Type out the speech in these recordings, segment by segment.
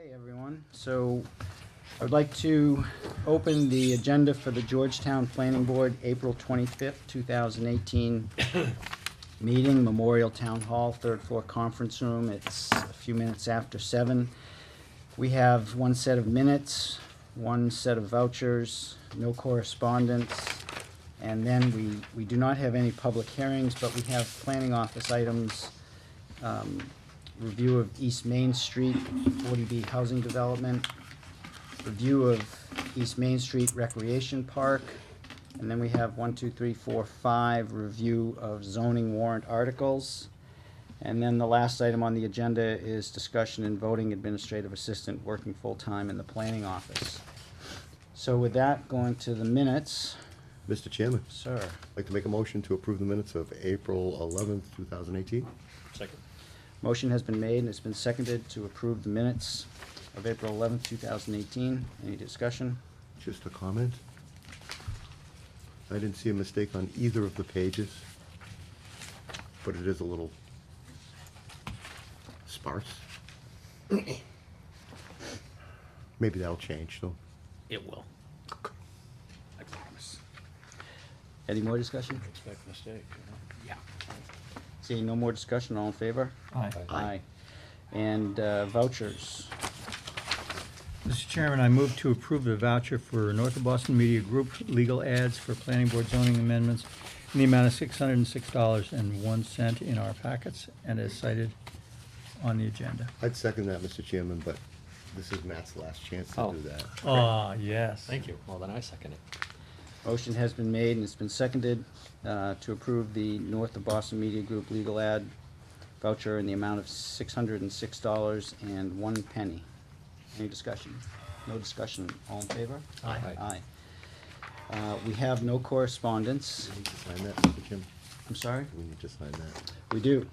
Hey everyone, so I would like to open the agenda for the Georgetown Planning Board, April 25th, 2018 meeting, Memorial Town Hall, third floor conference room. It's a few minutes after 7. We have one set of minutes, one set of vouchers, no correspondence, and then we do not have any public hearings, but we have planning office items, review of East Main Street, 40B housing development, review of East Main Street Recreation Park, and then we have 1, 2, 3, 4, 5 review of zoning warrant articles. And then the last item on the agenda is discussion and voting administrative assistant working full-time in the planning office. So with that, going to the minutes, Mr. Chairman, sir. I'd like to make a motion to approve the minutes of April 11th, 2018. Second. Motion has been made and it's been seconded to approve the minutes of April 11th, 2018. Any discussion? Just a comment. I didn't see a mistake on either of the pages, but it is a little sparse. Maybe that'll change, though. It will. I promise. Any more discussion? Expect mistake, Yeah. Seeing no more discussion, all in favor? Aye. Aye. And vouchers. Mr. Chairman, I move to approve the voucher for North of Boston Media Group legal ads for planning board zoning amendments in the amount of $606.01 in our packets and as cited on the agenda. I'd second that, Mr. Chairman, but this is Matt's last chance to Oh. do that. Ah, yes. Thank you. Well, then I second it. Motion has been made and it's been seconded to approve the North of Boston Media Group legal ad voucher in the amount of $606.01. Any discussion? No discussion. All in favor? Aye. Aye. We have no correspondence. Do we need to sign that, Mr. Chairman? I'm sorry? Do we need to sign that? We do.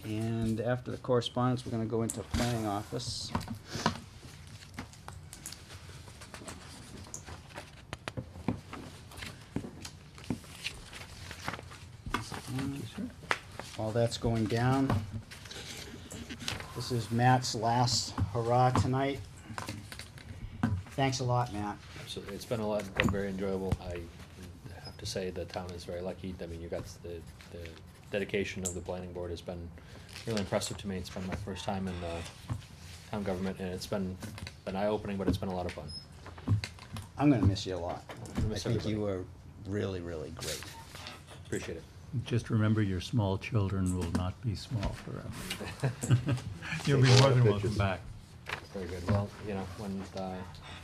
And after the correspondence, we're gonna go into planning office. Thank you, sir. While that's going down, this is Matt's last hurrah tonight. Thanks a lot, Matt. Absolutely. It's been been very enjoyable. I have to say the town is very lucky. I mean, you got the dedication of the planning board has been really impressive to me. It's been my first time in town government, and it's been eye-opening, but it's been a lot of fun. I'm gonna miss you a lot. I I miss think everybody. you were really, really great. Appreciate it. Just remember, your small children will not be small forever. You'll be Take a more lot of than welcome pictures. back. Very good. Well, you know, when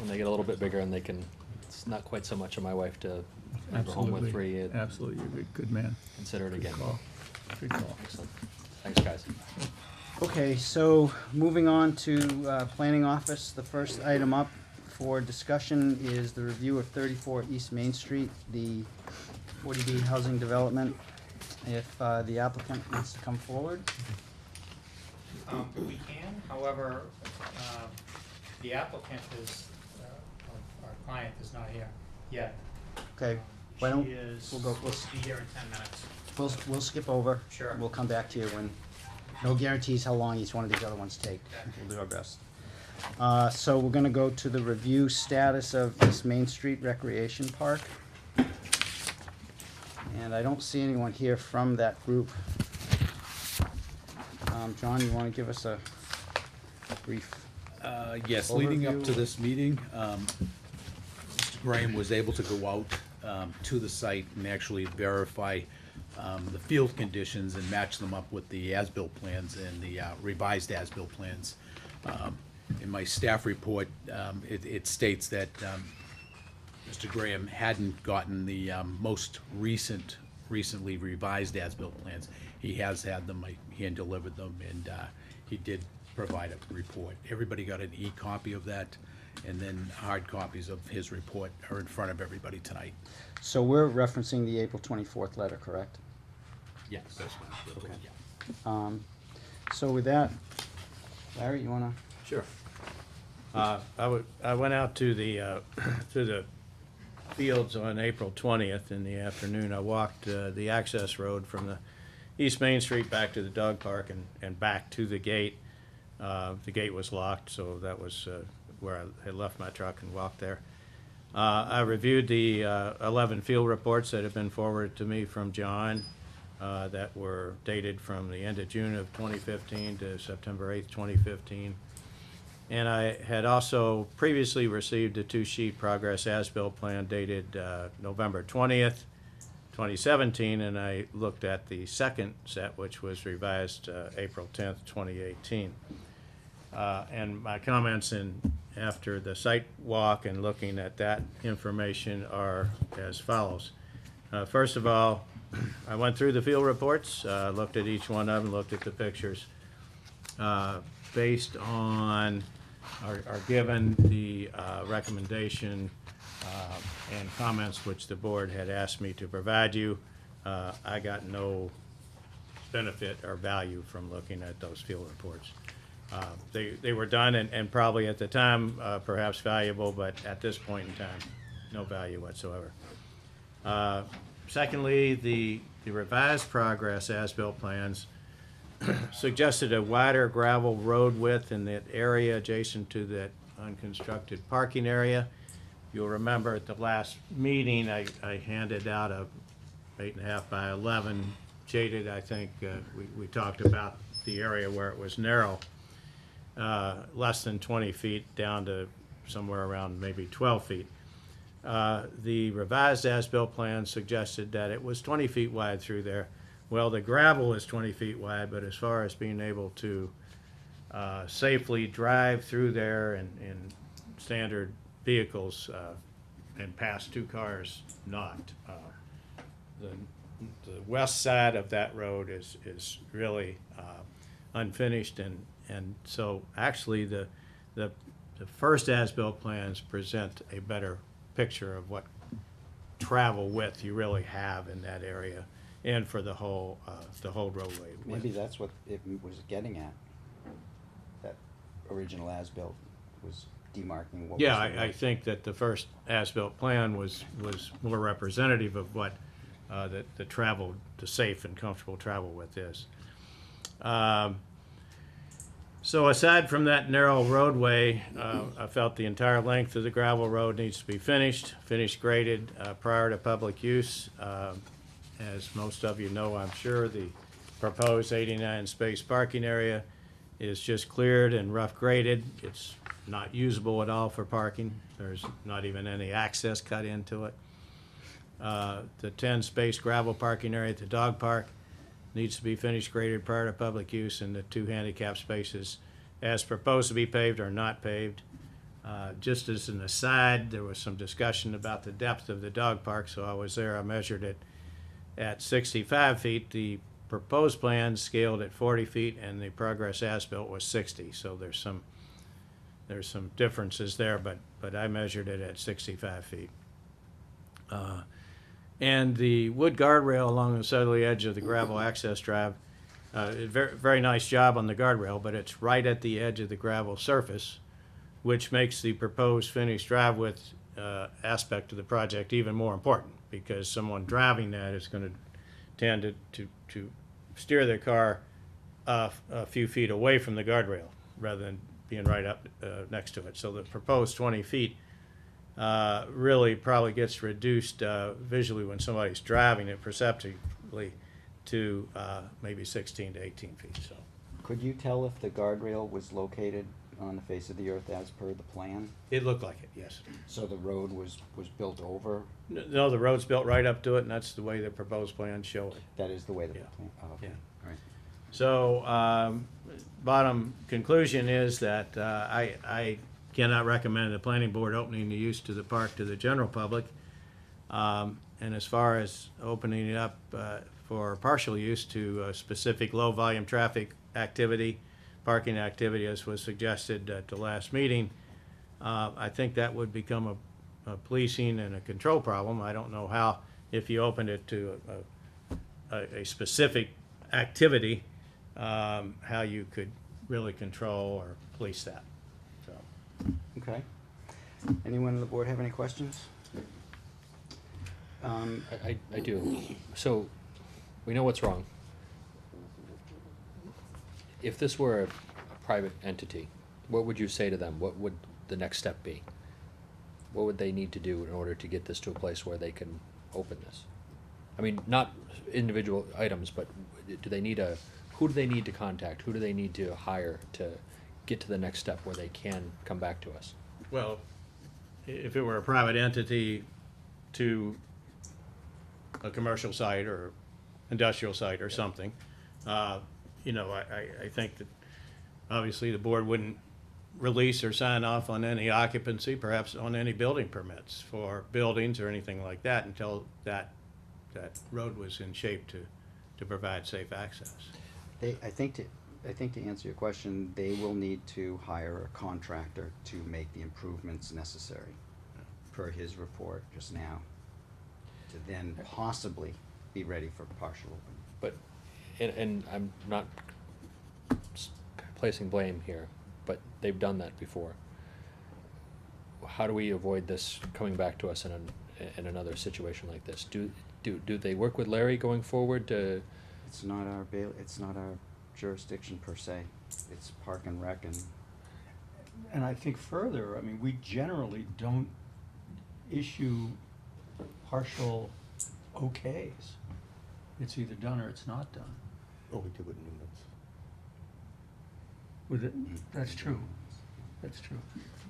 they get a little bit bigger and they can, it's not quite so much of my wife to leave her home with Absolutely. 3. Absolutely, you're a good man. Consider it Good again. call. Good call. Excellent. Thanks, guys. Okay, so moving on to planning office, the first item up for discussion is the review of 34 East Main Street, the 40B housing development. If the applicant wants to come forward. We can, however, the applicant is, our client is not here yet. Okay, why don't, She is, we'll go- will be here in 10 minutes. we'll skip over. Sure. We'll come back to you when, no guarantees how long each one of these other ones take. We'll do our best. So we're gonna go to the review status of East Main Street Recreation Park. And I don't see anyone here from that group. John, you wanna give us a brief? Yes, leading up to Overview. this meeting, Mr. Graham was able to go out to the site and actually verify the field conditions and match them up with the as-built plans and the revised as-built plans. In my staff report, it states that Mr. Graham hadn't gotten the most recently revised as-built plans. He has had them, I hand-delivered them, and he did provide a report. Everybody got an e-copy of that, and then hard copies of his report are in front of everybody tonight. So we're referencing the April 24th letter, correct? Yes, that's what Okay. yeah. So with that, Larry, you wanna? Sure. I went out to the fields on April 20th in the afternoon. I walked the access road from the East Main Street back to the dog park and back to the gate. The gate was locked, so that was where I had left my truck and walked there. I reviewed the 11 field reports that have been forwarded to me from John that were dated from the end of June of 2015 to September 8th, 2015. And I had also previously received a two-sheet progress as-built plan dated November 20th, 2017, and I looked at the second set, which was revised April 10th, 2018. And my comments after the site walk and looking at that information are as follows. First of all, I went through the field reports, looked at each one of them, looked at the pictures. Based on, are given the recommendation and comments which the board had asked me to provide you. I got no benefit or value from looking at those field reports. They were done and probably at the time perhaps valuable, but at this point in time, no value whatsoever. Secondly, the revised progress as-built plans suggested a wider gravel road width in that area adjacent to that unconstructed parking area. You'll remember at the last meeting, I handed out a 8.5 by 11 shaded, I think, we talked about the area where it was narrow, less than 20 feet down to somewhere around maybe 12 feet. The revised as-built plan suggested that it was 20 feet wide through there. Well, the gravel is 20 feet wide, but as far as being able to safely drive through there in standard vehicles and pass two cars, not. The west side of that road is really unfinished, and so actually the first as-built plans present a better picture of what travel width you really have in that area and for the whole roadway. Maybe that's what it was getting at. That original as-built was demarking what was Yeah, the I road. think that the first as-built plan was more representative of what the travel, the safe and comfortable travel width is. So aside from that narrow roadway, I felt the entire length of the gravel road needs to be finished graded prior to public use. As most of you know, I'm sure, the proposed 89 space parking area is just cleared and rough graded. It's not usable at all for parking. There's not even any access cut into it. The 10 space gravel parking area at the dog park needs to be finished graded prior to public use, and the 2 handicap spaces as proposed to be paved are not paved. Just as an aside, there was some discussion about the depth of the dog park, so I was there. I measured it at 65 feet. The proposed plan scaled at 40 feet, and the progress as-built was 60. So there's some differences there, but I measured it at 65 feet. And the wood guardrail along the southerly edge of the gravel access drive, very, very nice job on the guardrail, but it's right at the edge of the gravel surface, which makes the proposed finished drive width aspect of the project even more important, because someone driving that is going to tend to steer their car a few feet away from the guardrail rather than being right up next to it. So the proposed 20 feet really probably gets reduced visually when somebody's driving it perceptibly to maybe 16 to 18 feet. So Could you tell if the guardrail was located on the face of the earth as per the plan? it looked like it, yes. So the road was built over? No, the road's built right up to it, and that's the way the proposed plans show it. That is the way the Yeah. plan, oh, okay, Yeah. all right. So, bottom conclusion is that I cannot recommend the planning board opening the use to the park to the general public. And as far as opening it up for partial use to a specific low-volume traffic activity, parking activity, as was suggested at the last meeting, I think that would become a policing and a control problem. I don't know how, if you opened it to a specific activity, how you could really control or police that. So, Okay. Anyone on the board have any questions? I do. So, we know what's wrong. If this were a private entity, what would you say to them? What would the next step be? What would they need to do in order to get this to a place where they can open this? I mean, not individual items, but do they need who do they need to contact? Who do they need to hire to get to the next step where they can come back to us? Well, if it were a private entity to a commercial site or industrial site or something, you know, I think that obviously the board wouldn't release or sign off on any occupancy, perhaps on any building permits for buildings or anything like that until that road was in shape to provide safe access. I think to answer your question, they will need to hire a contractor to make the improvements necessary, per his report just now, to then possibly be ready for partial opening. But, and I'm not placing blame here, but they've done that before. How do we avoid this coming back to us in another situation like this? Do they work with Larry going forward to? It's not our jurisdiction per se. It's Park and Rec and. And I think further, I mean, we generally don't issue partial okays. It's either done or it's not done. Oh, we did with Newman's. With it, that's true, that's true.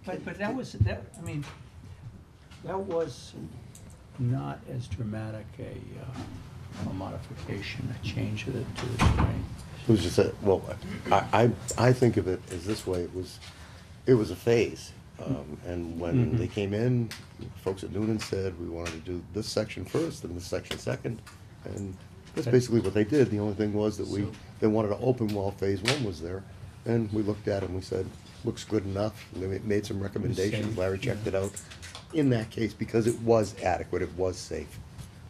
But that was, I mean, that was not as dramatic a modification, a change to the terrain. It was just a, well, I think of it as this way, it was a phase. And when they came in, folks at Noonan said, we wanted to do this section first and this section second. And that's basically what they did. The only thing was that they wanted to open while phase one was there. And we looked at it and we said, looks good enough. We made some recommendations. Larry checked it out. In that case, because it was adequate, it was safe.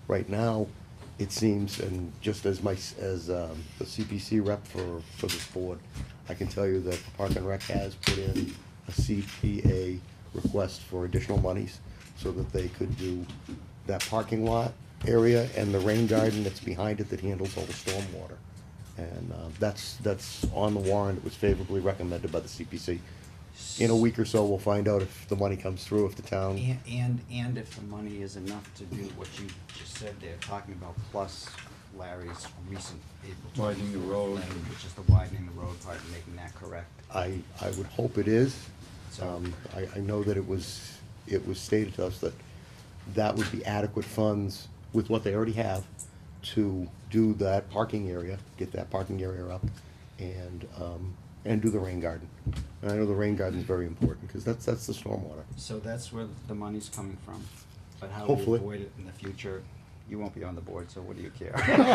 Right now, it seems, and just as the CPC rep for this board, I can tell you that the Park and Rec has put in a CPA request for additional monies so that they could do that parking lot area and the rain garden that's behind it that handles all the stormwater. And that's on the warrant. It was favorably recommended by the CPC. In a week or so, we'll find out if the money comes through, if the town. And if the money is enough to do what you just said there, talking about plus Larry's recent April. Widening the road. Which is the widening the road part and making that correct. I would hope it is. So- I know that it was stated to us that that would be adequate funds with what they already have to do that parking area, get that parking area up, and do the rain garden. And I know the rain garden is very important, because that's the stormwater. So that's where the money's coming from. But how we Hopefully. avoid it in the future, you won't be on the board, so what do you care?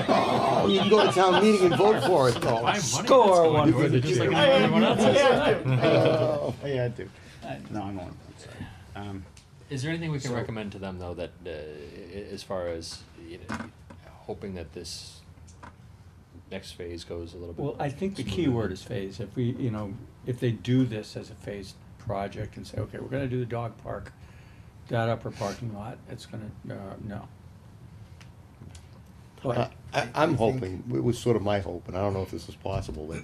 Oh, you can go to town meeting and vote for it, though. Score one for the chair. Oh. I had to. No, I'm on, I'm sorry. Is there anything we can So- recommend to them, though, that, as far as, hoping that this next phase goes a little bit? Well, I think the key word is phase. If we, if they do this as a phased project and say, okay, we're gonna do the dog park, that upper parking lot, it's gonna, no. But I'm hoping, it was sort of my hope, and I don't know if this is possible,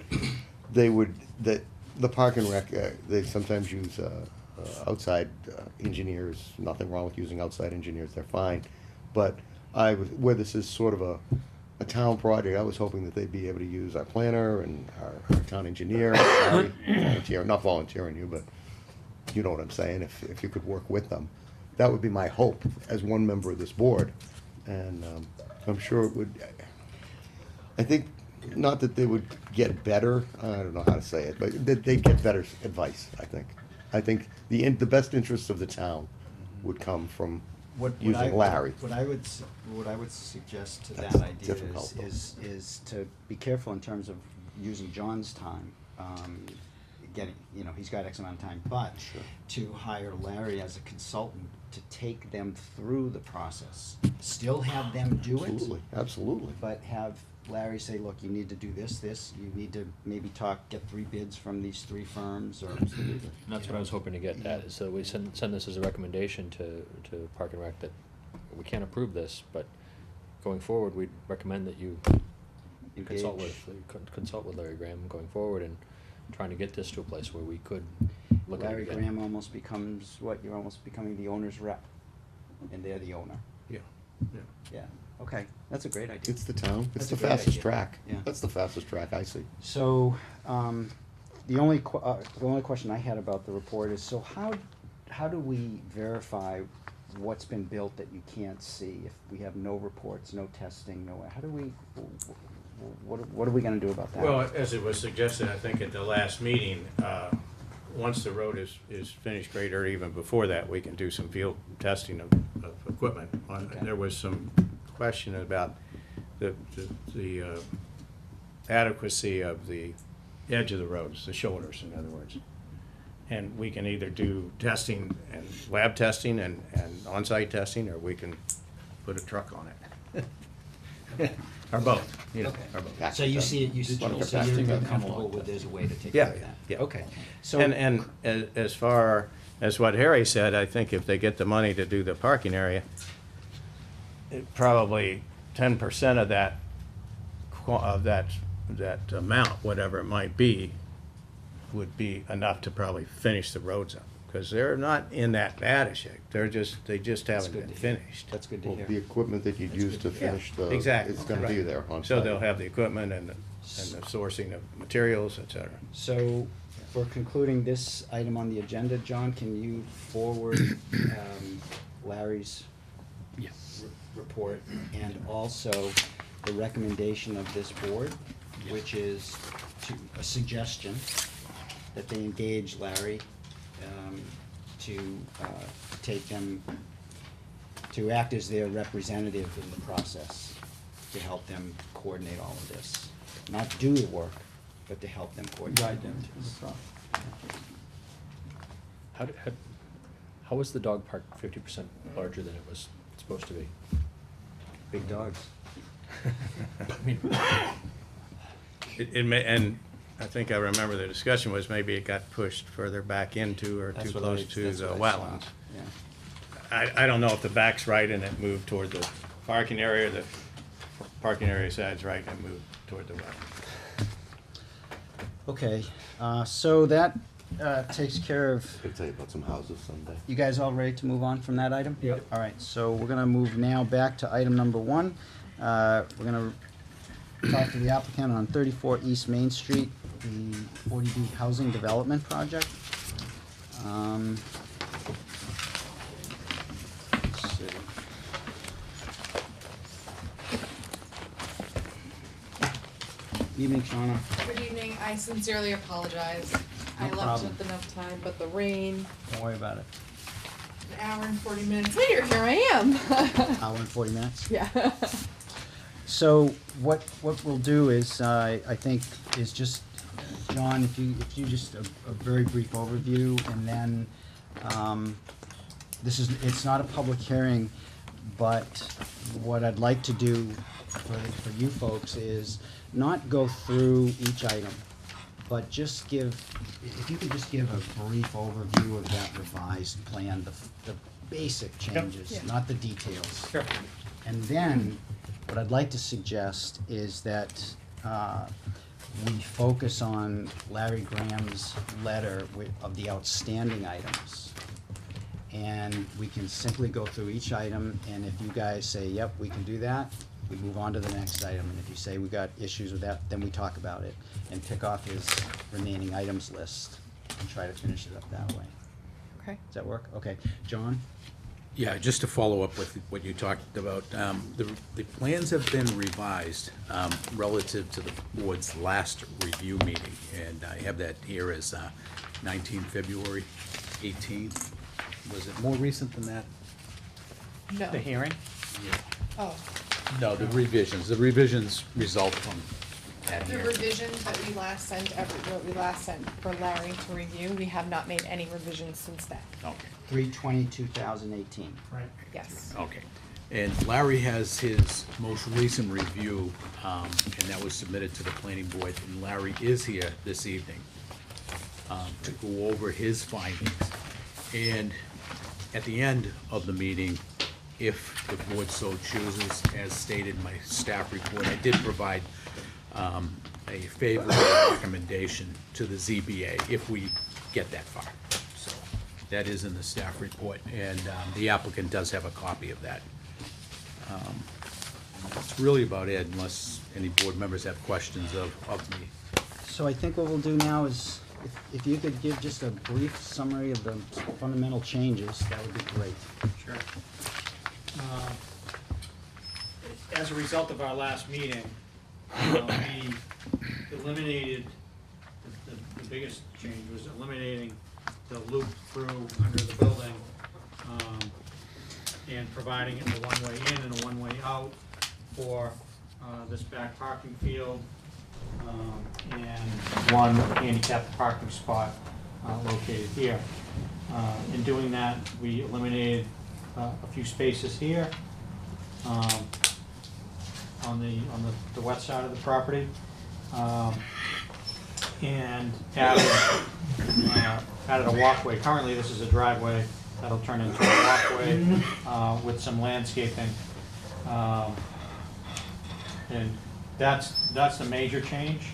that the Park and Rec, they sometimes use outside engineers. Nothing wrong with using outside engineers, they're fine. But where this is sort of a town project, I was hoping that they'd be able to use our planner and our town engineer, not volunteering you, but you know what I'm saying, if you could work with them. That would be my hope as one member of this board, and I'm sure it would, I think, not that they would get better, I don't know how to say it, but they'd get better advice, I think. I think the best interests of the town would come from using Larry. What I would suggest to That's that idea difficult, though. is to be careful in terms of using John's time, getting, he's got X amount of time, but Sure. to hire Larry as a consultant to take them through the process. Still have them do it. Absolutely, absolutely. But have Larry say, look, you need to do this, you need to maybe get 3 bids from these 3 firms, or. And that's what I was hoping to get at, is so we send this as a recommendation to Park and Rec that we can't approve this, but going forward, we'd recommend that you consult Engage. with Larry Graham going forward, and trying to get this to a place where we could look at it Larry again. Graham almost becomes, what, you're almost becoming the owner's rep, and they're the owner. Yeah, yeah. Yeah, okay, that's a great idea. It's the town, That's it's a the great fastest idea. track. Yeah. That's the fastest track I see. So, the only question I had about the report is, so how do we verify what's been built that you can't see? If we have no reports, no testing, how do we, what are we gonna do about that? Well, as it was suggested, I think at the last meeting, once the road is finished graded, or even before that, we can do some field testing of equipment. Okay. There was some question about the adequacy of the edge of the roads, the shoulders, in other words. And we can either do testing and lab testing and on-site testing, or we can put a truck on it. Or both, you know, Okay. or both. So you see it, Digital so you're testing and comfortable analog with there's a way to take Yeah, care of that? yeah. Okay, so. And as far as what Harry said, I think if they get the money to do the parking area, probably 10% of that, that amount, whatever it might be, would be enough to probably finish the roads up. Because they're not in that bad a shape. They just That's haven't good been to hear. finished. That's good to Well, hear. the equipment that you'd That's use to good to hear. finish the, Exactly. it's gonna be right. there on So site. they'll have the equipment and the sourcing of materials, et cetera. So, for concluding this item on the agenda, John, can you forward Larry's report and also the recommendation of this board, which is a suggestion that they engage Larry to take them, to act as their representative in the process, to help them coordinate all of this. Not do the work, but to help them coordinate. Guide them to the process. How was the dog park 50% larger than it was supposed to be? Big dogs. I mean, It may, and I think I remember the discussion was maybe it got pushed further back into or too close to the wetlands. Yeah. I don't know if the back's right and it moved toward the parking area, the parking area side's right and it moved toward the wetlands. Okay, so that takes care of, I'll tell you about some houses someday. you guys all ready to move on from that item? Yep. All right, so we're gonna move now back to item number one. We're gonna talk to the applicant on 34 East Main Street, the 40B Housing Development Project. Let's see. Evening, Shauna. Good evening. I sincerely apologize. I No left problem. with enough time, but the rain, Don't worry about it. an hour and 40 minutes later, here I am. Hour and 40 minutes. Yeah. So what we'll do is, I think, is just, John, if you just a very brief overview, and then, it's not a public hearing, but what I'd like to do for you folks is not go through each item, but just give, if you could just give a brief overview of that revised plan, the basic changes, Yeah. not the details. Sure. And then, what I'd like to suggest is that we focus on Larry Graham's letter of the outstanding items. And we can simply go through each item, and if you guys say, yep, we can do that, we move on to the next item. And if you say we got issues with that, then we talk about it and tick off his remaining items list and try to finish it up that way. Okay. Does that work? Okay. John? Yeah, just to follow up with what you talked about, the plans have been revised relative to the board's last review meeting, and I have that here as 19 February 18. Was it more recent than that? No. The hearing? Oh, No, the revisions result from that the hearing. revisions that we last sent, what we last sent for Larry to review, we have not made any revisions since then. Okay. 3/20/2018. Right. Yes. Okay. And Larry has his most recent review, and that was submitted to the planning board, and Larry is here this evening to go over his findings. And at the end of the meeting, if the board so chooses, as stated in my staff report, I did provide a favorable recommendation to the ZBA if we get that far. So that is in the staff report, and the applicant does have a copy of that. That's really about it, unless any board members have questions of me. So I think what we'll do now is, if you could give just a brief summary of the fundamental changes, that would be great. Sure. As a result of our last meeting, we eliminated, the biggest change was eliminating the loop through under the building, and providing it a one-way in and a one-way out for this back parking field, and one handicapped parking spot located here. In doing that, we eliminated a few spaces here on the west side of the property, and added a walkway. Currently, this is a driveway that'll turn into a walkway with some landscaping. And that's the major change.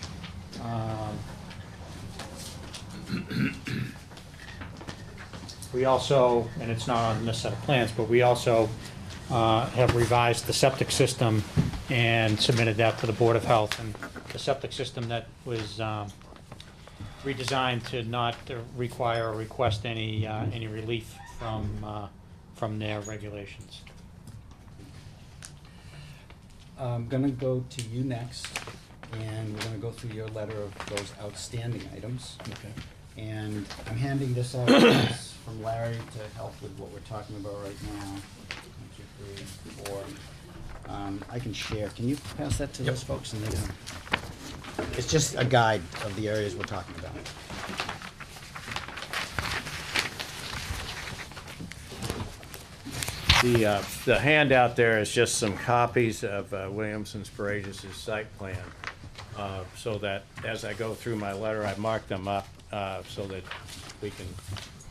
We also, and it's not on this set of plans, but we also have revised the septic system and submitted that to the Board of Health. And the septic system that was redesigned to not require or request any relief from their regulations. I'm gonna go to you next, and we're gonna go through your letter of those outstanding items. Okay. And I'm handing this out from Larry to help with what we're talking about right now. 1, 2, 3, 4. I can share. Can you pass that to those folks? And they can. It's just a guide of the areas we're talking about. The handout there is just some copies of Williamson Sparagus' site plan, so that as I go through my letter, I mark them up so that we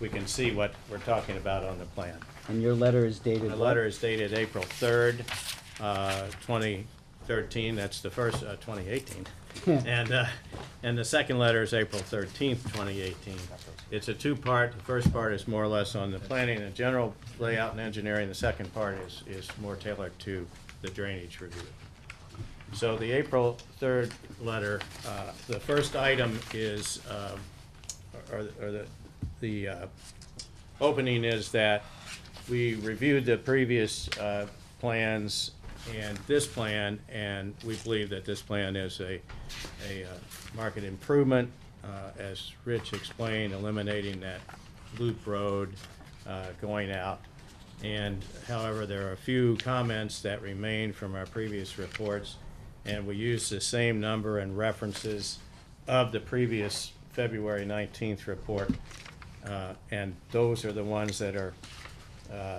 can see what we're talking about on the plan. And your letter is dated My what? letter is dated April 3rd, 2013, that's the first, 2018. And the second letter is April 13th, 2018. It's a two-part. The first part is more or less on the planning and general layout and engineering. The second part is more tailored to the drainage review. So the April 3rd letter, the first item is, or the opening is that we reviewed the previous plans and this plan, and we believe that this plan is a market improvement, as Rich explained, eliminating that loop road going out. And however, there are a few comments that remain from our previous reports, and we use the same number and references of the previous February 19th report. And those are the ones that are,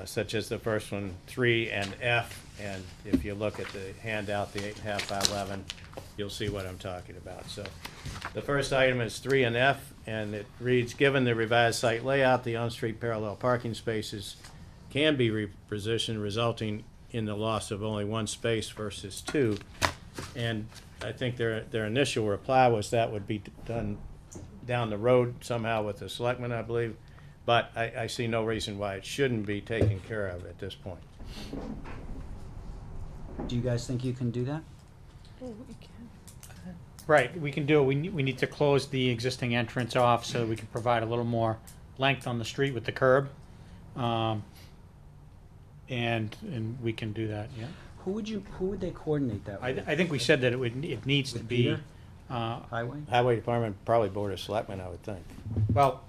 such as the first one, 3 and F. And if you look at the handout, the 8.5 by 11, you'll see what I'm talking about. So the first item is 3 and F, and it reads, given the revised site layout, the on-street parallel parking spaces can be repositioned, resulting in the loss of only 1 space versus 2. And I think their initial reply was that would be done down the road somehow with the selectmen, I believe. But I see no reason why it shouldn't be taken care of at this point. Do you guys think you can do that? Right, we can do it. We need to close the existing entrance off so we can provide a little more length on the street with the curb. And we can do that, yeah. Who would they coordinate that with? I think we said that it needs to With be, Peter? Highway? Highway Department, probably Board of Selectmen, I would think. well,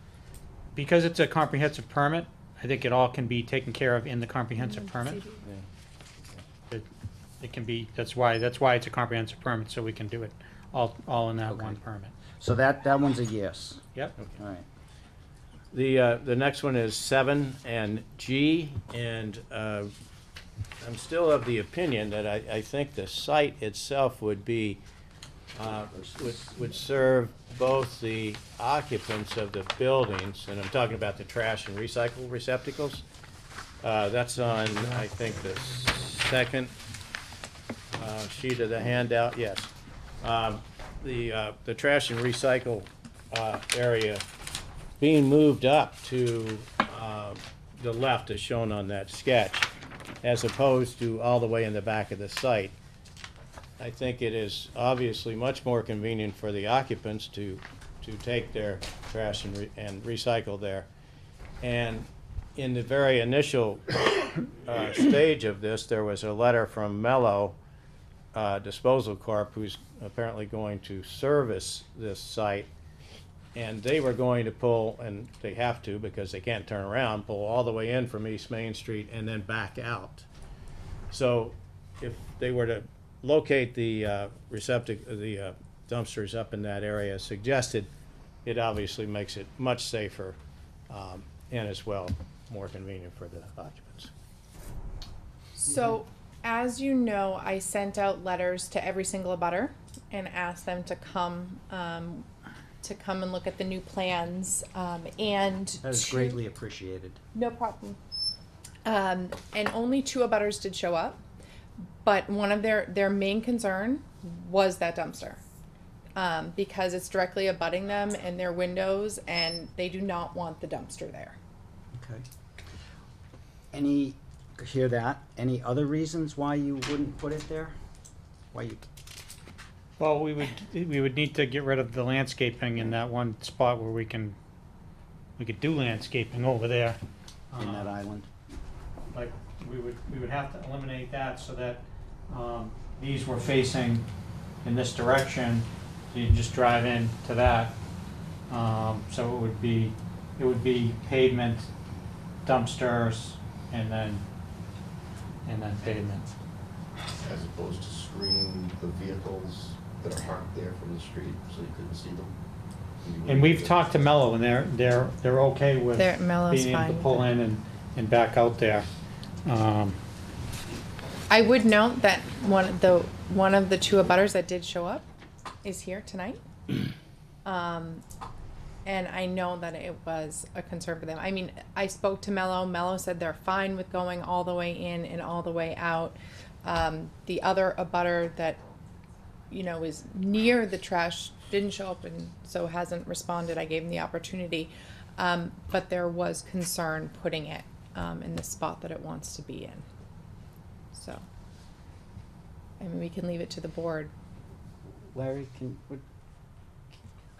because it's a comprehensive permit, I think it all can be taken care of in the comprehensive permit. It can be, that's why it's a comprehensive permit, so we can do it all in that Okay. one permit. So that one's a yes. Yep. All right. The next one is 7 and G, and I'm still of the opinion that I think the site itself would be, would serve both the occupants of the buildings, and I'm talking about the trash and recycle receptacles. That's on, I think, the second sheet of the handout, yes. the trash and recycle area being moved up to the left as shown on that sketch, as opposed to all the way in the back of the site. I think it is obviously much more convenient for the occupants to take their trash and recycle there. And in the very initial stage of this, there was a letter from Mello Disposal Corp., who's apparently going to service this site. And they were going to pull, and they have to because they can't turn around, pull all the way in from East Main Street and then back out. So if they were to locate the the dumpsters up in that area as suggested, it obviously makes it much safer and as well more convenient for the occupants. So, as you know, I sent out letters to every single abutter and asked them to come and look at the new plans, and That is greatly appreciated. no problem. And only 2 abutters did show up, but one of their main concern was that dumpster. Because it's directly abutting them and their windows, and they do not want the dumpster there. Okay. Hear that? Any other reasons why you wouldn't put it there? Why you, Well, we would need to get rid of the landscaping in that one spot where we could do landscaping over there. in that island? Like, we would have to eliminate that so that, these were facing in this direction, so you just drive in to that. So it would be pavement, dumpsters, and then pavement. As opposed to screening the vehicles that are parked there from the street, so you couldn't see them. And we've talked to Mello, and they're okay with Mello's being able fine to with pull it. in and back out there. I would note that one of the 2 abutters that did show up is here tonight. And I know that it was a concern for them. I mean, I spoke to Mello. Mello said they're fine with going all the way in and all the way out. The other abutter that, is near the trash didn't show up and so hasn't responded. I gave him the opportunity. But there was concern putting it in the spot that it wants to be in. So, I mean, we can leave it to the board. Larry,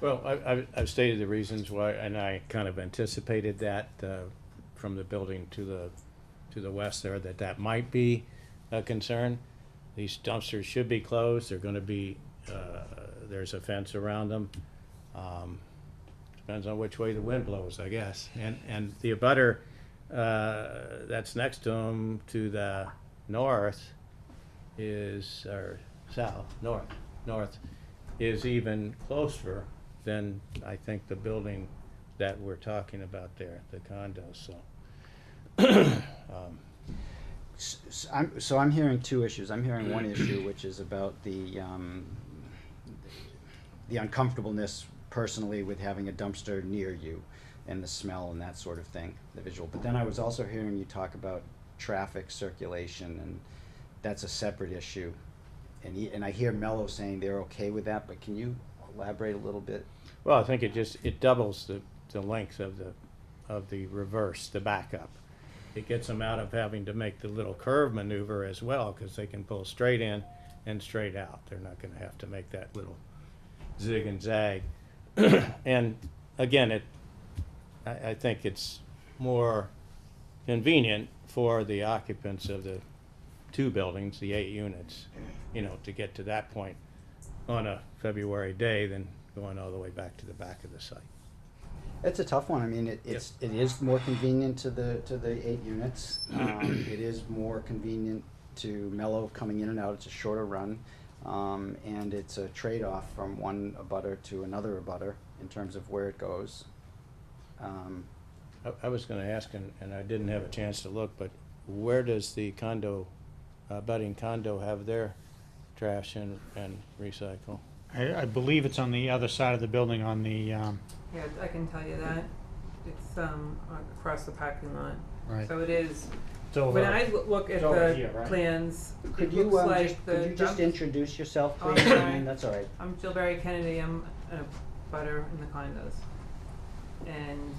Well, I've stated the reasons why, and I kind of anticipated that from the building to the west there, that might be a concern. These dumpsters should be closed. They're going to be, there's a fence around them. Depends on which way the wind blows, I guess. And the abutter that's next to them to the north is, or south, north is even closer than I think the building that we're talking about there, the condos, so. So I'm hearing 2 issues. I'm hearing one issue, which is about the uncomfortableness personally with having a dumpster near you and the smell and that sort of thing, the visual. But then I was also hearing you talk about traffic circulation, and that's a separate issue. And I hear Mello saying they're okay with that, but can you elaborate a little bit? Well, I think it doubles the length of the reverse, the backup. It gets them out of having to make the little curve maneuver as well, because they can pull straight in and straight out. They're not gonna have to make that little zig and zag. And again, I think it's more convenient for the occupants of the 2 buildings, the 8 units, to get to that point on a February day than going all the way back to the back of the site. It's a tough one. I mean, it is more convenient to the 8 units. It is more convenient to Mello coming in and out. It's a shorter run. And it's a trade-off from one abutter to another abutter in terms of where it goes. I was gonna ask, and I didn't have a chance to look, but where does the budding condo have their trash and recycle? I believe it's on the other side of the building on the, Yeah, I can tell you that. It's across the parking lot. Right. So it is It's over. When I look at It's over the here, right? plans, Could it you, looks just, like could the you just dump. introduce yourself, Oh, please? sorry. That's all right. I'm Jill Barry Kennedy, I'm a butter in the condos. And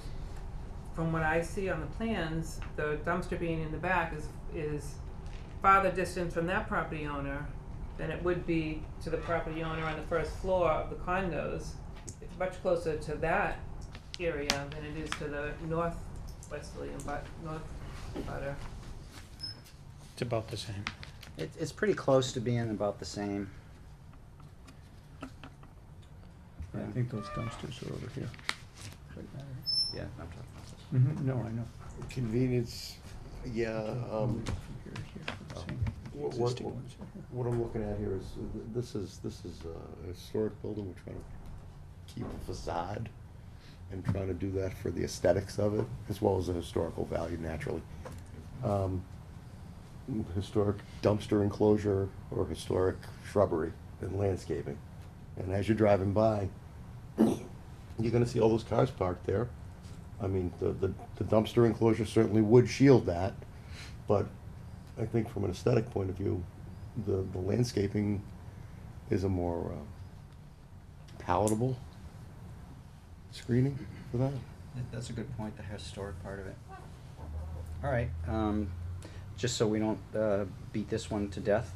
from what I see on the plans, the dumpster being in the back is farther distant from that property owner than it would be to the property owner on the first floor of the condos. It's much closer to that area than it is to the northwesterly and north butter. It's about the same. It's pretty close to being about the same. I think those dumpsters are over here. Yeah, I'm talking about this. No, I know. Convenience, yeah, From here to here, the same what, existing ones are here. what I'm looking at here is, this is a historic building, we're trying to keep a facade and trying to do that for the aesthetics of it, as well as the historical value naturally. Historic dumpster enclosure or historic shrubbery and landscaping. And as you're driving by, you're gonna see all those cars parked there. I mean, the dumpster enclosure certainly would shield that, but I think from an aesthetic point of view, the landscaping is a more palatable screening for that. That's a good point, the historic part of it. All right, just so we don't beat this one to death,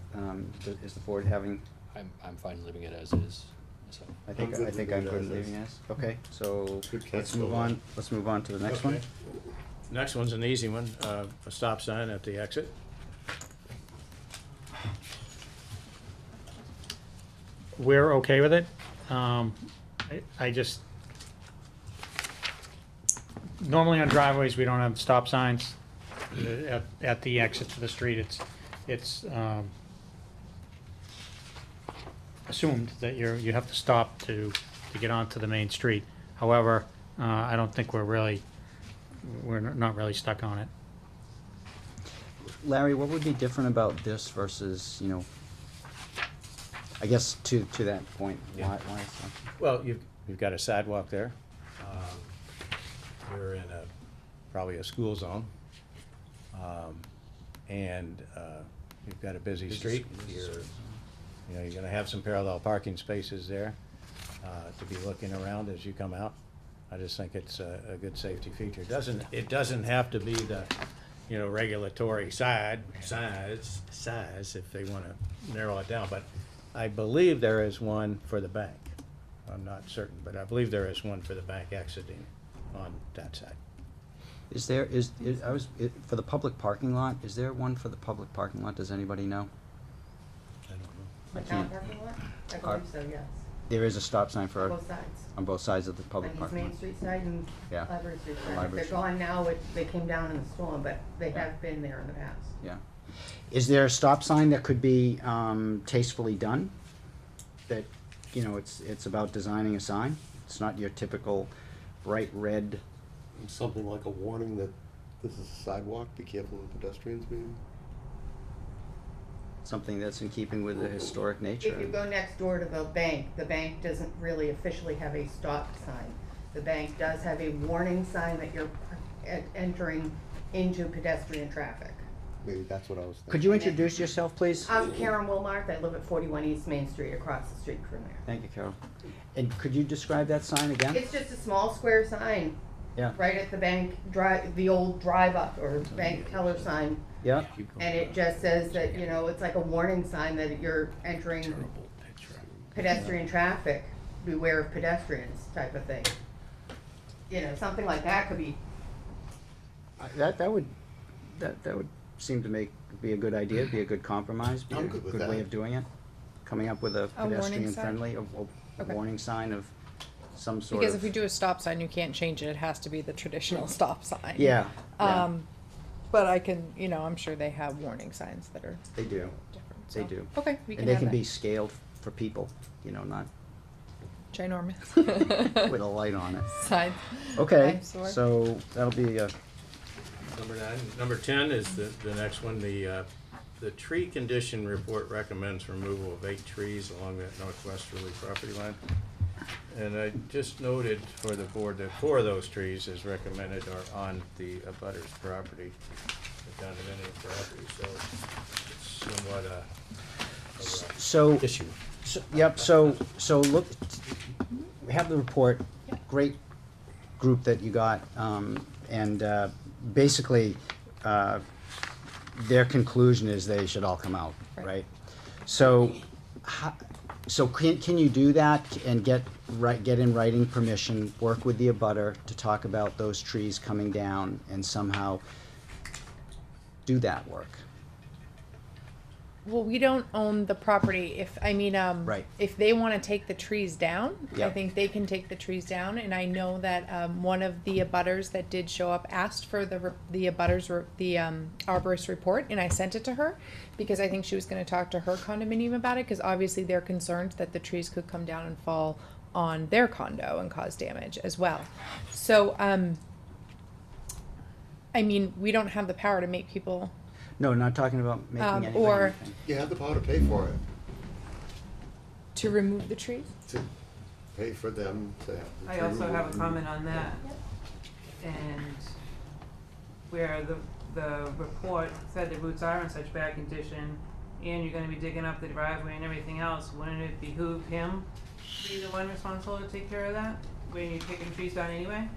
is the board having, I'm fine leaving it as is, so. I think I'm good I'm leaving it good as leaving is. it. Okay, so Good catch, let's move though. on, to the next one. Okay. Next one's an easy one, a stop sign at the exit. We're okay with it. I just, normally on driveways, we don't have stop signs at the exit to the street. It's assumed that you have to stop to get onto the main street. However, I don't think we're not really stuck on it. Larry, what would be different about this versus, I guess to that point, why so? Well, you've got a sidewalk there. You're in probably a school zone. And you've got a busy street. You're gonna have some parallel parking spaces there to be looking around as you come out. I just think it's a good safety feature. It doesn't have to be the, regulatory size if they wanna narrow it down, but I believe there is one for the bank. I'm not certain, but I believe there is one for the bank exiting on that side. Is there, for the public parking lot, is there one for the public parking lot? Does anybody know? I don't know. I The town can't- parking lot? I Are- believe so, yes. There is a stop sign for, Both sides. on both sides of the public On East parking lot. Main Street side and Yeah. Library Street side. Library They're Street. gone now, they came down in the storm, but they have been there in the past. Yeah. Is there a stop sign that could be tastefully done? That, it's about designing a sign? It's not your typical bright red, Something like a warning that this is a sidewalk, be careful of pedestrians maybe? something that's in keeping with the historic nature? If you go next door to the bank doesn't really officially have a stop sign. The bank does have a warning sign that you're entering into pedestrian traffic. Maybe that's what I was thinking. Could you introduce yourself, please? I'm Karen Wilmarth, I live at 41 East Main Street, across the street from there. Thank you, Carol. And could you describe that sign again? It's just a small square sign, Yeah, right at the bank, the old drive up or bank teller sign. yeah, And it just says that, it's like a warning sign that you're entering pedestrian traffic, beware of pedestrians type of thing. Something like that could be, that would seem to be a good idea, be a good compromise, be a I'm good with good way that. of doing it. Coming up with a warning pedestrian sign? friendly, a Okay. warning sign of some sort of. Because if you do a stop sign, you can't change it, it has to be the traditional stop sign. Yeah, yeah, But I can, I'm sure they have warning signs that are they do, different, they so. do. Okay, we can And they have can that. be scaled for people, not Ginormous. with a light on it. Sign. Okay, Eyesore. so that'll be Number 9. Number 10 is the next one. The tree condition report recommends removal of 8 trees along that northwesterly property line. And I just noted for the board that 4 of those trees, as recommended, are on the abutter's property. condominium property, so it's somewhat a So, issue. yep, so look, we have the report, great group that you got, and basically, their conclusion is they should all come out, right? So, so can you do that and get in writing permission, work with the abutter to talk about those trees coming down and somehow do that work? Well, we don't own the property. Right. If they want to take the trees down, I Yep. think they can take the trees down. And I know that one of the abutters that did show up asked for the arborist report, and I sent it to her because I think she was going to talk to her condominium about it, because obviously they're concerned that the trees could come down and fall on their condo and cause damage as well. So, I mean, we don't have the power to make people. No, not talking about making anything. Or You have the power to pay for it, to remove the trees. to pay for them to have. the I tree also have a removed. comment on that. And where the report said the roots are in such bad condition, and you're gonna be digging up the driveway and everything else, wouldn't it behoove him to be the one responsible to take care of that, when you're taking trees down anyway?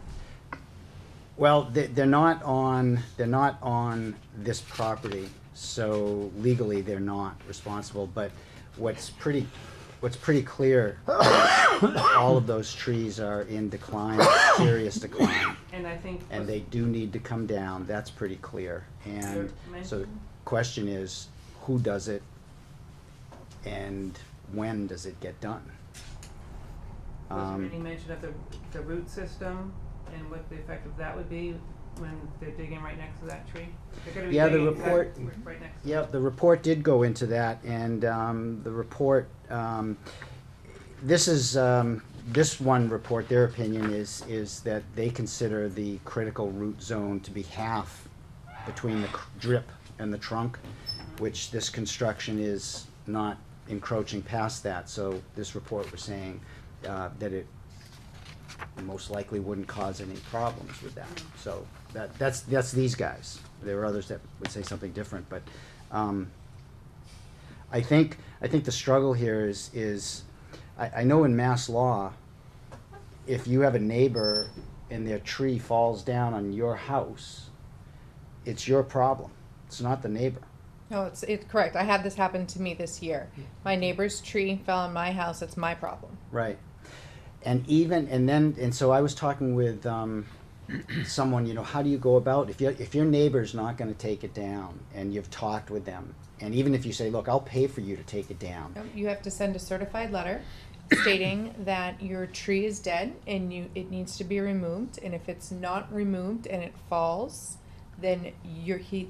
Well, they're not on this property, so legally they're not responsible, but what's pretty clear, all of those trees are in decline, serious decline, And I think. and they do need to come down, that's pretty clear. And so the question is, who does it and when does it get done? Was there any mention of the root system and what the effect of that would be when they're digging right next to that tree? They're gonna be Yeah, the digging report- right next to it. Yeah, the report did go into that, and the report, this one report, their opinion is that they consider the critical root zone to be half between the drip and the trunk, which this construction is not encroaching past that, so this report was saying that it most likely wouldn't cause any problems with that. So that's these guys. There are others that would say something different, but I think the struggle here is I know in mass law, if you have a neighbor and their tree falls down on your house, it's your problem. It's not the neighbor. No, it's correct. I had this happen to me this year. My neighbor's tree fell on my house. It's my problem. Right. And so I was talking with someone, how do you go about, if your neighbor's not gonna take it down and you've talked with them, and even if you say, look, I'll pay for you to take it down. You have to send a certified letter stating that your tree is dead and it needs to be removed. And if it's not removed and it falls, then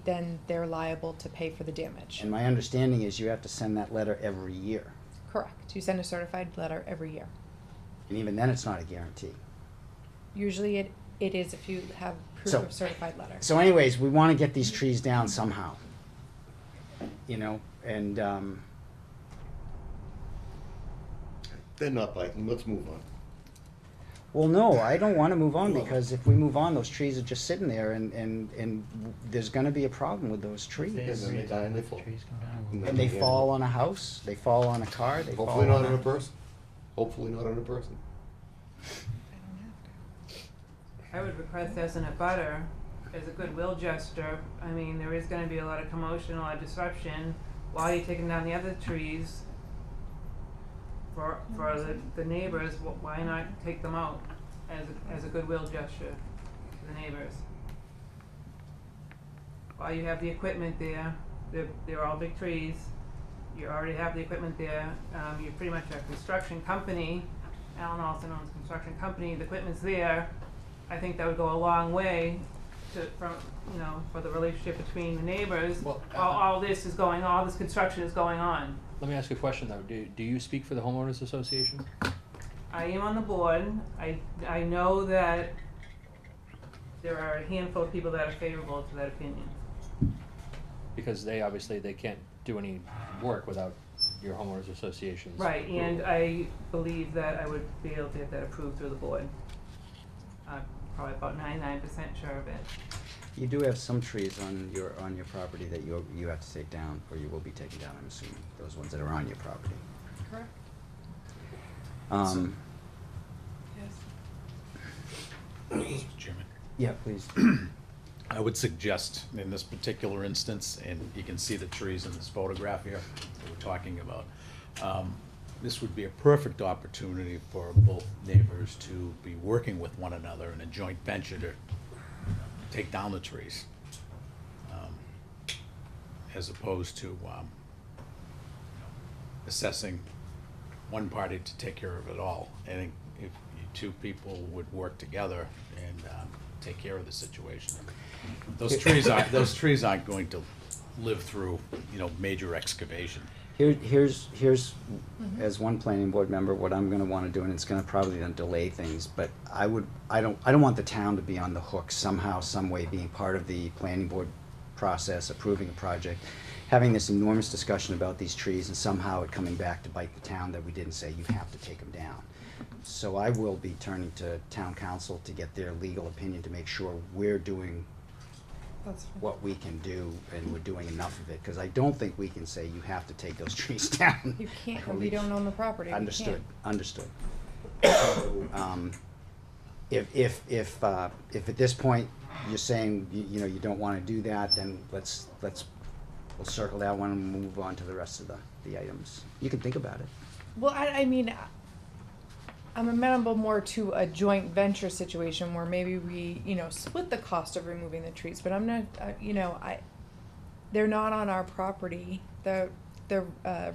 then they're liable to pay for the damage. And my understanding is you have to send that letter every year. Correct. You send a certified letter every year. And even then, it's not a guarantee. Usually it is if you have proof So- of certified letter. So anyways, we wanna get these trees down somehow. And, They're not biting, let's move on. well, no, I don't wanna move on, because if we move on, those trees are just sitting there, and there's gonna be a problem with those trees. And then they die and they fall. And they fall on a house, they fall on a car, they fall Hopefully not on on a person. Hopefully not on a person. I would request as an abutter, as a goodwill gesture, I mean, there is gonna be a lot of commotion, a lot of disruption, while you're taking down the other trees for the neighbors, why not take them out as a goodwill gesture to the neighbors? While you have the equipment there, they're all big trees, you already have the equipment there, you're pretty much a construction company, Alan Alston owns a construction company, the equipment's there, I think that would go a long way for the relationship between the neighbors, Well, while all this construction is going on. Let me ask you a question though. Do you speak for the homeowners association? I am on the board, I know that there are a handful of people that are favorable to that opinion. Because they can't do any work without your homeowners association's Right, and approval. I believe that I would be able to get that approved through the board. Probably about 99% sure of it. You do have some trees on your property that you have to take down, or you will be taking down, I'm assuming, those ones that are on your property. Correct. Yes. Mr. Chairman. Yeah, please. I would suggest in this particular instance, and you can see the trees in this photograph here that we're talking about, this would be a perfect opportunity for both neighbors to be working with one another in a joint venture to take down the trees, as opposed to assessing one party to take care of it all. I think if you two people would work together and take care of the situation. Those trees aren't going to live through, major excavation. Here's, as one planning board member, what I'm gonna wanna do, and it's gonna probably then delay things, but I don't want the town to be on the hook somehow, some way, being part of the planning board process, approving a project, having this enormous discussion about these trees, and somehow it coming back to bite the town that we didn't say you have to take them down. So I will be turning to town council to get their legal opinion to make sure we're doing That's fine. what we can do, and we're doing enough of it, because I don't think we can say you have to take those trees down. You can't, we don't own the property. We Understood, can't. understood. So, if at this point you're saying, you don't wanna do that, then we'll circle that one and move on to the rest of the items. You can think about it. Well, I mean, I'm amenable more to a joint venture situation where maybe we, split the cost of removing the trees, but I'm not, they're not on our property. The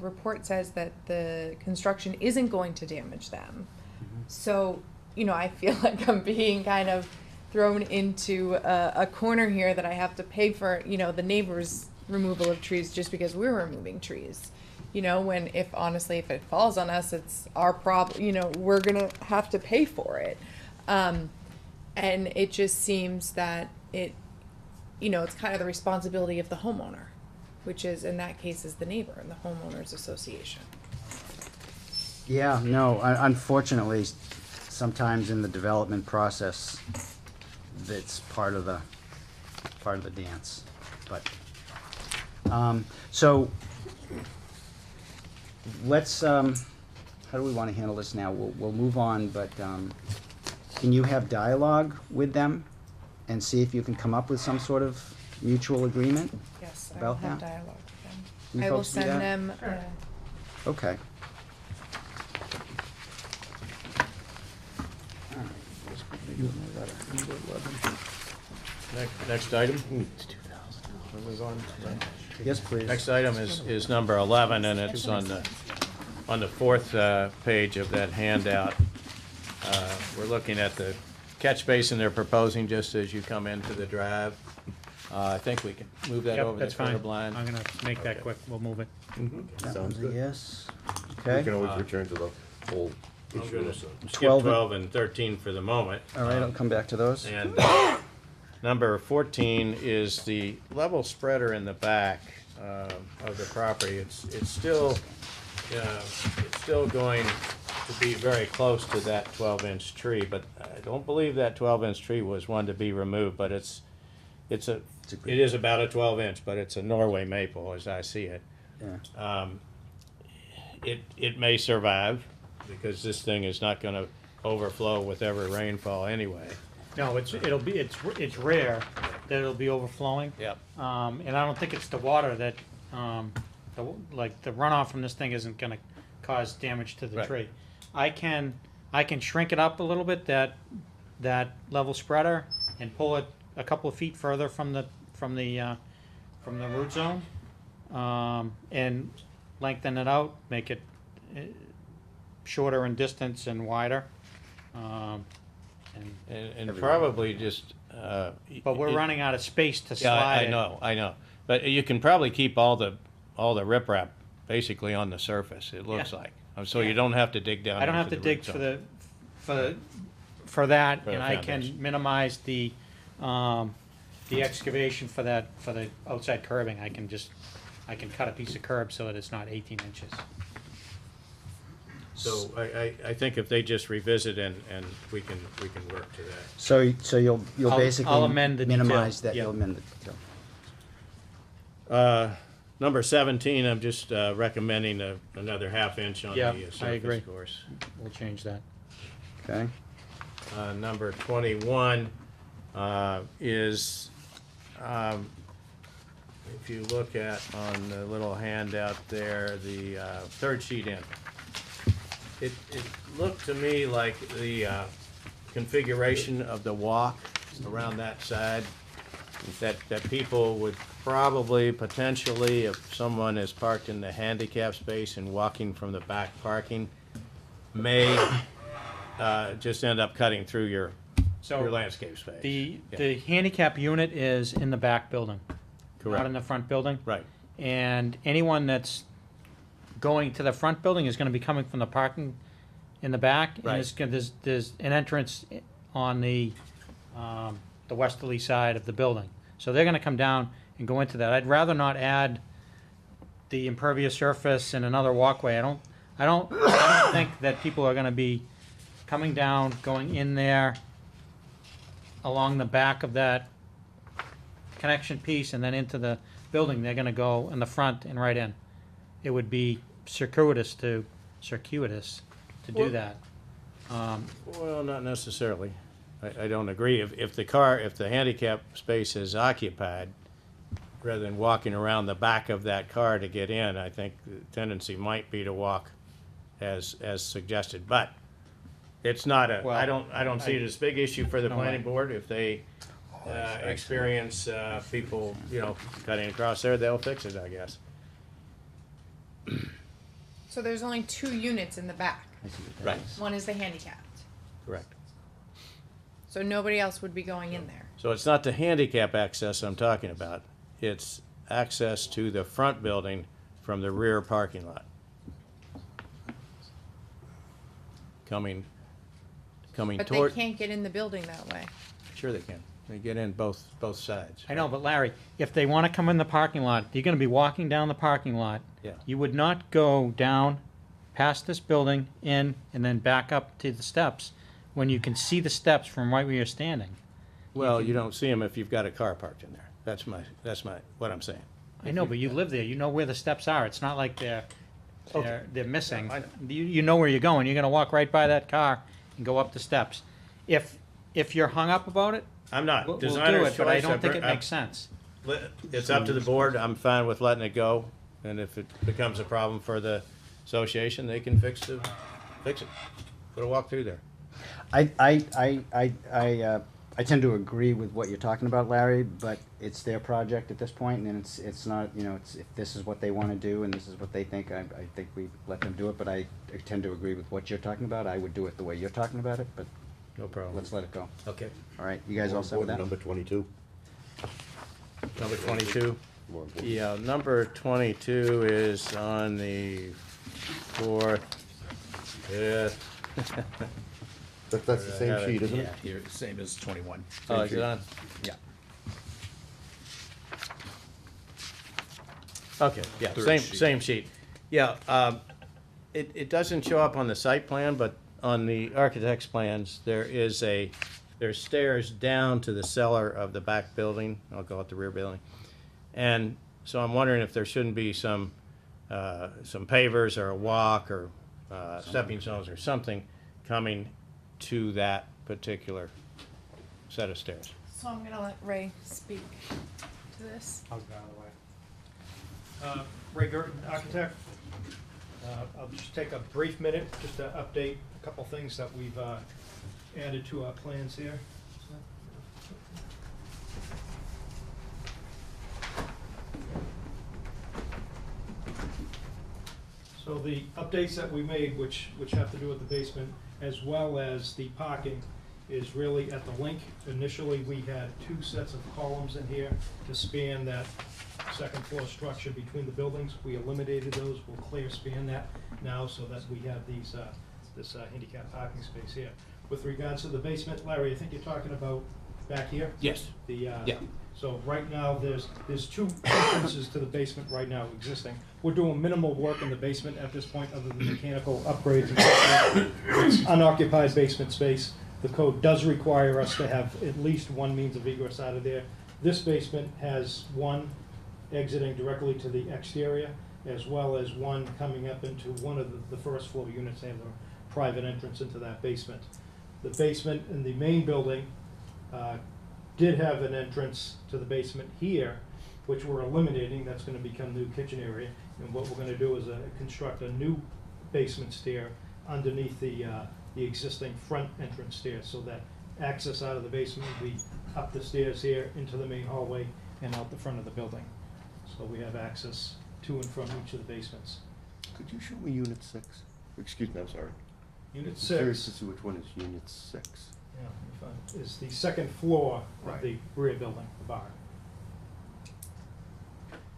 report says that the construction isn't going to damage them. So, I feel like I'm being kind of thrown into a corner here that I have to pay for, the neighbor's removal of trees just because we're removing trees. When if it falls on us, it's our problem, we're gonna have to pay for it. And it just seems that it's kind of the responsibility of the homeowner, which is, in that case, is the neighbor and the homeowners association. Yeah, no, unfortunately, sometimes in the development process, that's part of the dance, but, so, let's, how do we wanna handle this now? We'll move on, but, can you have dialogue with them and see if you can come up with some sort of mutual agreement? Yes, I will About have that? dialogue with them. You I will folks do send that? them, Okay. Next item? Move on. Yes, please. Next item is number 11, and it's on the fourth page of that handout. We're looking at the catch basin they're proposing just as you come into the drive. I think we can move that Yep, over the that's fine. curb line. I'm gonna make that Okay. quick, we'll move it. That Sounds one's a good. yes. We Okay, can always return to the whole I'm issue. gonna so- skip 12 12 and 13 for the moment. all right, I'll come back to those. And number 14 is the level spreader in the back of the property. It's still going to be very close to that 12-inch tree, but I don't believe that 12-inch tree was one to be removed, but it is about a 12-inch, but it's a Norway maple as I see it. Yeah. It may survive because this thing is not gonna overflow with every rainfall anyway. No, it's rare that it'll be overflowing. Yep. And I don't think it's the water that, the runoff from this thing isn't gonna cause damage to the Right. tree. I can shrink it up a little bit, that level spreader, and pull it a couple of feet further from the root zone, and lengthen it out, make it shorter in distance and wider. And probably just. But we're it- running out of space to Yeah, slide it. I know. But you can probably keep all the riprap basically on the surface, it looks Yeah. like. So you don't have to dig down. I don't have into to the dig root for zone. for that, For the and I foundation. can minimize the excavation for the outside curbing. I can cut a piece of curb so that it's not 18 inches. So I think if they just revisit and we can work to that. So you'll I'll basically amend the detail. minimize that, Yeah. you'll amend the detail. Number 17, I'm just recommending another half inch on Yeah, the I agree. surface course. We'll change that. Okay? Number 21 is, if you look at on the little handout there, the third sheet in. It looked to me like the configuration of the walk around that side, that people would probably, potentially, if someone is parked in the handicap space and walking from the back parking, may just end up cutting through your landscape space. The Yeah. handicap unit is in the back building, not Correct. in the front building. Right. And anyone that's going to the front building is gonna be coming from the parking in the back. Right. And there's an entrance on the westerly side of the building. So they're gonna come down and go into that. I'd rather not add the impervious surface and another walkway. I don't think that people are gonna be coming down, going in there along the back of that connection piece and then into the building. They're gonna go in the front and right in. It would be circuitous to do that. Well, not necessarily. I don't agree. If the handicap space is occupied, rather than walking around the back of that car to get in, I think the tendency might be to walk as suggested. But it's not Well, I don't see it as a big issue for the No planning way. board. If they experience people, cutting across there, they'll fix it, I guess. So there's only 2 units in the back. I see what that Right. is. One is the handicapped. Correct. So nobody else would be going in there. So it's not the handicap access I'm talking about. It's access to the front building from the rear parking lot. Coming But they toward, can't get in the building that way. sure they can. They get in both sides. I know, but Larry, if they wanna come in the parking lot, you're gonna be walking down the parking lot. Yeah. You would not go down past this building, in, and then back up to the steps, when you can see the steps from right where you're standing. Well, you don't see them if you've got a car parked in there. That's what I'm saying. I know, but you live there, you know where the steps are, it's not like they're missing. I know. You know where you're going, you're gonna walk right by that car and go up the steps. If you're hung up about it, I'm not. we'll do Designer's it, but I choice, don't think it I've- makes sense. It's up to the board. I'm fine with letting it go. And if it becomes a problem for the association, they can fix it. Put a walk through there. I tend to agree with what you're talking about, Larry, but it's their project at this point, and it's not, it's, if this is what they wanna do and this is what they think, I think we let them do it, but I tend to agree with what you're talking about. I would do it the way you're talking about it, but No problem. let's let it go. Okay. All right, you guys all set with that? Number 22. Number 22. More important. Yeah, number 22 is on the fourth, fifth. That's the same sheet, isn't it? Here, same as 21. Oh, is it on? Yeah. Okay, yeah, Third same, sheet. same sheet. Yeah, it doesn't show up on the site plan, but on the architect's plans, there's stairs down to the cellar of the back building, I'll call it the rear building. And so I'm wondering if there shouldn't be some pavers or a walk or stepping stones or something coming to that particular set of stairs. So I'm gonna let Ray speak to this. I'll get out of the way. Ray Gerton, architect. I'll just take a brief minute just to update a couple things that we've added to our plans here. So the updates that we made, which have to do with the basement, as well as the parking, is really at the link. Initially, we had 2 sets of columns in here to span that second floor structure between the buildings. We eliminated those, we'll clear span that now so that we have these, this handicap parking space here. With regards to the basement, Larry, I think you're talking about back here? Yes. The, Yeah. So right now, there's two entrances to the basement right now existing. We're doing minimal work in the basement at this point, other than mechanical upgrades. And stuff. It's unoccupied basement space. The code does require us to have at least one means of egress out of there. This basement has one exiting directly to the exterior, as well as one coming up into one of the first floor units. They have a private entrance into that basement. The basement in the main building did have an entrance to the basement here, which we're eliminating. That's gonna become the new kitchen area. And what we're gonna do is construct a new basement stair underneath the existing front entrance stair, so that access out of the basement will be up the stairs here into the main hallway and out the front of the building. So we have access to and from each of the basements. Could you show me unit 6? Excuse me, I'm sorry. Unit I'm curious to 6 see which one is unit 6. is the second floor of Right. the rear building, the barn.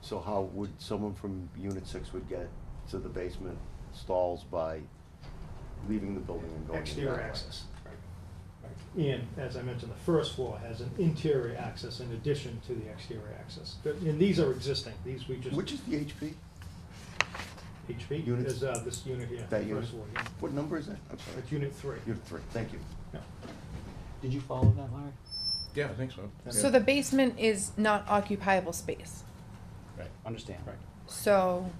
So how would someone from unit 6 would get to the basement stalls by leaving the building and going in that Exterior way? access. And as I mentioned, the first floor has an interior access in addition to the exterior access. And these are existing, these we just. Which is the HP? HP Units? is this unit here. That the unit? First floor, yeah. What number is that? I'm sorry. It's unit 3. Unit 3, thank you. Yeah. Did you follow that, Larry? Yeah, I think so. So the basement is not occupiable space. Understand. Right. So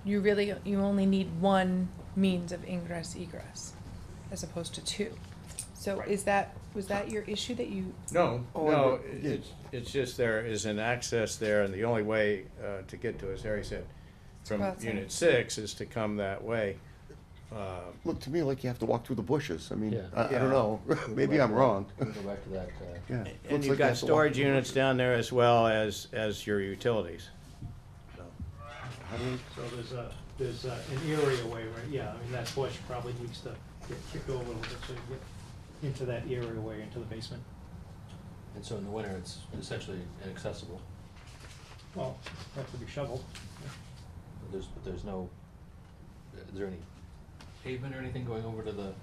you only need one means of ingress egress as opposed to two. So was that your issue that you, No, Oh, no, yeah. it's just there is an access there, and the only way to get to, as Harry said, from go outside. unit 6 is to come that way. Looked to me like you have to walk through the bushes. I mean, Yeah. I don't know. Maybe I'm wrong. Can we go back to that? Yeah. And Looks you've like you got have to walk storage through the units bushes. down there as well as your utilities. So, How do we- So there's an area way, right, yeah, I mean, that bush probably needs to get kicked over a little bit so you get into that area way, into the basement. And so in the winter, it's essentially inaccessible. Well, have to be shoveled. But there's no, is there any pavement or anything going over to the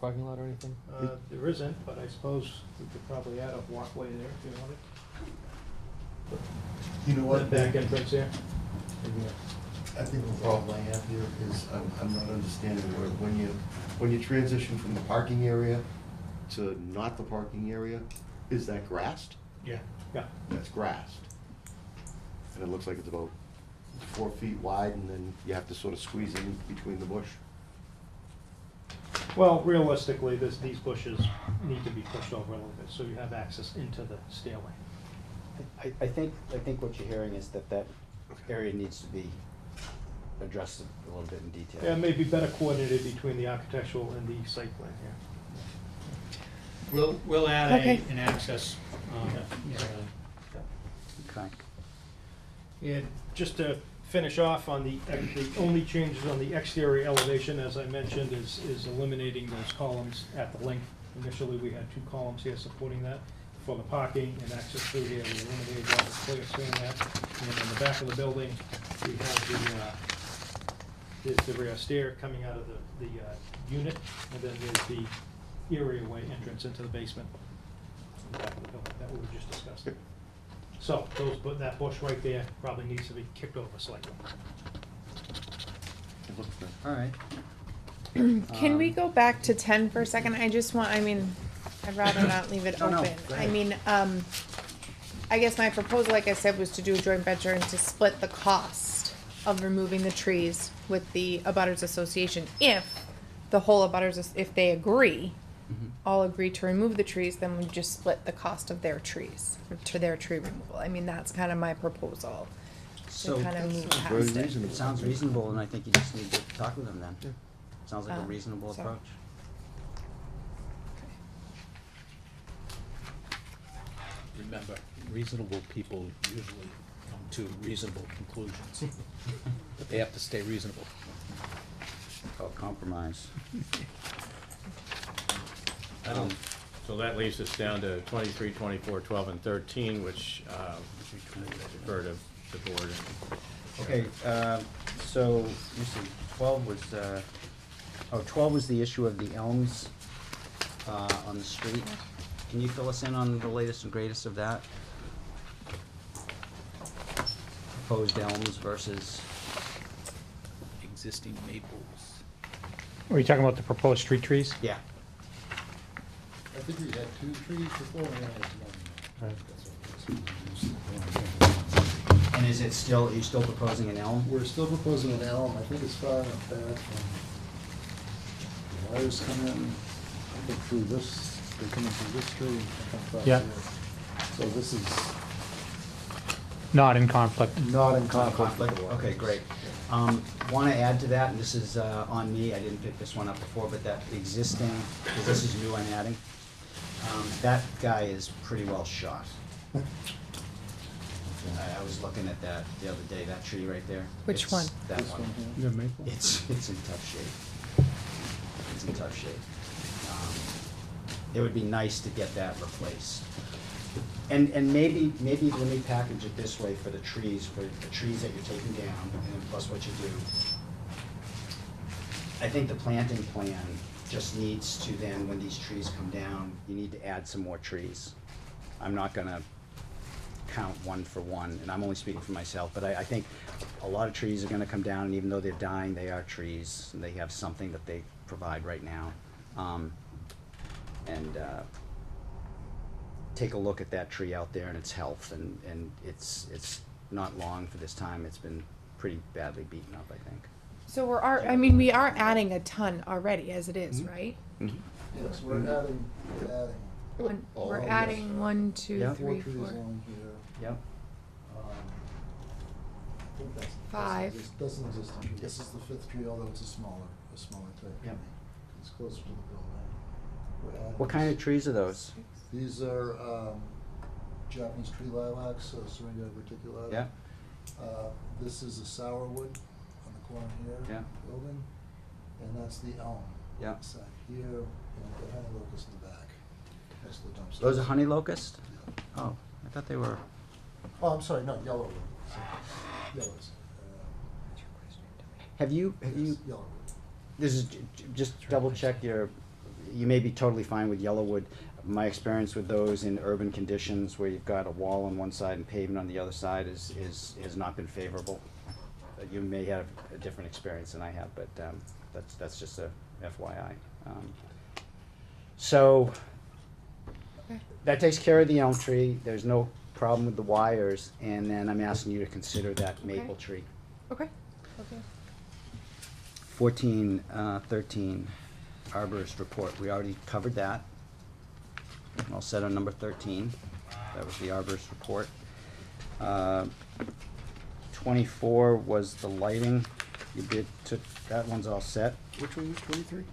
parking lot or anything? There isn't, but I suppose we could probably add a walkway there if you wanted. You know The what? back entrance there. I think the problem I have here is I'm not understanding where, when you transition from the parking area to not the parking area, is that grassed? Yeah. Yeah. That's grassed. And it looks like it's about 4 feet wide, and then you have to sort of squeeze in between the bush. Well, realistically, these bushes need to be pushed over a little bit, so you have access into the stairway. I think what you're hearing is that area needs to be addressed a little bit in detail. Yeah, maybe better coordinated between the architectural and the site plan here. We'll add Okay. an access, Okay. And just to finish off on the only changes on the exterior elevation, as I mentioned, is eliminating those columns at the link. Initially, we had 2 columns here supporting that for the parking and access through here. We eliminated that, we're clear seeing that. And in the back of the building, we have the rear stair coming out of the unit, and then there's the area way entrance into the basement in the back of the building that we just discussed. So that bush right there probably needs to be kicked over slightly. It looks good. All right. can we go back to 10 for a second? I'd rather not leave it No, no, open. go I ahead. mean, I guess my proposal, like I said, was to do a joint venture and to split the cost of removing the trees with the abutters association. If the whole abutters, if they agree, all agree to remove the trees, then we just split the cost of their trees, to their tree removal. I mean, that's kind of my proposal, So to kind of move Very past it. reasonable. it sounds reasonable, and I think you just need to talk with them then. Yeah. Sounds like a reasonable so- approach. Remember, reasonable people usually come to reasonable conclusions. But they have to stay reasonable. Called compromise. So that leaves us down to 23, 24, 12, and 13, which I refer to the board. Okay, so, let me see, 12 was the issue of the elms on the street. Can you fill us in on the latest and greatest of that? Proposed elms versus, Existing maples. Are you talking about the proposed street trees? yeah. I think we had 2 trees before, and now it's one. Right. And is it still, are you still proposing an elm? We're still proposing an elm, I think it's far enough back from, the wires come in, I think through this, they're coming through this tree, and come across Yeah. here. So this is Not in conflict. not in conflict with the wires. Okay, great. Want to add to that, and this is on me, I didn't pick this one up before, but that existing, because this is new I'm adding, that guy is pretty well shot. I was looking at that the other day, that tree right there. Which It's one? That This one. one here. You have maple? It's in tough shape. It's in tough shape. It would be nice to get that replaced. And maybe let me package it this way for the trees that you're taking down, and then plus what you do. I think the planting plan just needs to then, when these trees come down, you need to add some more trees. I'm not gonna count one for one, and I'm only speaking for myself, but I think a lot of trees are gonna come down, and even though they're dying, they are trees, and they have something that they provide right now. Take a look at that tree out there and its health, and it's not long for this time, it's been pretty badly beaten up, I think. So we are adding a ton already as it is, right? Yes, we're adding. We're Oh, adding 1, 2, Yeah. 3, 4 trees 4. along here. Yep. I think that's. 5. Doesn't exist. This is the 5th tree, although it's a smaller type. Yep. It's closer to the building. We're adding What kind of trees are those? These are Japanese tree lilacs, Syringa reticulata. Yeah, This is a sourwood on the corner here. Yeah. Building, and that's the elm. Yeah. Side here, and the honey locust in the back. That's the dumpster. those are honey locust? Yeah. Oh, I thought they were, Oh, I'm sorry, no, yellowwood. Yellows. have you, Yellowwood. this is, just double check you may be totally fine with Yellowwood. My experience with those in urban conditions where you've got a wall on one side and pavement on the other side has not been favorable. You may have a different experience than I have, but that's just a FYI. So, Okay. that takes care of the elm tree, there's no problem with the wires, and then I'm asking you to consider that maple Okay. tree. Okay. Okay. 13, arborist report, we already covered that. All set on number 13, that was the arborist report. 24 was the lighting, that one's all set. Which one was 23?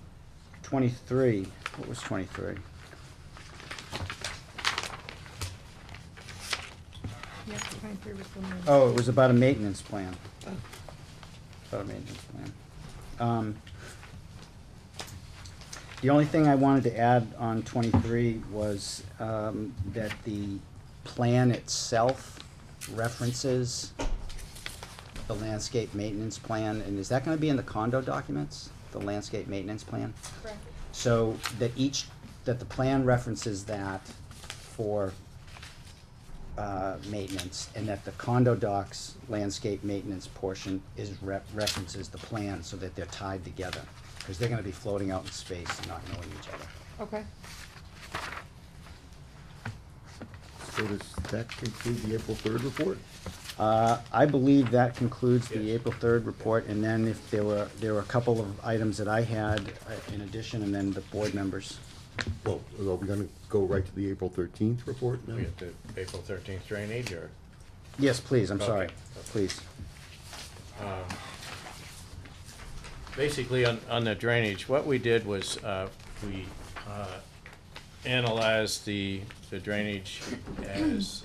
23, what was 23? Yes, 23 was the one. Oh, it was about a maintenance plan. About a maintenance plan. The only thing I wanted to add on 23 was that the plan itself references the landscape maintenance plan, and is that gonna be in the condo documents, the landscape maintenance plan? Correct. So that that the plan references that for maintenance, and that the condo docs landscape maintenance portion references the plan so that they're tied together, because they're gonna be floating out in space and not knowing each other. Okay. So does that conclude the April 3rd report? I believe that concludes the April 3rd report, and then if there were a couple of items that I had in addition, and then the board members. Well, are we gonna go right to the April 13th report now? We get to April 13th drainage, or? Yes, please, I'm sorry, Okay. please. Basically, on the drainage, what we did was, we analyzed the drainage as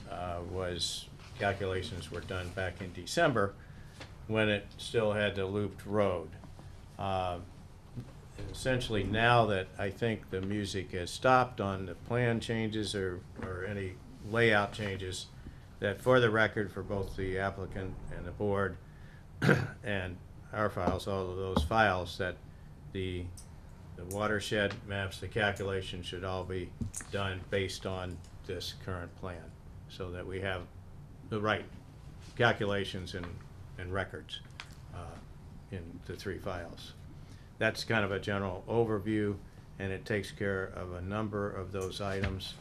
calculations were done back in December, when it still had the looped road. Essentially, now that I think the music has stopped on the plan changes or any layout changes, that for the record, for both the applicant and the board, and our files, all of those files, that the the watershed maps, the calculations should all be done based on this current plan, so that we have the right calculations and records in the 3 files. That's kind of a general overview, and it takes care of a number of those items.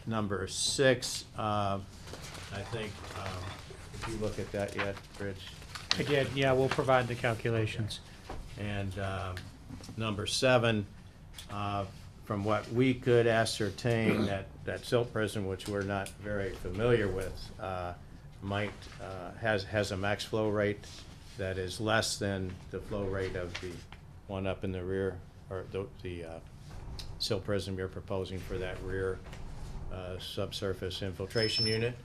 Number 6, I think, if you look at that yet, Rich? I did, yeah, we'll provide the calculations. And number 7, from what we could ascertain, that silt prison, which we're not very familiar with, has a max flow rate that is less than the flow rate of the one up in the rear, or the silt prison we're proposing for that rear subsurface infiltration unit.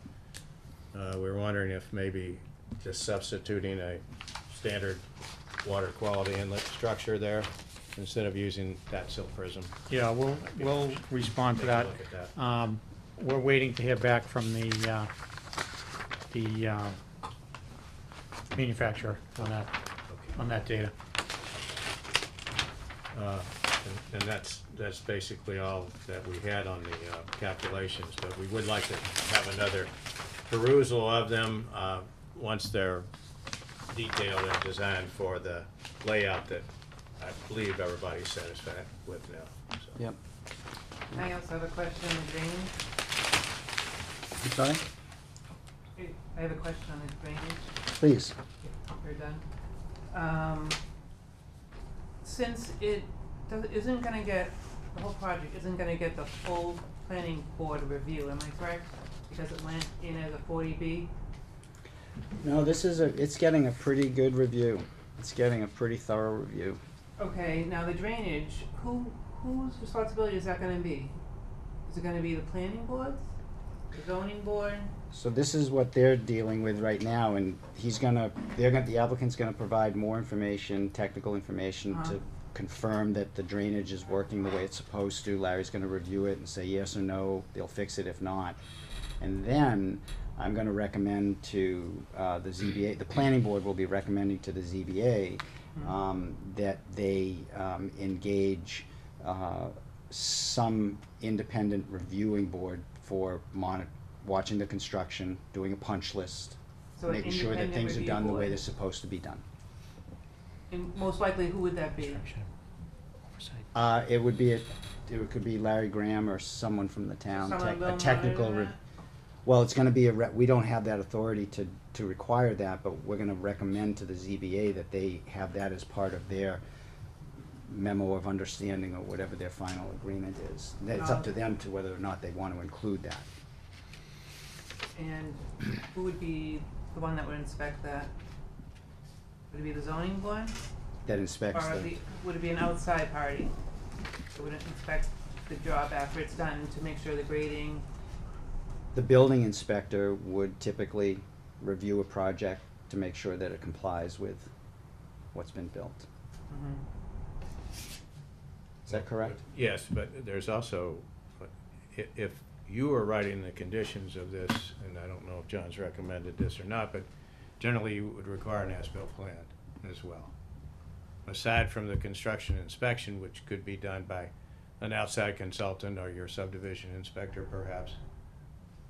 We're wondering if maybe just substituting a standard water quality inlet structure there instead of using that silt prism. Yeah, we'll respond to that. Take a look at that. We're waiting to hear back from the manufacturer on that data. And that's basically all that we had on the calculations, but we would like to have another perusal of them once they're detailed and designed for the layout that I believe everybody's satisfied with now. So. Yep. I also have a question on the drainage. I'm sorry? I have a question on the drainage. Please. If you're done. Since it isn't gonna get, the whole project isn't gonna get the full planning board review, am I correct? Because it went in as a 40B? No, it's getting a pretty good review. It's getting a pretty thorough review. Okay, now the drainage, whose responsibility is that gonna be? Is it gonna be the planning board, the zoning board? So this is what they're dealing with right now, and the applicant's gonna provide more information, technical information to confirm that the drainage is working the way it's supposed to. Larry's gonna review it and say yes or no, they'll fix it if not. And then I'm gonna recommend to the ZBA, the planning board will be recommending to the ZBA that they engage some independent reviewing board for watching the construction, doing a punch list, So an making sure that independent things are review done the way board. they're supposed to be done. And most likely, who would that be? It could be Larry Graham or someone from the town, Someone a technical. monitoring that? Well, it's gonna be we don't have that authority to require that, but we're gonna recommend to the ZBA that they have that as part of their memo of understanding or whatever their final agreement is. It's up to them to whether or not they want to include that. And who would be the one that would inspect that? Would it be the zoning board? That inspects Or would it be an outside party that would inspect the job after it's done to make sure the grading? The building inspector would typically review a project to make sure that it complies with what's been built. Is that correct? Yes, but there's also, if you are writing the conditions of this, and I don't know if John's recommended this or not, but generally you would require an as-built plan as well. Aside from the construction inspection, which could be done by an outside consultant or your subdivision inspector perhaps,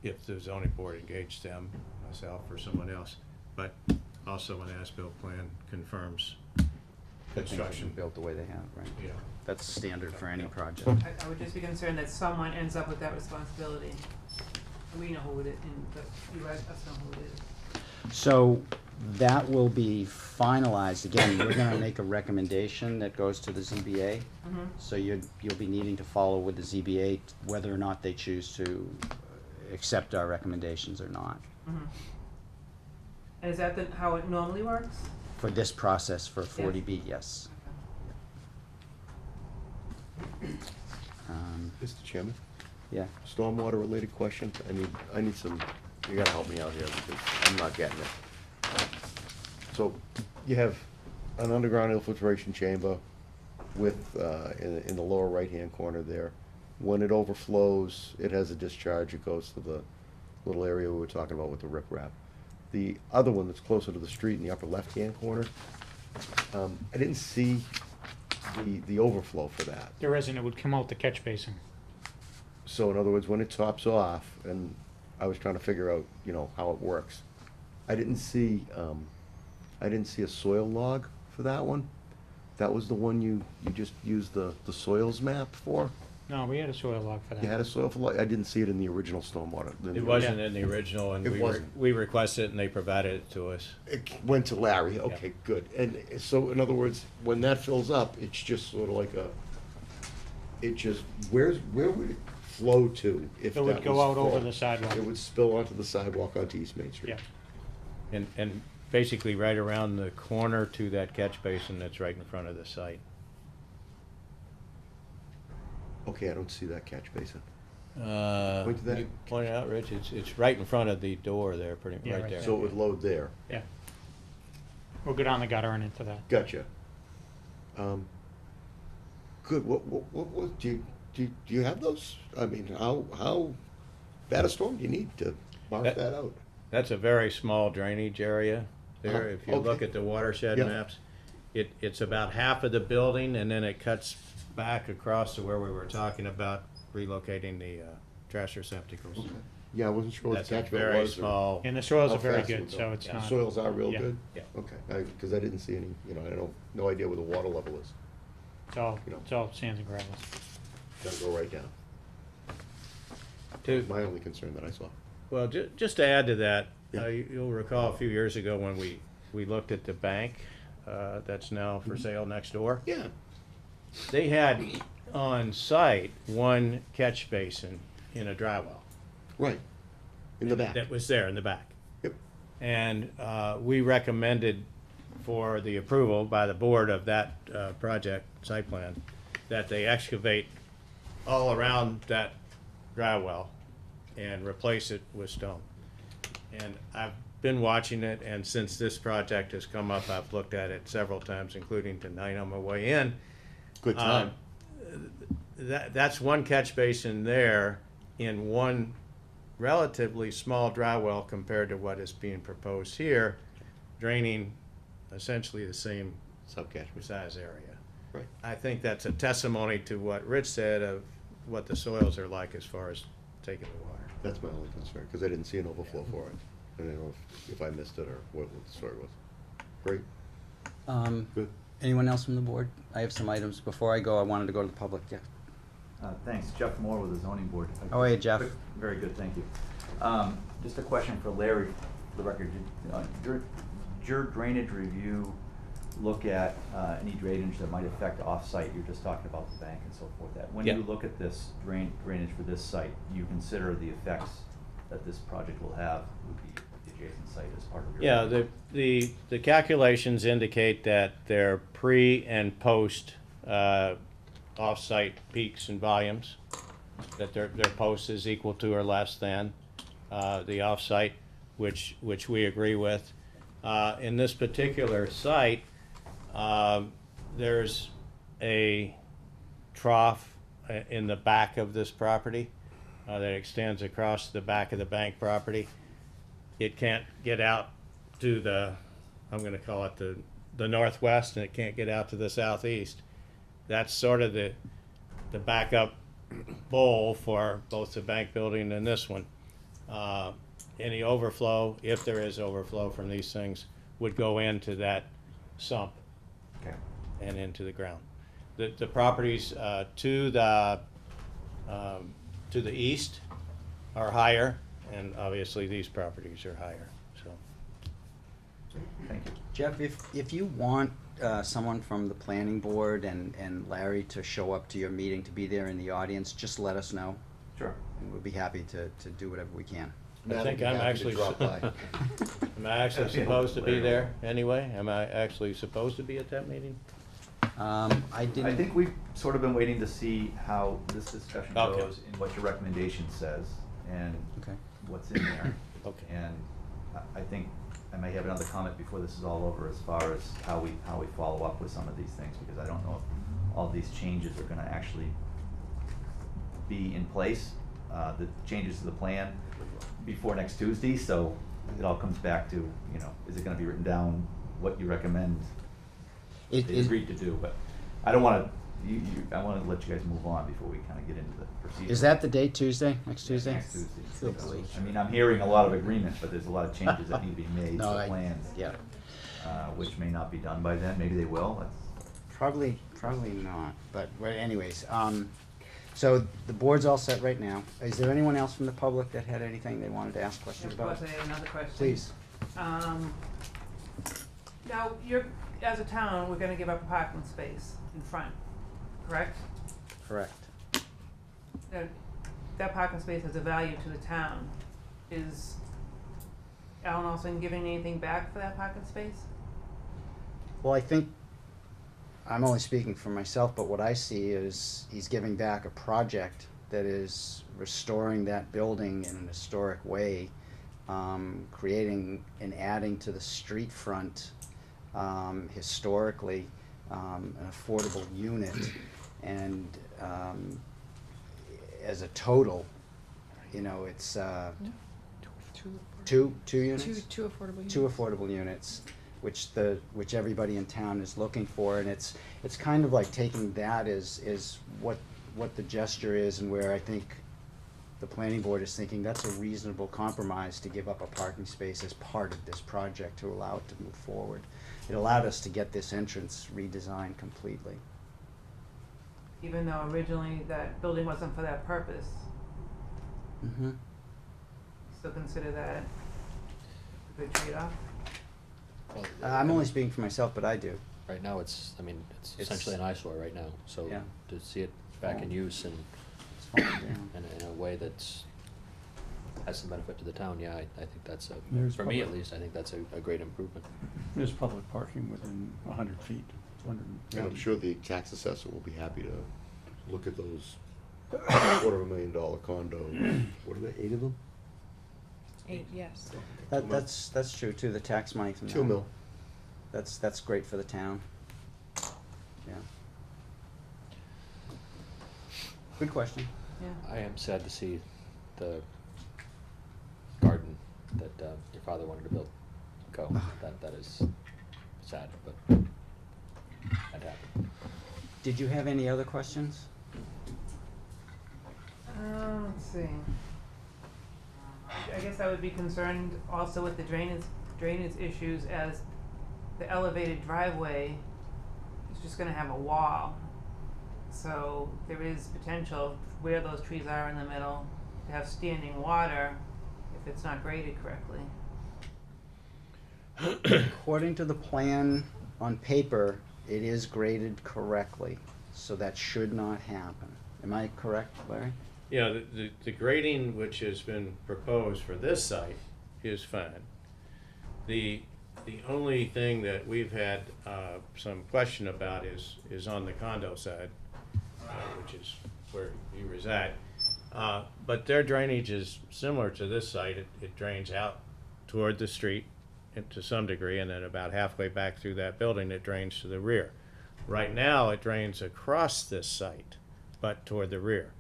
if the zoning board engaged them, myself or someone else, but also an as-built plan confirms construction. Built the way they have, right? Yeah. That's standard for any project. I would just be concerned that someone ends up with that responsibility. We know who it is, but you let us know who it is. So that will be finalized. Again, we're gonna make a recommendation that goes to the ZBA. So you'll be needing to follow with the ZBA whether or not they choose to accept our recommendations or not. And is that how it normally works? For this process for 40B, yes. Mr. Chairman, Yeah. stormwater related question. I need some, you gotta help me out here because I'm not getting it. So you have an underground infiltration chamber with, in the lower right-hand corner there. When it overflows, it has a discharge. It goes to the little area we were talking about with the riprap. The other one that's closer to the street in the upper left-hand corner, I didn't see the overflow for that. There isn't, it would come out the catch basin. So in other words, when it tops off, and I was trying to figure out, you know, how it works, I didn't see a soil log for that one. That was the one you just used the soils map for? No, we had a soil log for that. You had a soil log? I didn't see it in the original stormwater. It wasn't in the original, and It wasn't. we requested it, and they provided it to us. It went to Larry, okay, good. And so, in other words, when that fills up, it's just sort of like where would it flow to if It would that go was out over full? the sidewalk. It would spill onto the sidewalk onto East Main Street? Yeah. And basically right around the corner to that catch basin that's right in front of the site. Okay, I don't see that catch basin. Point to that. You pointed out, Rich, it's right in front of the door there, Yeah, right right there. So it would load there. Yeah. We'll go down the gutter and into that. Gotcha. Good, what, do you have those? I mean, how bad a storm do you need to mark That- that out? That's a very small drainage area there. If you look Okay. at the watershed Yeah. maps, it's about half of the building, and then it cuts back across to where we were talking about relocating the trash receptacles. Yeah, I wasn't sure what That's the a catchment very was. or small. And the soils how are very fast it good, would go. so it's Yeah. not. Soils are real Yeah. good? Yeah. Okay, because I didn't see any, you know, I don't, no idea where the water level is. It's all sands and gravels. Gotta go right down. To- My only concern that I saw. Well, just to add to that, Yeah. you'll recall a few years ago when we looked at the bank that's now for sale next door. Yeah. They had on site one catch basin in a dry well. Right, in the back. That was there in the back. Yep. And we recommended for the approval by the board of that project site plan, that they excavate all around that dry well and replace it with stone. And I've been watching it, and since this project has come up, I've looked at it several times, including tonight on my way in. Good time. That's one catch basin there in one relatively small dry well compared to what is being proposed here, draining essentially the same Subcatchment. size area. Right. I think that's a testimony to what Rich said of what the soils are like as far as taking the water. That's my only concern, because I didn't see an overflow for it. I don't know if I missed it or what the story was. Great, good. Anyone else from the board? I have some items. Before I go, I wanted to go to the public. Yeah. Thanks. Jeff Moore with the zoning board. How are you, Jeff? Very good, thank you. Just a question for Larry, for the record. Did your drainage review look at any drainage that might affect off-site? You're just talking about the bank and so forth. That when Yeah. you look at this drainage for this site, you consider the effects that this project will have with the adjacent site as part of your. Yeah, the calculations indicate that their pre and post off-site peaks and volumes, that their post is equal to or less than the off-site, which we agree with. In this particular site, there's a trough in the back of this property that extends across the back of the bank property. It can't get out to the, I'm gonna call it the northwest, and it can't get out to the southeast. That's sort of the backup bowl for both the bank building and this one. Any overflow, if there is overflow from these things, would go into that sump Okay. and into the ground. The properties to the east are higher, and obviously these properties are higher, so. Thank you. Jeff, if you want someone from the planning board and Larry to show up to your meeting, to be there in the audience, just let us know. Sure. And we'll be happy to do whatever we can. I think Matt I'm would be happy to actually, drop by. am I actually supposed to be there anyway? Am I actually supposed to be at that meeting? I didn't. I think we've sort of been waiting to see how this discussion Okay. goes and what your recommendation says and Okay. what's in there. Okay. And I think I may have another comment before this is all over as far as how we follow up with some of these things, because I don't know if all these changes are gonna actually be in place, the changes to the plan before next Tuesday, so it all comes back to, is it gonna be written down, what you recommend they It- agreed to do, but I don't wanna, I wanna let you guys move on before we kinda get into the procedure. Is that the date, Tuesday, next Tuesday? Next Tuesday. Good grief. I mean, I'm hearing a lot of agreement, but there's a lot of changes that need to be made to No, the plans. yeah. Which may not be done by then, maybe they will, that's, Probably not, but anyways, so the board's all set right now. Is there anyone else from the public that had anything they wanted to ask questions Of about? course, I have another question. Please. Now, as a town, we're gonna give up a parking space in front, correct? Correct. That parking space has a value to the town. Is Alan Olson giving anything back for that parking space? Well, I think, I'm only speaking for myself, but what I see is he's giving back a project that is restoring that building in an historic way, creating and adding to the street front, historically, an affordable unit. And as a total, you know, it's two units? Two affordable units. Two affordable units, which everybody in town is looking for, and it's kind of like taking that as what the gesture is, and where I think the planning board is thinking that's a reasonable compromise to give up a parking space as part of this project to allow it to move forward. It allowed us to get this entrance redesigned completely. Even though originally that building wasn't for that purpose, Mm-hmm. still consider that a good trade-off? Well, I'm only speaking for myself, but I do. Right now, it's It's- essentially an eyesore right now, so Yeah. to see it back in use and It's falling down. in a way that's, has some benefit to the town, yeah, I think that's There's for me at public- least, I think that's a great improvement. There's public parking within 100 feet, 100. And I'm sure the tax assessor will be happy to look at those $250,000 condos. What are there, 8 of them? 8, yes. That's true too, the tax money from that. 2 mil. That's great for the town. Yeah. Good question. Yeah. I am sad to see the garden that your father wanted to build go. That is sad, but that happened. Did you have any other questions? Let's see. I guess I would be concerned also with the drainage issues, as the elevated driveway is just gonna have a wall. So there is potential where those trees are in the middle to have standing water if it's not graded correctly. According to the plan on paper, it is graded correctly, so that should not happen. Am I correct, Larry? Yeah, the grading which has been proposed for this site is fine. The only thing that we've had some question about is on the condo side, which is where you reside. But their drainage is similar to this site. It drains out toward the street to some degree, and then about halfway back through that building, it drains to the rear. Right now, it drains across this site, but toward the rear.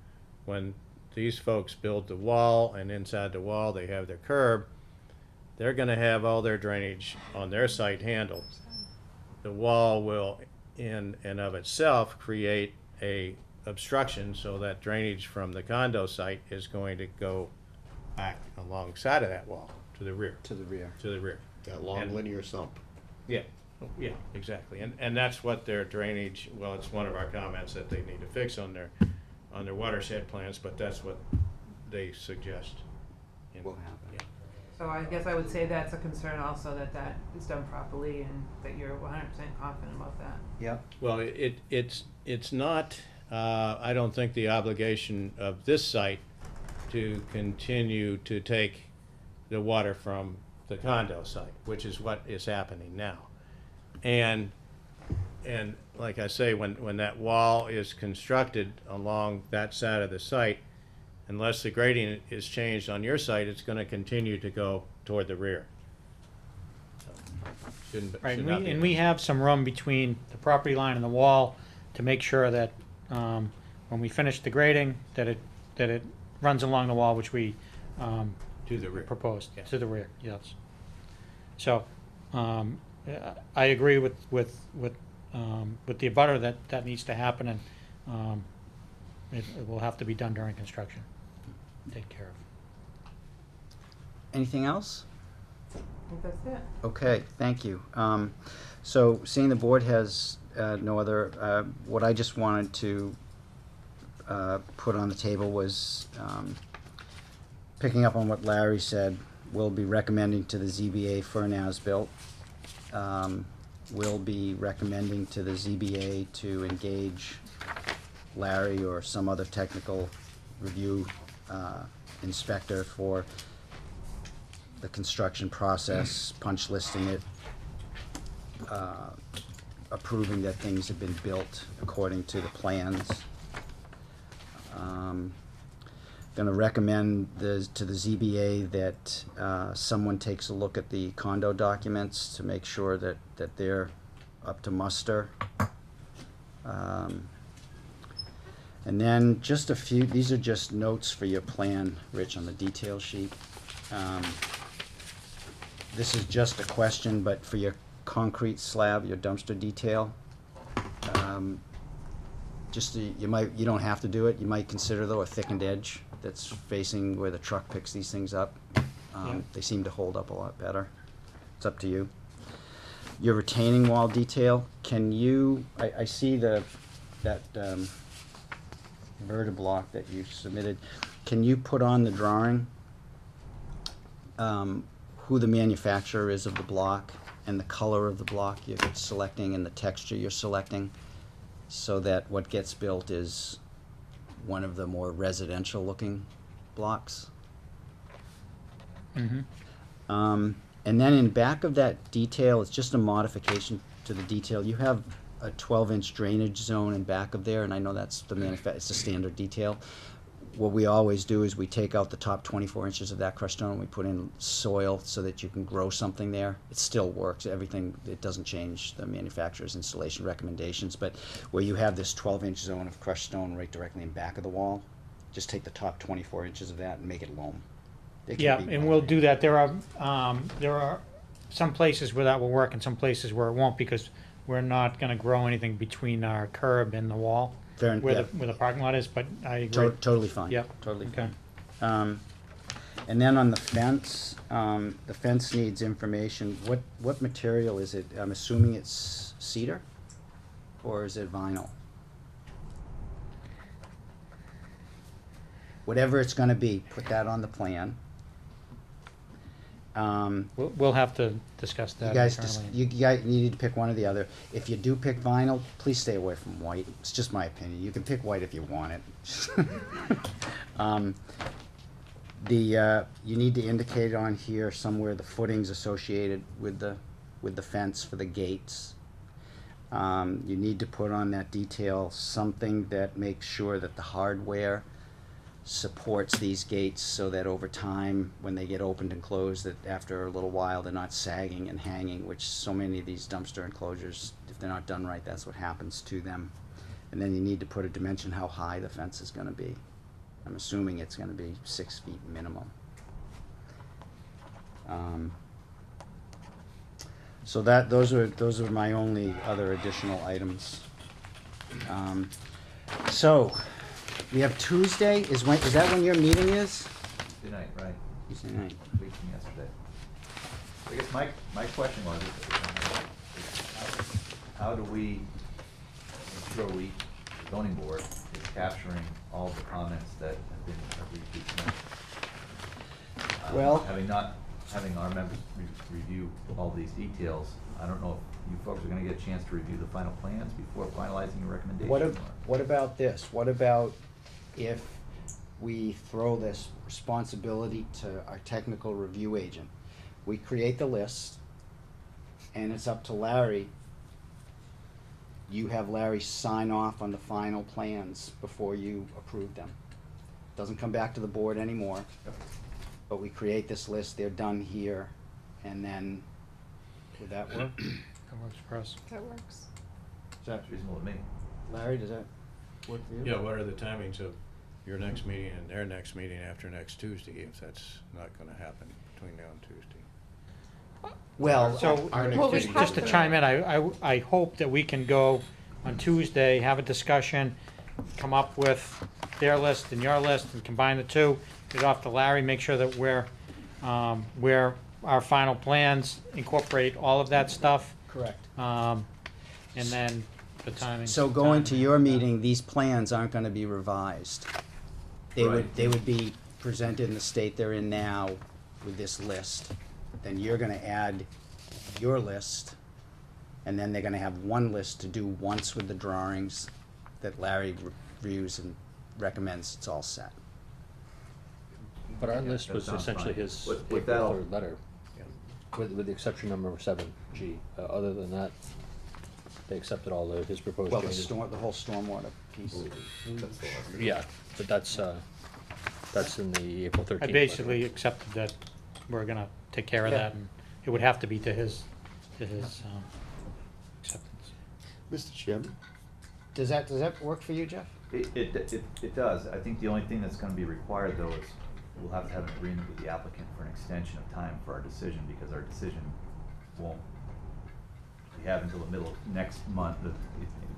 When these folks build the wall, and inside the wall they have their curb, they're gonna have all their drainage on their site handled. The wall will, in and of itself, create a obstruction, so that drainage from the condo site is going to go back alongside of that wall, to the rear. To the rear. To the rear. That long And- linear sump. Yeah, yeah, exactly, and that's what their drainage, well, it's one of our comments that they need to fix on their watershed plans, but that's what they suggest. Will happen. Yeah. So I guess I would say that's a concern also, that is done properly and that you're 100% confident about that. Yep. Well, it's not, I don't think the obligation of this site to continue to take the water from the condo site, which is what is happening now. And like I say, when that wall is constructed along that side of the site, unless the grading is changed on your site, it's gonna continue to go toward the rear. So, Right, should not be. and we have some room between the property line and the wall to make sure that, when we finish the grading, that it runs along the wall, which we, To the rear. proposed, Yeah. to the rear, yes. So, I agree with with the abutter that needs to happen, and it will have to be done during construction. Take care of. Anything else? I think that's it. Okay, thank you. So seeing the board has no other, what I just wanted to put on the table was, picking up on what Larry said, we'll be recommending to the ZBA for an as-built. We'll be recommending to the ZBA to engage Larry or some other technical review inspector for the construction process, punch listing it, approving that things have been built according to the plans. Gonna recommend to the ZBA that someone takes a look at the condo documents to make sure that they're up to muster. And then just a few, these are just notes for your plan, Rich, on the detail sheet. This is just a question, but for your concrete slab, your dumpster detail, you don't have to do it. You might consider though a thickened edge that's facing where the truck picks these things up. Yeah. They seem to hold up a lot better. It's up to you. Your retaining wall detail, can you, I see that vertiblock that you submitted. Can you put on the drawing who the manufacturer is of the block and the color of the block you're selecting and the texture you're selecting, so that what gets built is one of the more residential looking blocks? Mm-hmm. And then in back of that detail, it's just a modification to the detail. You have a 12-inch drainage zone in back of there, and I know that's it's a standard detail. What we always do is we take out the top 24 inches of that crushed stone and we put in soil so that you can grow something there. It still works. Everything, it doesn't change the manufacturer's installation recommendations, but where you have this 12-inch zone of crushed stone right directly in back of the wall, just take the top 24 inches of that and make it loam. It can Yeah, be and loam. we'll do that. There are some places where that will work and some places where it won't, because we're not gonna grow anything between our curb and the wall, Fair, where yeah. the parking lot is, but I agree. Totally fine. Yep. Totally Okay. fine. And then on the fence needs information. What material is it? I'm assuming it's cedar, or is it vinyl? Whatever it's gonna be, put that on the plan. We'll have to discuss that internally. You guys need to pick one or the other. If you do pick vinyl, please stay away from white. It's just my opinion. You can pick white if you want it. You need to indicate on here somewhere the footings associated with the fence for the gates. You need to put on that detail something that makes sure that the hardware supports these gates, so that over time, when they get opened and closed, that after a little while they're not sagging and hanging, which so many of these dumpster enclosures, if they're not done right, that's what happens to them. And then you need to put a dimension how high the fence is gonna be. I'm assuming it's gonna be 6 feet minimum. So those are my only other additional items. So we have Tuesday, is that when your meeting is? Good night, right? Tuesday night. Week from yesterday. I guess my question was, how do we ensure the zoning board is capturing all the comments that have been submitted? Well- Having our members review all these details, I don't know if you folks are gonna get a chance to review the final plans before finalizing your recommendation. What about this? What about if we throw this responsibility to our technical review agent? We create the list, and it's up to Larry. You have Larry sign off on the final plans before you approve them. Doesn't come back to the board anymore, but we create this list, they're done here, and then, would that work? That works for us. That works. Is that, That's reasonable to me. Larry, does that work for you? Yeah, what are the timings of your next meeting and their next meeting after next Tuesday, if that's not gonna happen between now and Tuesday? Well, So, our Well, we next, have just to chime in, I hope that we can go on Tuesday, have a discussion, come up with their list and your list, and combine the two, get it off to Larry, make sure that where our final plans incorporate all of that stuff, correct. and then the timing. So going to your meeting, these plans aren't gonna be revised. They would be presented in the state they're in now with this list. Then you're gonna add your list, and then they're gonna have one list to do once with the drawings that Larry reviews and recommends it's all set. But our Yeah, list that was sounds essentially fine. his With April that- 3rd letter, with the exception of number 7G. Other than that, they accepted all his proposed Well, changes. the whole stormwater piece. Yeah, but that's in the April 13th. I basically accepted that we're gonna take care of Yeah. that, and it would have to be to his acceptance. Mr. Chairman? Does that work for you, Jeff? It does. I think the only thing that's gonna be required though is we'll have to have an agreement with the applicant for an extension of time for our decision, because our decision won't, we have until the middle of next month.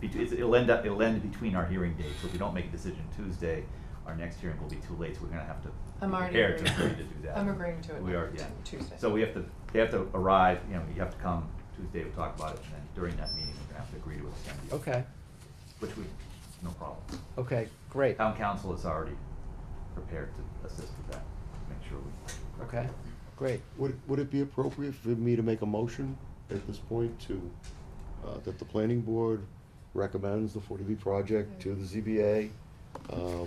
It'll end between our hearing dates, so if we don't make a decision Tuesday, our next hearing will be too late, so we're gonna have to I'm be already prepared to agreeing. agree to do that. I'm agreeing to it We are, yeah. Tuesday. So they have to arrive, you have to come Tuesday, we'll talk about it, and then during that meeting, we're gonna have to agree to extend the. Okay, Which no problem. okay, great. Town council is already prepared to assist with that, make sure we. Okay, great. Would it be appropriate for me to make a motion at this point to, that the planning board recommends the 40B project to the ZBA,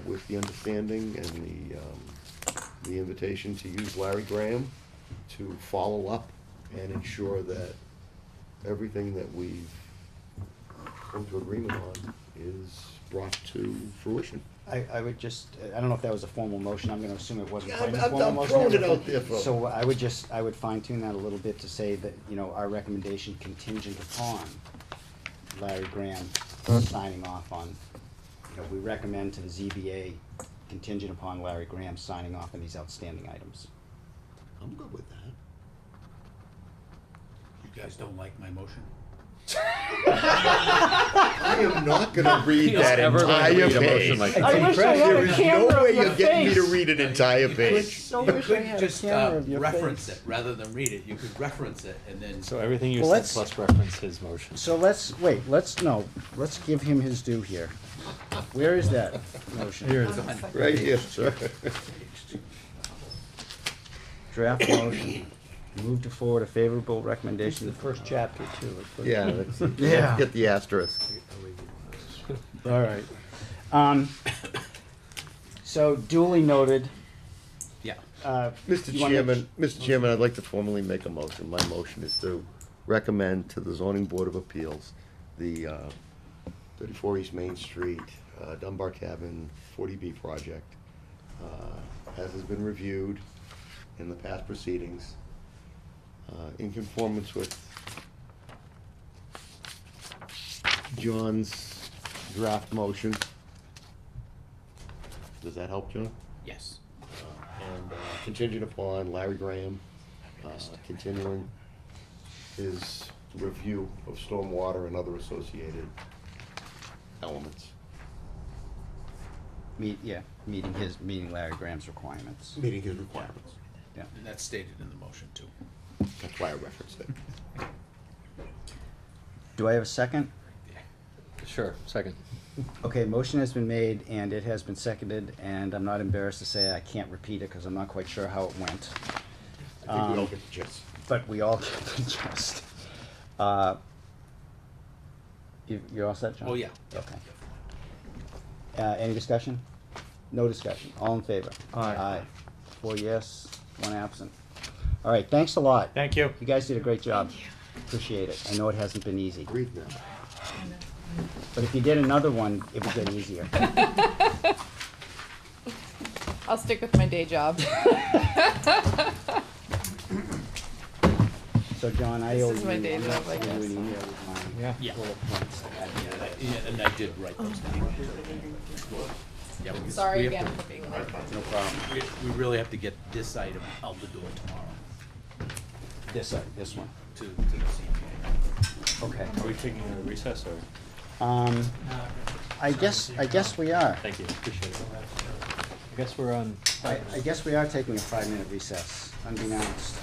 with the understanding and the invitation to use Larry Graham to follow up and ensure that everything that we've come to agreement on is brought to fruition? I would just, I don't know if that was a formal motion, I'm gonna assume it wasn't Yeah, quite a I'm formal motion. throwing it out there for- So I would fine tune that a little bit to say that, our recommendation contingent upon Larry Graham signing off on, we recommend to the ZBA contingent upon Larry Graham signing off on these outstanding items. I'm good with that. You guys don't like my motion? I am not gonna read He's that never gonna entire read a motion page. like I wish I had There a is camera no of way your you're getting me to face. read an entire page. So You wish I could had a just camera of your reference face. it, rather than read it, you could reference it, and then. So everything you Well, said let's- plus reference his motion. So let's give him his due here. Where is that motion? Here it is. Right here, sir. Draft motion. Move to forward a favorable This is recommendation. the first chapter too. Yeah, that's, Yeah. get the asterisk. All right. So duly noted. Yeah. Mr. You wanna- Chairman, I'd like to formally make a motion. My motion is to recommend to the zoning board of appeals the 34 East Main Street Dunbar Cabin 40B project, as has been reviewed in the past proceedings, in conformance with John's draft motion. Does that help, John? Yes. And contingent upon Larry Graham continuing his review of stormwater and other associated elements. Meeting Larry Graham's requirements. Meeting his requirements. Yeah. And that's stated in the motion too. That's why I referenced it. Do I have a second? Sure, second. Okay, motion has been made and it has been seconded, and I'm not embarrassed to say I can't repeat it because I'm not quite sure how it went. I think we all get the gist. But we all get the gist. You're all set, John? Oh, yeah. Okay. Any discussion? No discussion. All in favor? Aye. Aye. 4 yes, 1 absent. All right, thanks a lot. Thank you. You guys did a great job. Appreciate it. I know it hasn't been easy. Agreed now. But if you did another one, it would get easier. I'll stick with my day job. So John, I owe This is my day I'm job, gonna I send you guess. an email with my Yeah. bullet points to add here. Yeah, and I did write those down. Yeah, because Sorry we have again to- for being late. No problem. We really have to get this item out the door tomorrow. This one. To the ZBA. Okay. Are we taking a recess or? I guess we are. Thank you, appreciate it. I guess we're on. I guess we are taking a 5-minute recess, unbeknownst.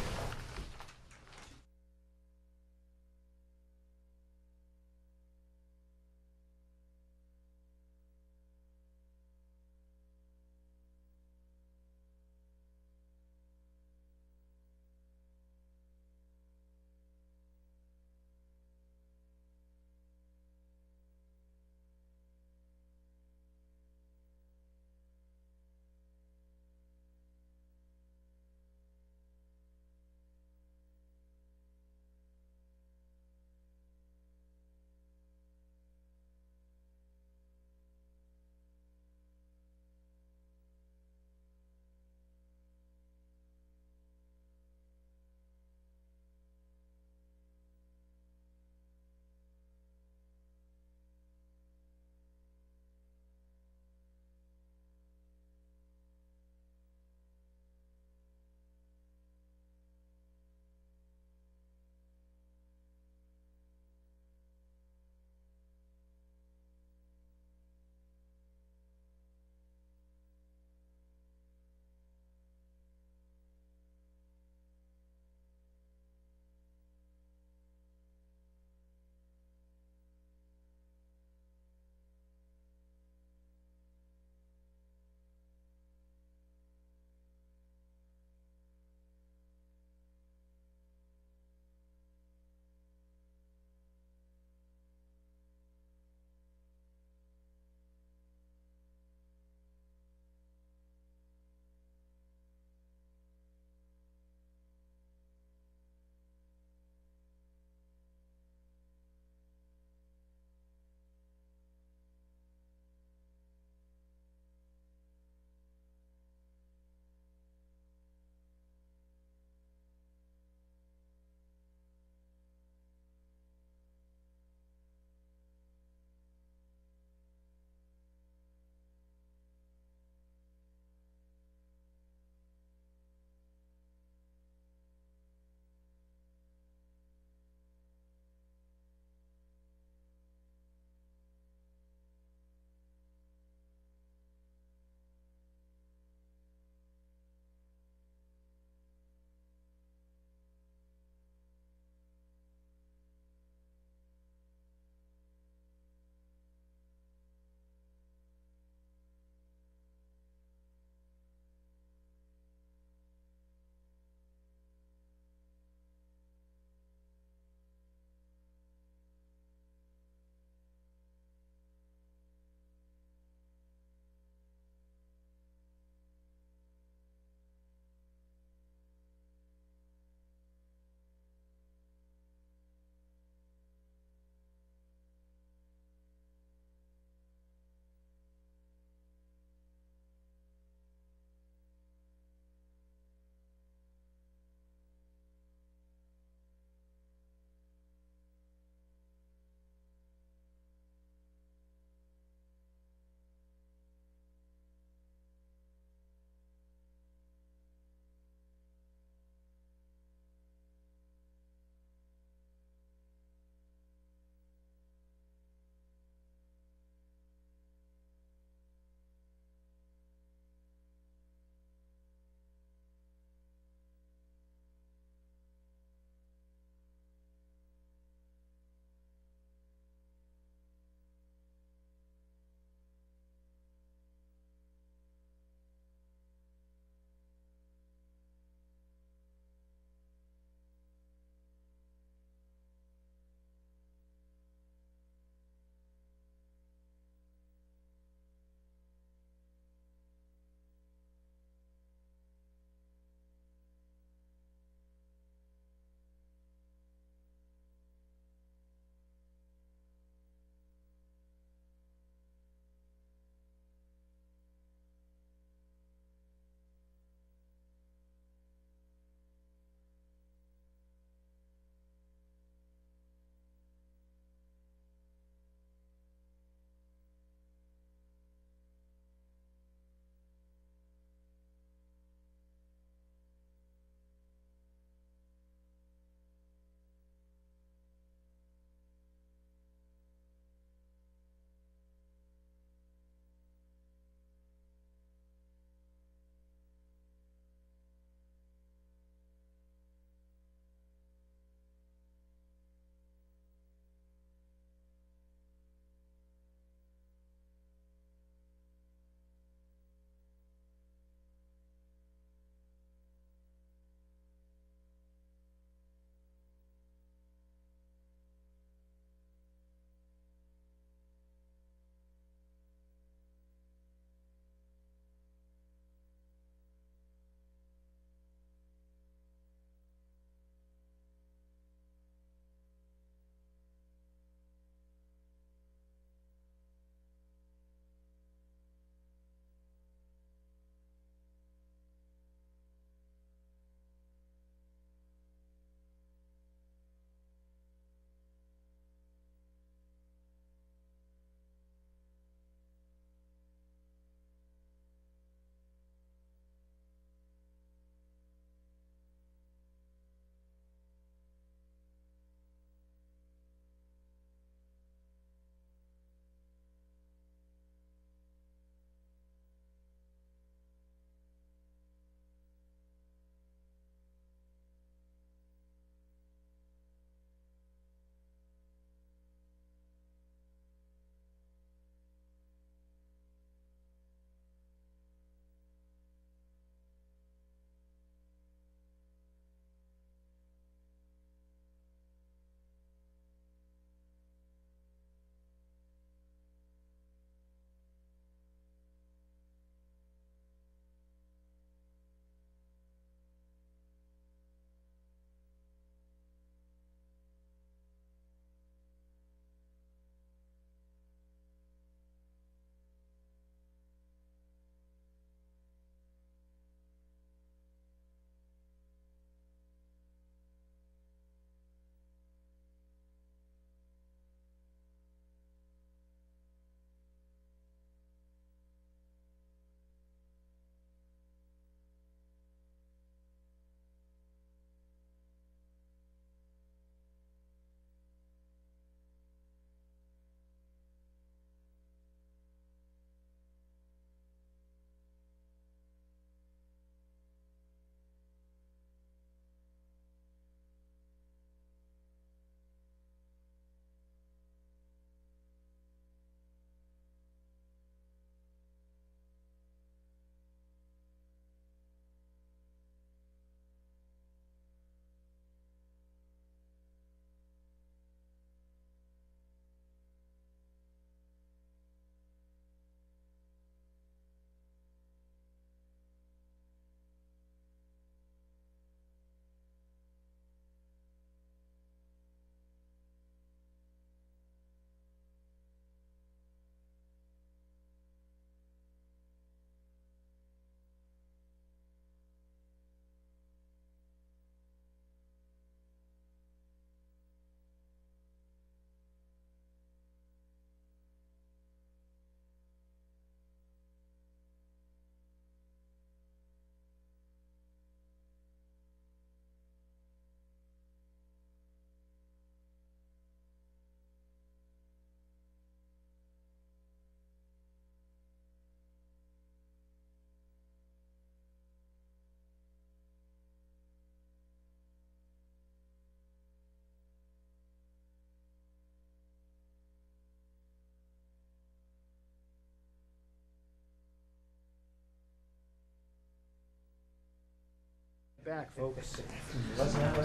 Back, folks.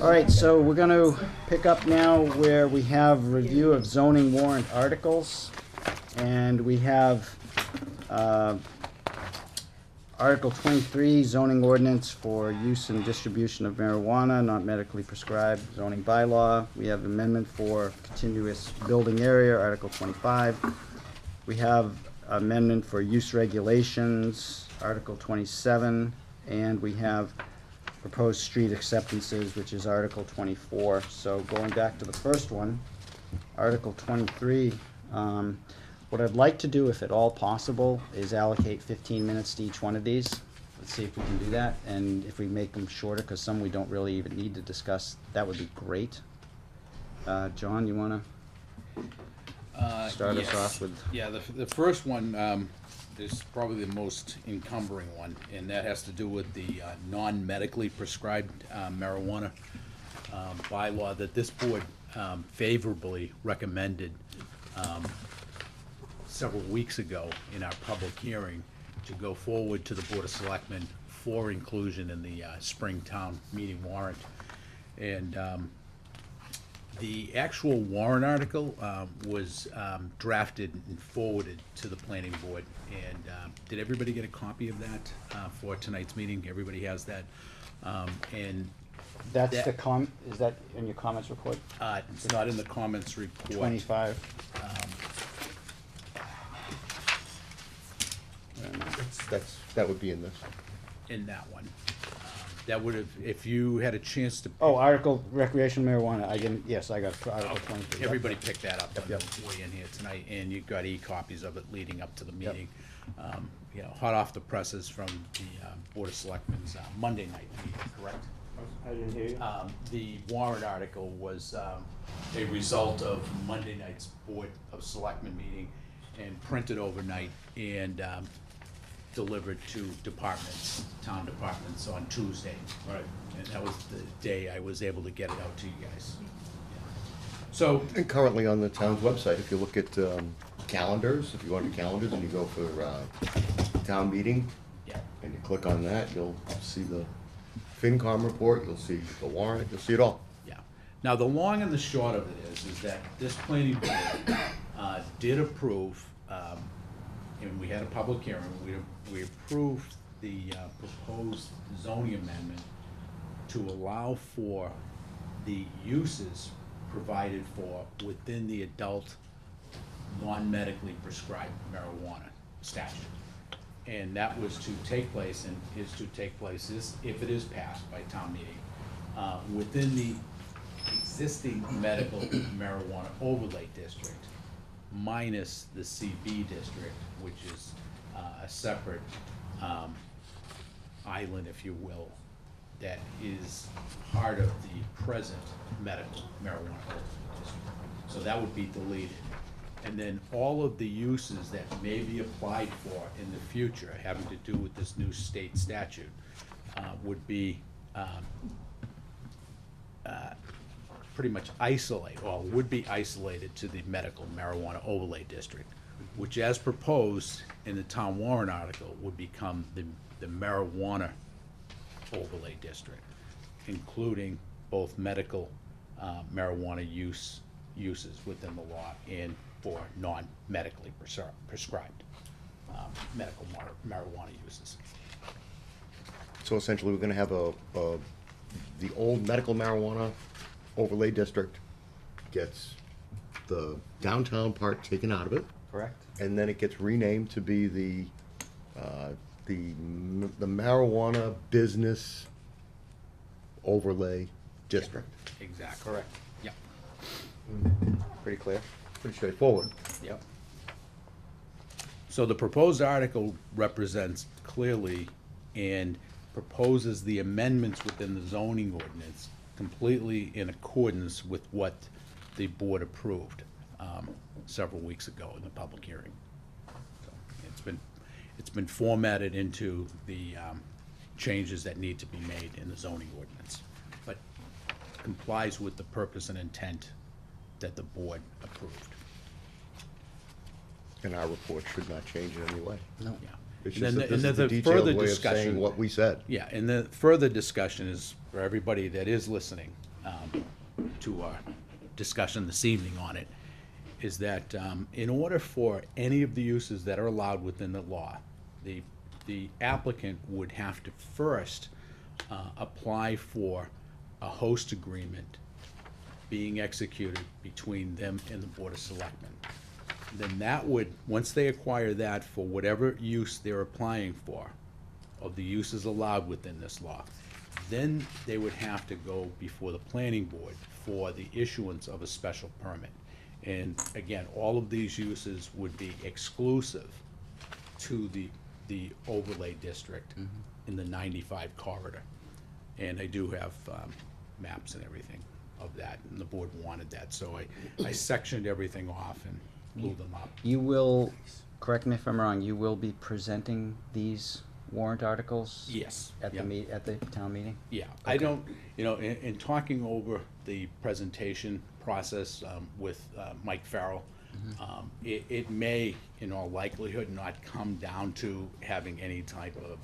All right, so we're going to pick up now where we have review of zoning warrant articles. And we have Article 23, zoning ordinance for use and distribution of marijuana, not medically prescribed, zoning bylaw. We have amendment for continuous building area, Article 25. We have amendment for use regulations, Article 27. And we have proposed street acceptances, which is Article 24. So going back to the first one, Article 23, what I'd like to do, if at all possible, is allocate 15 minutes to each one of these. Let's see if we can do that, and if we make them shorter, because some we don't really even need to discuss, that would be great. John, you wanna start us Yes. off with? Yeah, the first one is probably the most encumbering one, and that has to do with the non-medically prescribed marijuana bylaw that this board favorably recommended several weeks ago in our public hearing to go forward to the Board of Selectmen for inclusion in the spring town meeting warrant. And the actual warrant article was drafted and forwarded to the planning board. And did everybody get a copy of that for tonight's meeting? Everybody has that? And That's that- the is that in your comments report? it's not in the comments report. 25. That would be in this. In that one. That would have, if you had a chance to. Oh, Article recreation marijuana, I didn't, yes, I got Article 23. Yep. Everybody picked that up on Yep. the way in here tonight, and you got e-copies of it leading up to the meeting. You know, hot off the presses from the Board of Selectmen's Monday night meeting, correct? I didn't hear you. The warrant article was a result of Monday night's Board of Selectmen meeting and printed overnight and delivered to departments, town departments on Tuesday. Right. And that was the day I was able to get it out to you guys. So, And currently on the town's website, if you look at calendars, if you go into calendars and you go for town meeting, yeah, and you click on that, you'll see the FinCom report, you'll see the warrant, you'll see it all. yeah. Now, the long and the short of it is that this planning board did approve, and we had a public hearing, we approved the proposed zoning amendment to allow for the uses provided for within the adult non-medically prescribed marijuana statute. And that was to take place, and is to take place, if it is passed by town meeting, within the existing medical marijuana overlay district, minus the CB district, which is a separate island, if you will, that is part of the present medical marijuana overlay district. So that would be deleted. And then all of the uses that may be applied for in the future having to do with this new state statute would be pretty much isolate, or would be isolated to the medical marijuana overlay district, which as proposed in the town warrant article would become the marijuana overlay district, including both medical marijuana uses within the law and for non-medically prescribed medical marijuana uses. So essentially, we're gonna have the old medical marijuana overlay district gets the downtown part taken out of it, Correct? and then it gets renamed to be the marijuana business overlay district. Exactly. Correct. Yep. Pretty clear? Pretty straightforward. Yep. So the proposed article represents clearly and proposes the amendments within the zoning ordinance completely in accordance with what the board approved several weeks ago in the public hearing. So it's been formatted into the changes that need to be made in the zoning ordinance, but complies with the purpose and intent that the board approved. And our report should not change in any way. No. Yeah. It's And just then that this the- is the and the detailed further way of discussion- saying what we said. Yeah, and the further discussion is for everybody that is listening to our discussion this evening on it, is that in order for any of the uses that are allowed within the law, the applicant would have to first apply for a host agreement being executed between them and the Board of Selectmen. Then that would, once they acquire that for whatever use they're applying for, of the uses allowed within this law, then they would have to go before the planning board for the issuance of a special permit. And again, all of these uses would be exclusive to the overlay district in the 95 corridor. And I do have maps and everything of that, and the board wanted that, so I sectioned everything off and blew them up. You will, correct me if I'm wrong, you will be presenting these warrant articles? Yes. At yeah. at the town meeting? Yeah, I don't, in talking over the presentation process with Mike Farrell, it may, in all likelihood, not come down to having any type of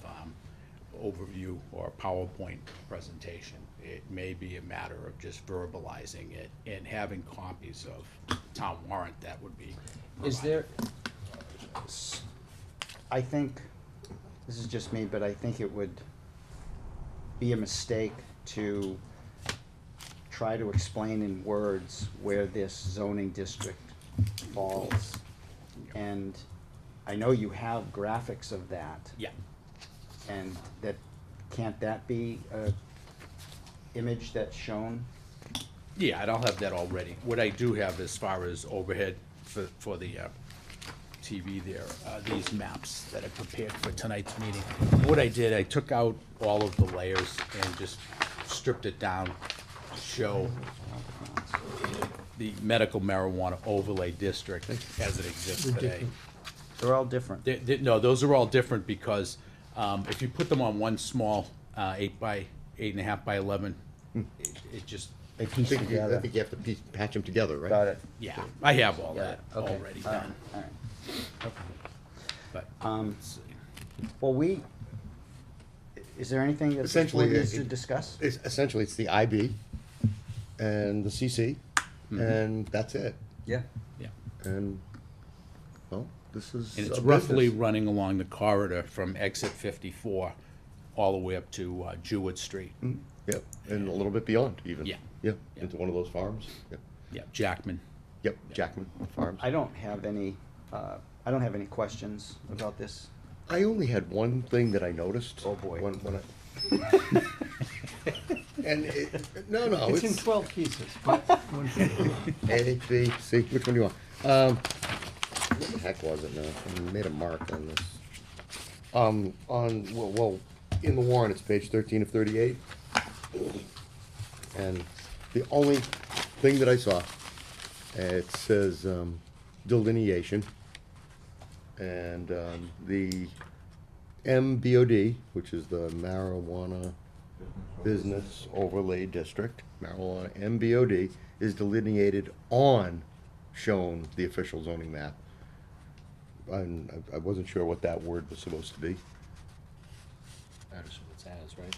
overview or PowerPoint presentation. It may be a matter of just verbalizing it and having copies of town warrant that would be Is there, I think, this is just me, but I think it would be a mistake to try to explain in words where this zoning district falls. And I know you have graphics of that. Yeah. And that, can't that be a image that's shown? Yeah, and I'll have that all ready. What I do have as far as overhead for the TV there, these maps that I prepared for tonight's meeting. What I did, I took out all of the layers and just stripped it down to show the medical marijuana overlay district as it exists today. They're all different. No, those are all different because if you put them on one small 8.5 by 11, it just, They I piece think you together. have to patch them together, right? Got it. yeah, I have all Got that it. Okay. already All right. done. All right. But let's see. Well, is there anything that the Essentially, board needs to it- discuss? Essentially, it's the IB and the CC, and that's it. Yeah. yeah. And, well, this is. And it's a roughly business. running along the corridor from exit 54 all the way up to Jewett Street. Yep, and a little bit beyond even. Yeah. Yeah, Yeah. into one of those farms. Yep, Yeah, Jackman. yep, Jackman Farms. I don't have any questions about this. I only had one thing that I noticed. Oh, boy. When and no, It's in it's 12 pieces. A, B, C, which one do you want? What the heck was it now? I made a mark on this. Well, in the warrant, it's page 13 of 38. And the only thing that I saw, it says delineation. And the MBOD, which is the Marijuana Business Overlay District, marijuana MBOD, is delineated on shown the official zoning map. And I wasn't sure what that word was supposed to be. That's what it's as, right?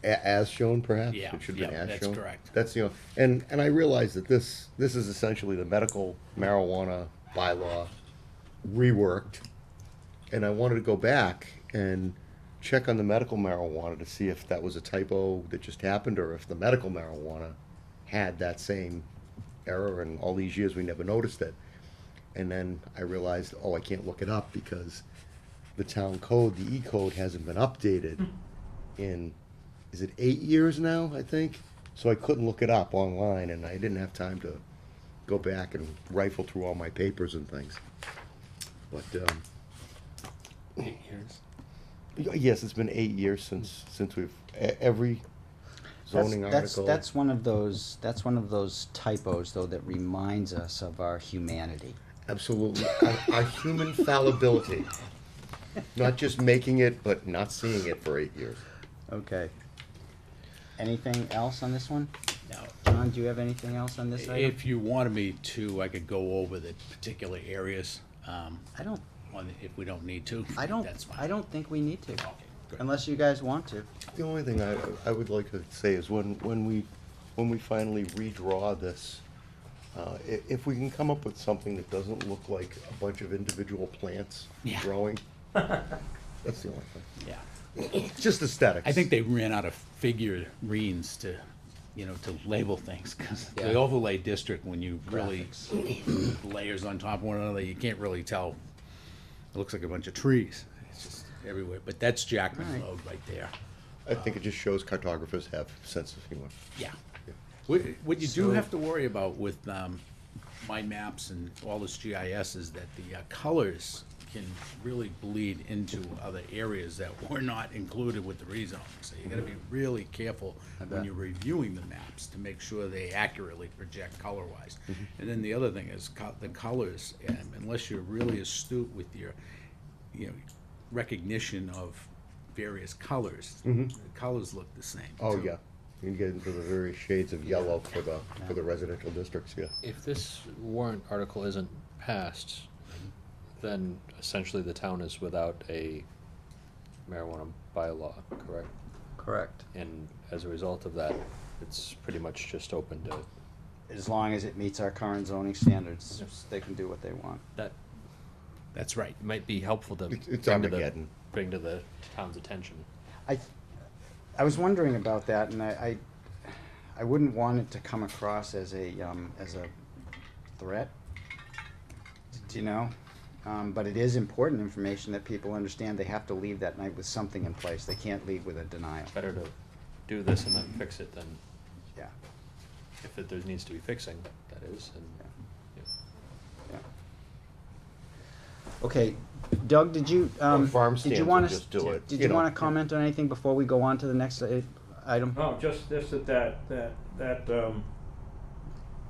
As shown, perhaps? Yeah, It should have been yeah, as that's shown. correct. That's, and I realize that this is essentially the medical marijuana bylaw reworked. And I wanted to go back and check on the medical marijuana to see if that was a typo that just happened, or if the medical marijuana had that same error, and all these years we never noticed it. And then I realized, I can't look it up because the town code, the E-code, hasn't been updated in, is it 8 years now, I think? So I couldn't look it up online, and I didn't have time to go back and rifle through all my papers and things. But, 8 years. yes, it's been 8 years since we've, every zoning article. That's one of those typos, though, that reminds us of our humanity. Absolutely. Our human fallibility. Not just making it, but not seeing it for 8 years. Okay. Anything else on this one? Now, John, do you have anything else on this item? if you wanted me to, I could go over the particular areas. I don't if we don't need to. I don't, That's fine. I don't think we need to, Okay, good. unless you guys want to. The only thing I would like to say is when we finally redraw this, if we can come up with something that doesn't look like a bunch of individual plants Yeah. growing, that's the only thing. Yeah. Just aesthetics. I think they ran out of figurines to, to label things, because the Yeah. overlay district, when you really layers on top of one another, you can't really tell. It looks like a bunch of trees. It's just everywhere, but that's Jackman Right. Road right there. I think it just shows cartographers have sense of humor. Yeah. Yeah. What you So- do have to worry about with mind maps and all this GIS is that the colors can really bleed into other areas that were not included with the rezone. So you gotta be really careful when bet. you're reviewing the maps to make sure they accurately project color-wise. Mm-hmm. And then the other thing is the colors, unless you're really astute with your, recognition of various colors, the colors look the same. Oh, too. yeah. You can get into the various shades of yellow for the residential districts, yeah. If this warrant article isn't passed, then essentially the town is without a marijuana bylaw, correct? Correct. And as a result of that, it's pretty much just open to, As long as it meets our current zoning standards, they can do what they want. that That's right. might be helpful to It's bring to the, Armageddon. bring to the town's attention. I was wondering about that, and I wouldn't want it to come across as a threat, do you know? But it is important information that people understand they have to leave that night with something in place. They can't leave with a denial. Better to do this and then fix it than Yeah, if there needs to be fixing, that is, and, yeah. yeah. Okay, Doug, did you, Well, farm did you stands want will to, just do it, did you you know. want to comment on anything before we go on to the next item? No, just that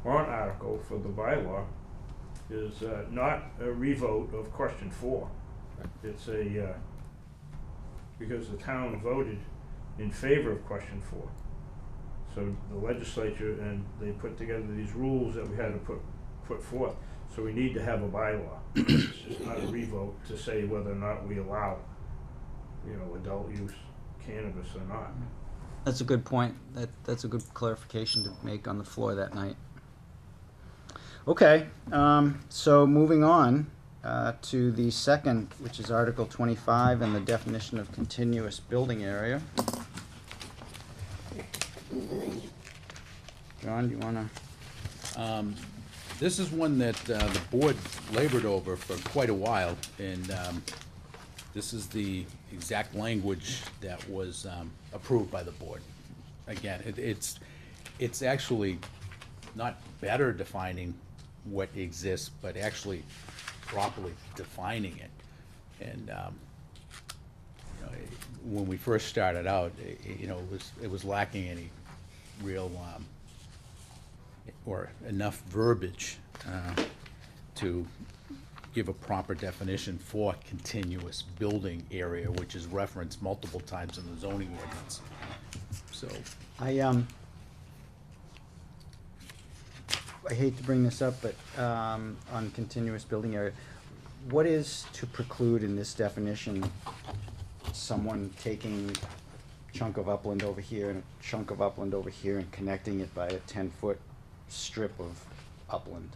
warrant article for the bylaw is not a revote of question 4. It's because the town voted in favor of question 4. So the legislature, and they put together these rules that we had to put forth. So we need to have a bylaw. It's just not a revote to say whether or not we allow, adult use cannabis or not. That's a good point. That's a good clarification to make on the floor that night. Okay, so moving on to the second, which is Article 25 and the definition of continuous building area. John, do you want to? This is one that the board labored over for quite a while, and this is the exact language that was approved by the board. Again, it's actually not better defining what exists, but actually properly defining it. And when we first started out, it was lacking any real or enough verbiage to give a proper definition for continuous building area, which is referenced multiple times in the zoning ordinance. So, I hate to bring this up, but on continuous building area, what is to preclude in this definition someone taking a chunk of upland over here and a chunk of upland over here and connecting it by a 10-foot strip of upland?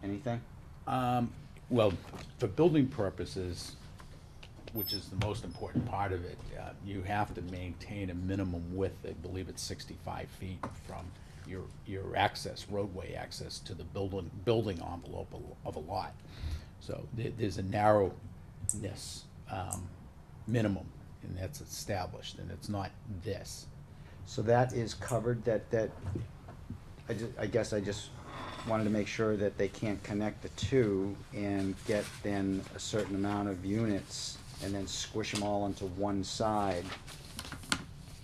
Anything? well, for building purposes, which is the most important part of it, you have to maintain a minimum width, I believe it's 65 feet from your access, roadway access to the building envelope of a lot. So there's a narrowness minimum, and that's established, and it's not this. So that is covered, I guess I just wanted to make sure that they can't connect the two and get then a certain amount of units and then squish them all onto one side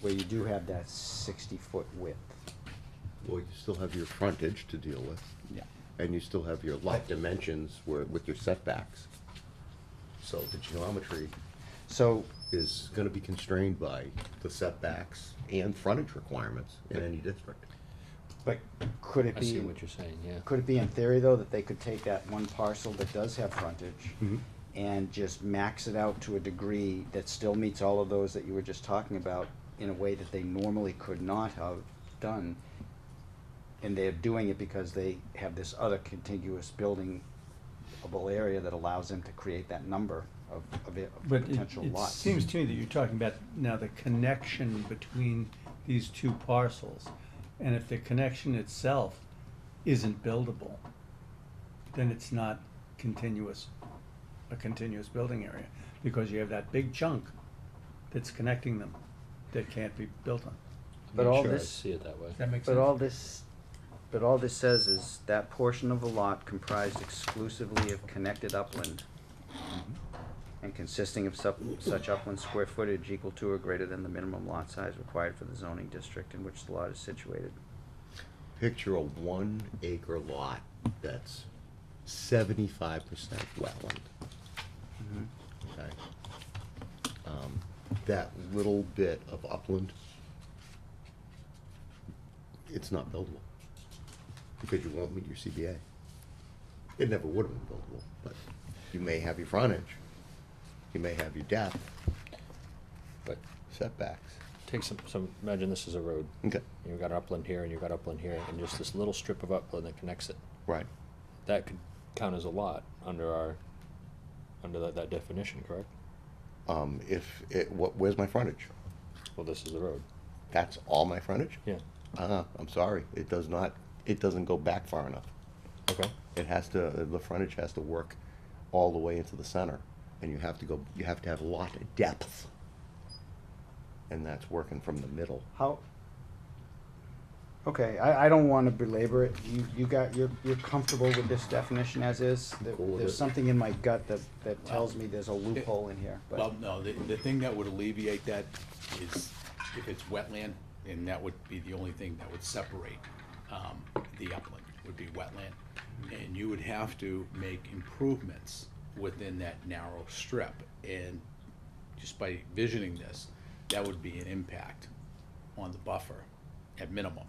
where you do have that 60-foot width. Well, you still have your frontage to deal with. Yeah. And you still have your lot dimensions with your setbacks. So the geometry So, is gonna be constrained by the setbacks and frontage requirements in any district. But could it I be? see what you're saying, yeah. Could it be in theory, though, that they could take that one parcel that does have frontage and just max it out to a degree that still meets all of those that you were just talking about in a way that they normally could not have done? And they're doing it because they have this other contiguous buildingable area that allows them to create that number of But potential it lots. seems to me that you're talking about now the connection between these two parcels. And if the connection itself isn't buildable, then it's not a continuous building area, because you have that big chunk that's connecting them that can't be built on. But I'm not all sure I this- see it that way. Does that make sense? But all this says is that portion of the lot comprised exclusively of connected upland and consisting of such upland square footage equal to or greater than the minimum lot size required for the zoning district in which the lot is situated. Picture a 1 acre lot that's 75% wetland. Okay. That little bit of upland, it's not buildable, because you won't meet your CBA. It never would have been buildable, but you may have your frontage, you may have your depth, But setbacks. take imagine this is a road. Okay. You've got upland here and you've got upland here, and just this little strip of upland that connects it. Right. That could count as a lot under that definition, correct? Where's my frontage? Well, this is the road. That's all my frontage? Yeah. I'm sorry, it doesn't go back far enough. Okay. The frontage has to work all the way into the center, and you have to have a lot of depth. And that's working from the middle. How? Okay, I don't wanna belabor it. You're comfortable with this definition as is? Cool with There's it. something in my gut that tells me there's a loophole in here, but. Well, no, the thing that would alleviate that is if it's wetland, and that would be the only thing that would separate, the upland, would be wetland. And you would have to make improvements within that narrow strip, and just by visioning this, that would be an impact on the buffer at minimum.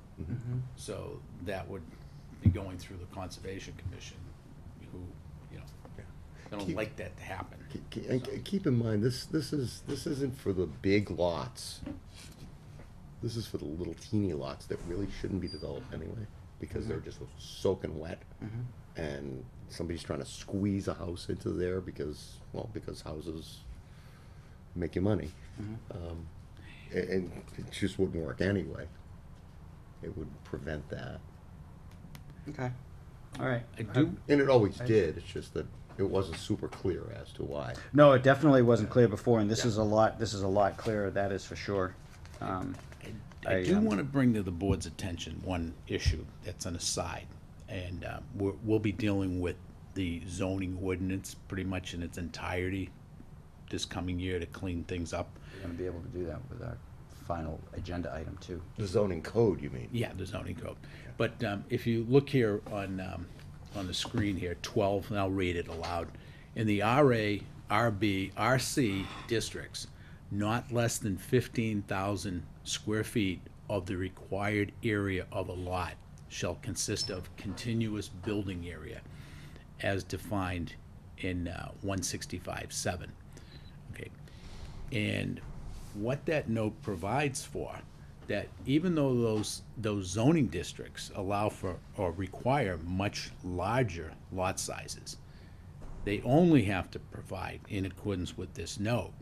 So that would be going through the Conservation Commission, who, they don't like that to happen. Keep in mind, this isn't for the big lots. This is for the little teeny lots that really shouldn't be developed anyway, because they're just soaking wet. And somebody's trying to squeeze a house into there because houses make you money. And it just wouldn't work anyway. It would prevent that. Okay, all right. I do, And it always did, it's just that it wasn't super clear as to why. No, it definitely wasn't clear before, and this is a lot clearer, that is for sure. I do want to bring to the board's attention one issue that's an aside, and we'll be dealing with the zoning ordinance pretty much in its entirety this coming year to clean things up. We're gonna be able to do that with our final agenda item too. The zoning code, you mean? Yeah, the zoning code. But if you look here on the screen here, 12, and I'll read it aloud. In the RA, RB, RC districts, not less than 15,000 square feet of the required area of a lot shall consist of continuous building area as defined in 165(7). Okay. And what that note provides for, that even though those zoning districts allow for or require much larger lot sizes, they only have to provide, in accordance with this note,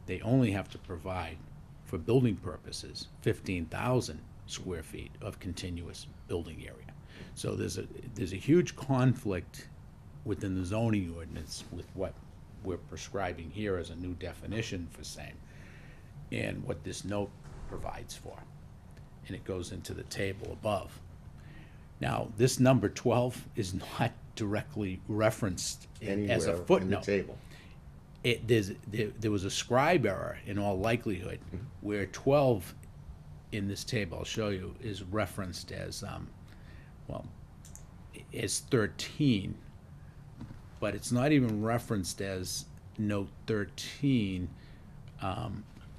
they only have to provide for building purposes 15,000 square feet of continuous building area. So there's a huge conflict within the zoning ordinance with what we're prescribing here as a new definition for same, and what this note provides for. And it goes into the table above. Now, this number 12 is not directly referenced as a Anywhere in the footnote. table. There was a scribe error in all likelihood, where 12 in this table, I'll show you, is referenced as, as 13, but it's not even referenced as note 13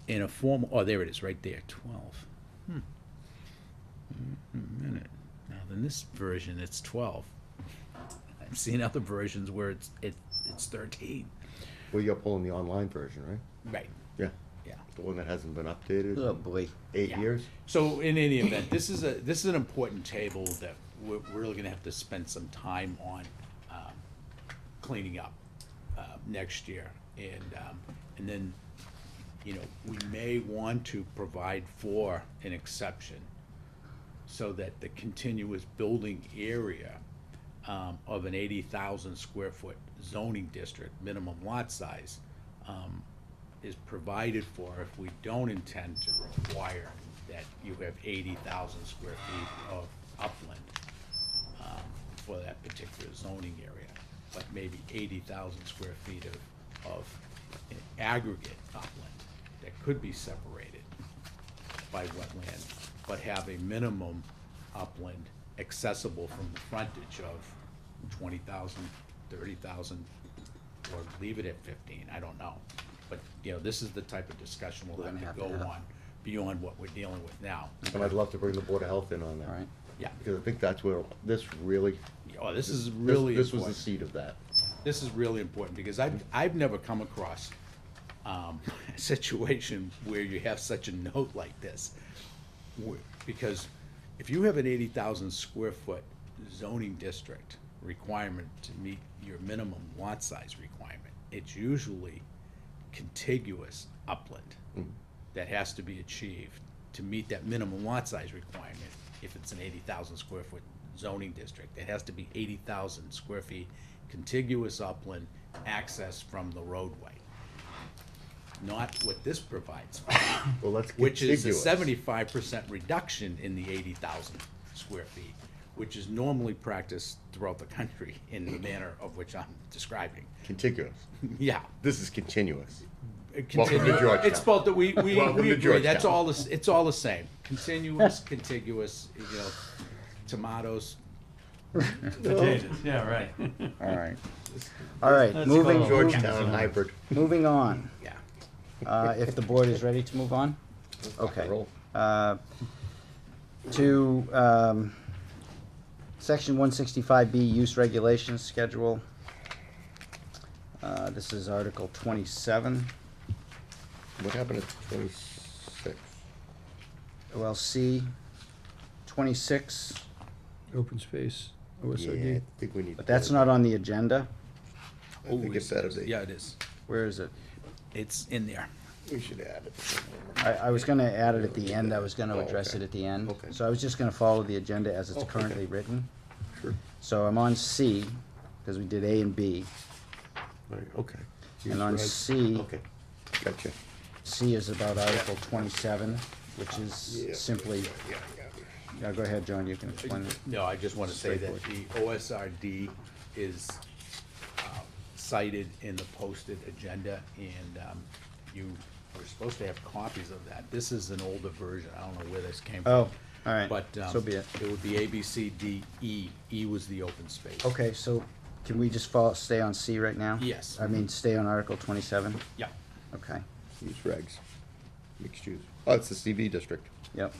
in a form, oh, there it is, right there, 12. A minute, now in this version, it's 12. I've seen other versions where it's 13. Well, you're pulling the online version, right? Right. Yeah. Yeah. The one that hasn't been updated? Oh, boy. 8 Yeah. years? So in any event, this is an important table that we're really gonna have to spend some time on cleaning up next year. And then, you know, we may want to provide for an exception so that the continuous building area of an 80,000 square foot zoning district, minimum lot size, is provided for if we don't intend to require that you have 80,000 square feet of upland for that particular zoning area, but maybe 80,000 square feet of an aggregate upland that could be separated by wetland, but have a minimum upland accessible from the frontage of 20,000, 30,000, or leave it at 15, I don't know. But, you know, this is the type of discussion we'll We're gonna have to have go to have. on beyond what we're dealing with now. And I'd love to bring the Board of Health in on that. All right. Yeah. Because I think that's where this really. Oh, this is really This was the important. seed of that. This is really important, because I've never come across a situation where you have such a note like this. Because if you have an 80,000 square foot zoning district requirement to meet your minimum lot size requirement, it's usually contiguous upland that has to be achieved to meet that minimum lot size requirement. If it's an 80,000 square foot zoning district, it has to be 80,000 square feet contiguous upland access from the roadway. Not what this provides, Well, that's which is a contiguous. 75% reduction in the 80,000 square feet, which is normally practiced throughout the country in the manner of which I'm describing. Contiguous. Yeah. This is continuous. Continue- Georgetown. It's both that we Welcome to agree, that's Georgetown. all, it's all the same. Continuous, contiguous, you know, tomatoes. Potatoes, yeah, right. All right. All right, Let's moving, go. Georgetown hybrid. moving on. Yeah. If the board is ready to move on? Okay. Roll. To section 165B, use regulations schedule. This is Article 27. What happened at 26? OLC 26, Open space, Yeah, I OSRD. think we need. but that's not on the agenda. I think it better be. Yeah, it is. Where is it? It's in there. We should add it. I was gonna add it at the end, I was gonna Oh, address okay. it at the end. Okay. So I was just gonna follow the agenda as it's Oh, okay. currently written. Sure. So I'm on C, because we did A and B. Right, okay. And Use on reg- C- Okay, gotcha. C is about Article 27, which is Yeah. simply, Yeah. yeah, go ahead, John, you can explain it. No, I just want to say that the OSRD is cited in the posted agenda, and you are supposed to have copies of that. This is an older version, I don't know where this came from. Oh, all right, But so be it. it would be A, B, C, D, E. E was the open space. Okay, so can we just stay on C right now? Yes. I mean, stay on Article 27? Yeah. Okay, Use regs. Mixed use. Oh, it's the CV district. yep.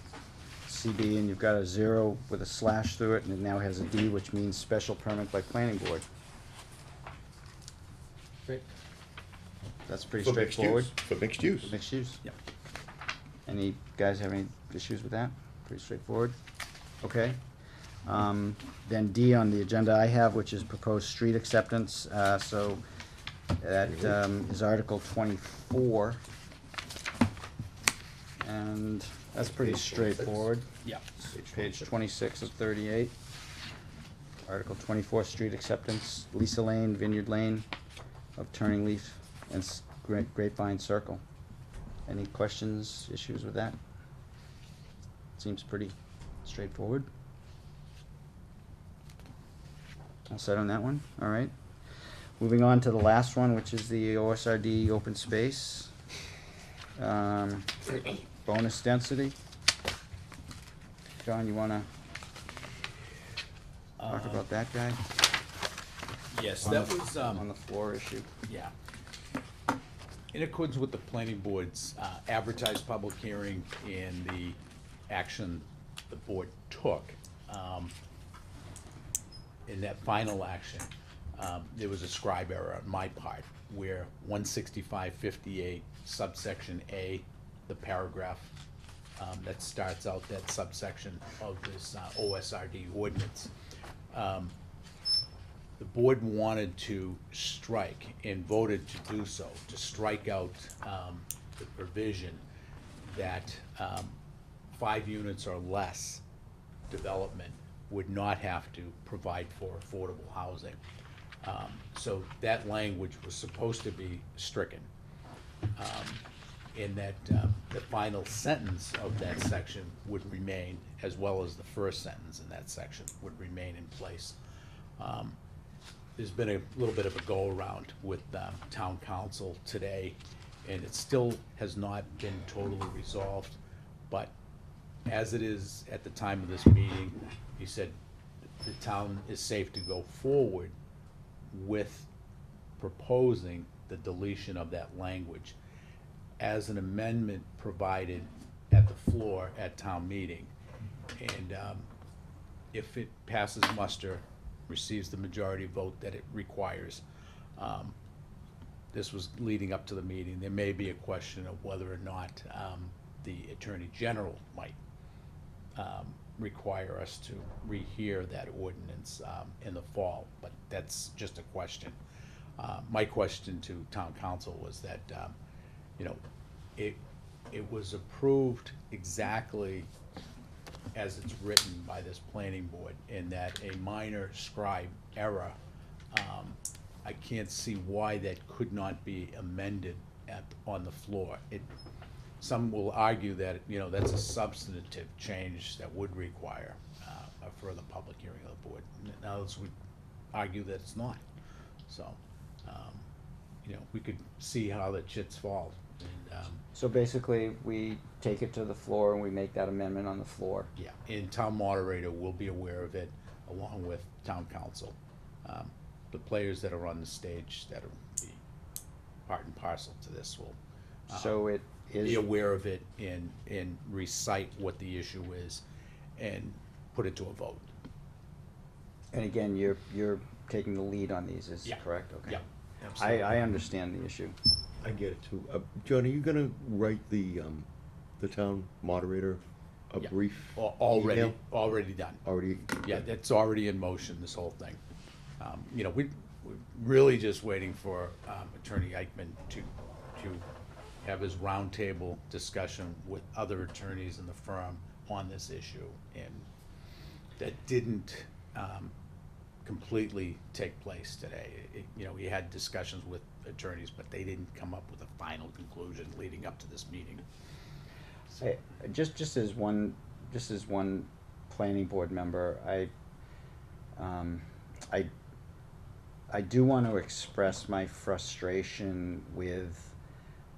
CB, and you've got a 0 with a slash through it, and it now has a D, which means special permit by planning board. Great. That's pretty For mixed straightforward. use. For mixed use. Mixed use? Yep. Any guys have any issues with that? Pretty straightforward? Okay. Then D on the agenda I have, which is proposed street acceptance, so that is Article 24. And that's pretty Page 26. straightforward. Yeah. Page 26 of 38. Article 24, street acceptance, Lisa Lane, Vineyard Lane of Turning Leaf and Grapevine Circle. Any questions, issues with that? Seems pretty straightforward. All set on that one? All right. Moving on to the last one, which is the OSRD open space. Bonus density. John, you wanna talk about that guy? Yes, On that the- was, on the floor issue. yeah. In accordance with the planning board's advertised public hearing and the action the board took, in that final action, there was a scribe error on my part, where 16558 subsection A, the paragraph that starts out that subsection of this OSRD ordinance, the board wanted to strike and voted to do so, to strike out the provision that 5 units or less development would not have to provide for affordable housing. So that language was supposed to be stricken. And that the final sentence of that section would remain, as well as the first sentence in that section would remain in place. There's been a little bit of a go-around with town council today, and it still has not been totally resolved. But as it is at the time of this meeting, he said the town is safe to go forward with proposing the deletion of that language as an amendment provided at the floor at town meeting. And if it passes muster, receives the majority vote that it requires, this was leading up to the meeting, there may be a question of whether or not the Attorney General might require us to rehear that ordinance in the fall, but that's just a question. My question to town council was that, you know, it was approved exactly as it's written by this planning board, in that a minor scribe error, I can't see why that could not be amended on the floor. Some will argue that, you know, that's a substantive change that would require a further public hearing of the board. Now, others would argue that it's not. So, you know, we could see how the chits fall. And, So basically, we take it to the floor and we make that amendment on the floor. yeah, and town moderator will be aware of it, along with town council. The players that are on the stage that are be part and parcel to this will So it is. be aware of it and recite what the issue is and put it to a vote. And again, you're taking the lead on these, is Yeah. correct? Okay. Yeah, absolutely. I understand the issue. I get it too. John, are you gonna write the town moderator a Yeah. brief Already, email? already done. Already? Yeah, that's already in motion, this whole thing. You know, we're really just waiting for Attorney Eichman to have his roundtable discussion with other attorneys in the firm on this issue. And that didn't completely take place today. You know, we had discussions with attorneys, but they didn't come up with a final conclusion leading up to this meeting. Hey, just as one planning board member, I do want to express my frustration with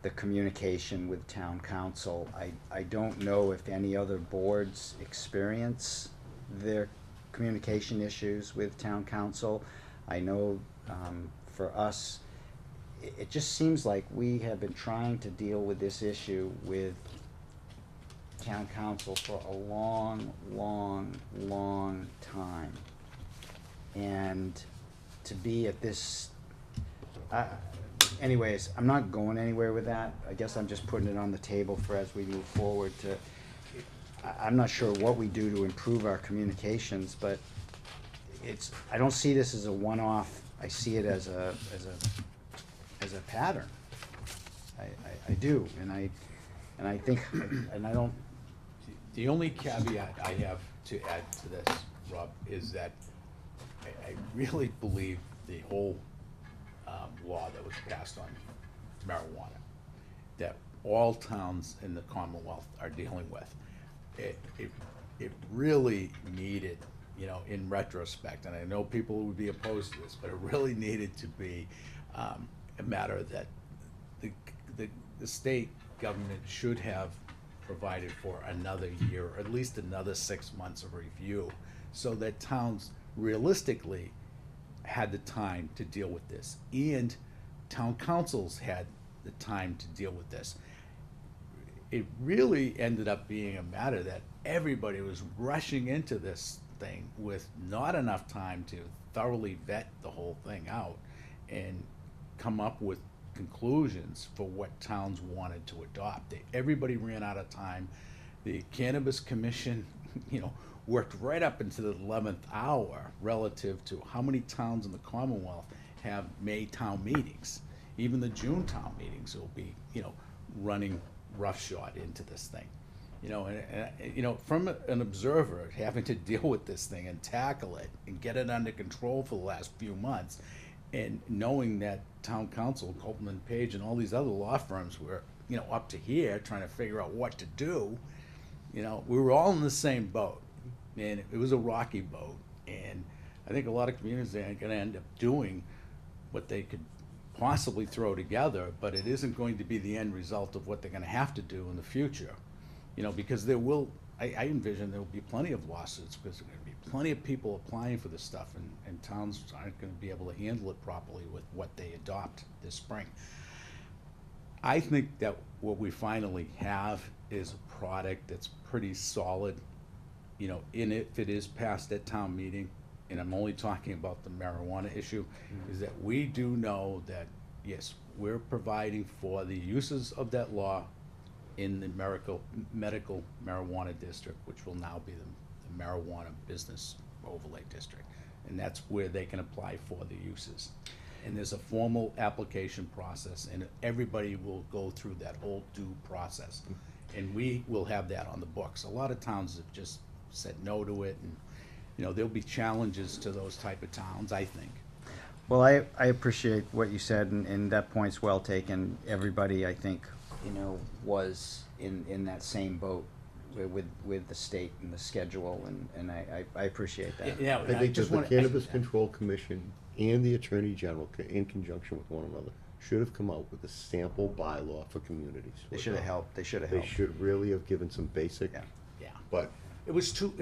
the communication with town council. I don't know if any other boards experience their communication issues with town council. I know, for us, it just seems like we have been trying to deal with this issue with town council for a long, long, long time. And to be at this, anyways, I'm not going anywhere with that. I guess I'm just putting it on the table for as we move forward to, I'm not sure what we do to improve our communications, but I don't see this as a one-off. I see it as a pattern. I do, and I think, and I don't. The only caveat I have to add to this, Rob, is that I really believe the whole law that was passed on marijuana, that all towns in the Commonwealth are dealing with, it really needed, you know, in retrospect, and I know people would be opposed to this, but it really needed to be a matter that the state government should have provided for another year, or at least another 6 months of review, so that towns realistically had the time to deal with this, and town councils had the time to deal with this. It really ended up being a matter that everybody was rushing into this thing with not enough time to thoroughly vet the whole thing out and come up with conclusions for what towns wanted to adopt. Everybody ran out of time. The Cannabis Commission, worked right up into the 11th hour relative to how many towns in the Commonwealth have May town meetings. Even the June town meetings will be, running roughshod into this thing. From an observer having to deal with this thing and tackle it and get it under control for the last few months, and knowing that town council, Copeland Page, and all these other law firms were, up to here trying to figure out what to do, we were all in the same boat, and it was a rocky boat. And I think a lot of communities are going to end up doing what they could possibly throw together, but it isn't going to be the end result of what they're going to have to do in the future. Because there will, I envision there will be plenty of lawsuits, because there are going to be plenty of people applying for this stuff, and towns aren't going to be able to handle it properly with what they adopt this spring. I think that what we finally have is a product that's pretty solid, if it is passed at town meeting, and I'm only talking about the marijuana issue, is that we do know that, yes, we're providing for the uses of that law in the medical marijuana district, which will now be the marijuana business overlay district. And that's where they can apply for the uses. And there's a formal application process, and everybody will go through that whole due process. And we will have that on the books. A lot of towns have just said no to it, and there'll be challenges to those type of towns, I think. Well, I appreciate what you said, and that point's well taken. Everybody, I think, was in that same boat with the state and the schedule, and I appreciate that. Yeah, I think that the Cannabis Control Commission and the Attorney General, in conjunction with one another, should have come out with a sample bylaw for communities. They should have helped. They should have They helped. should really have given some basic, Yeah. but It was too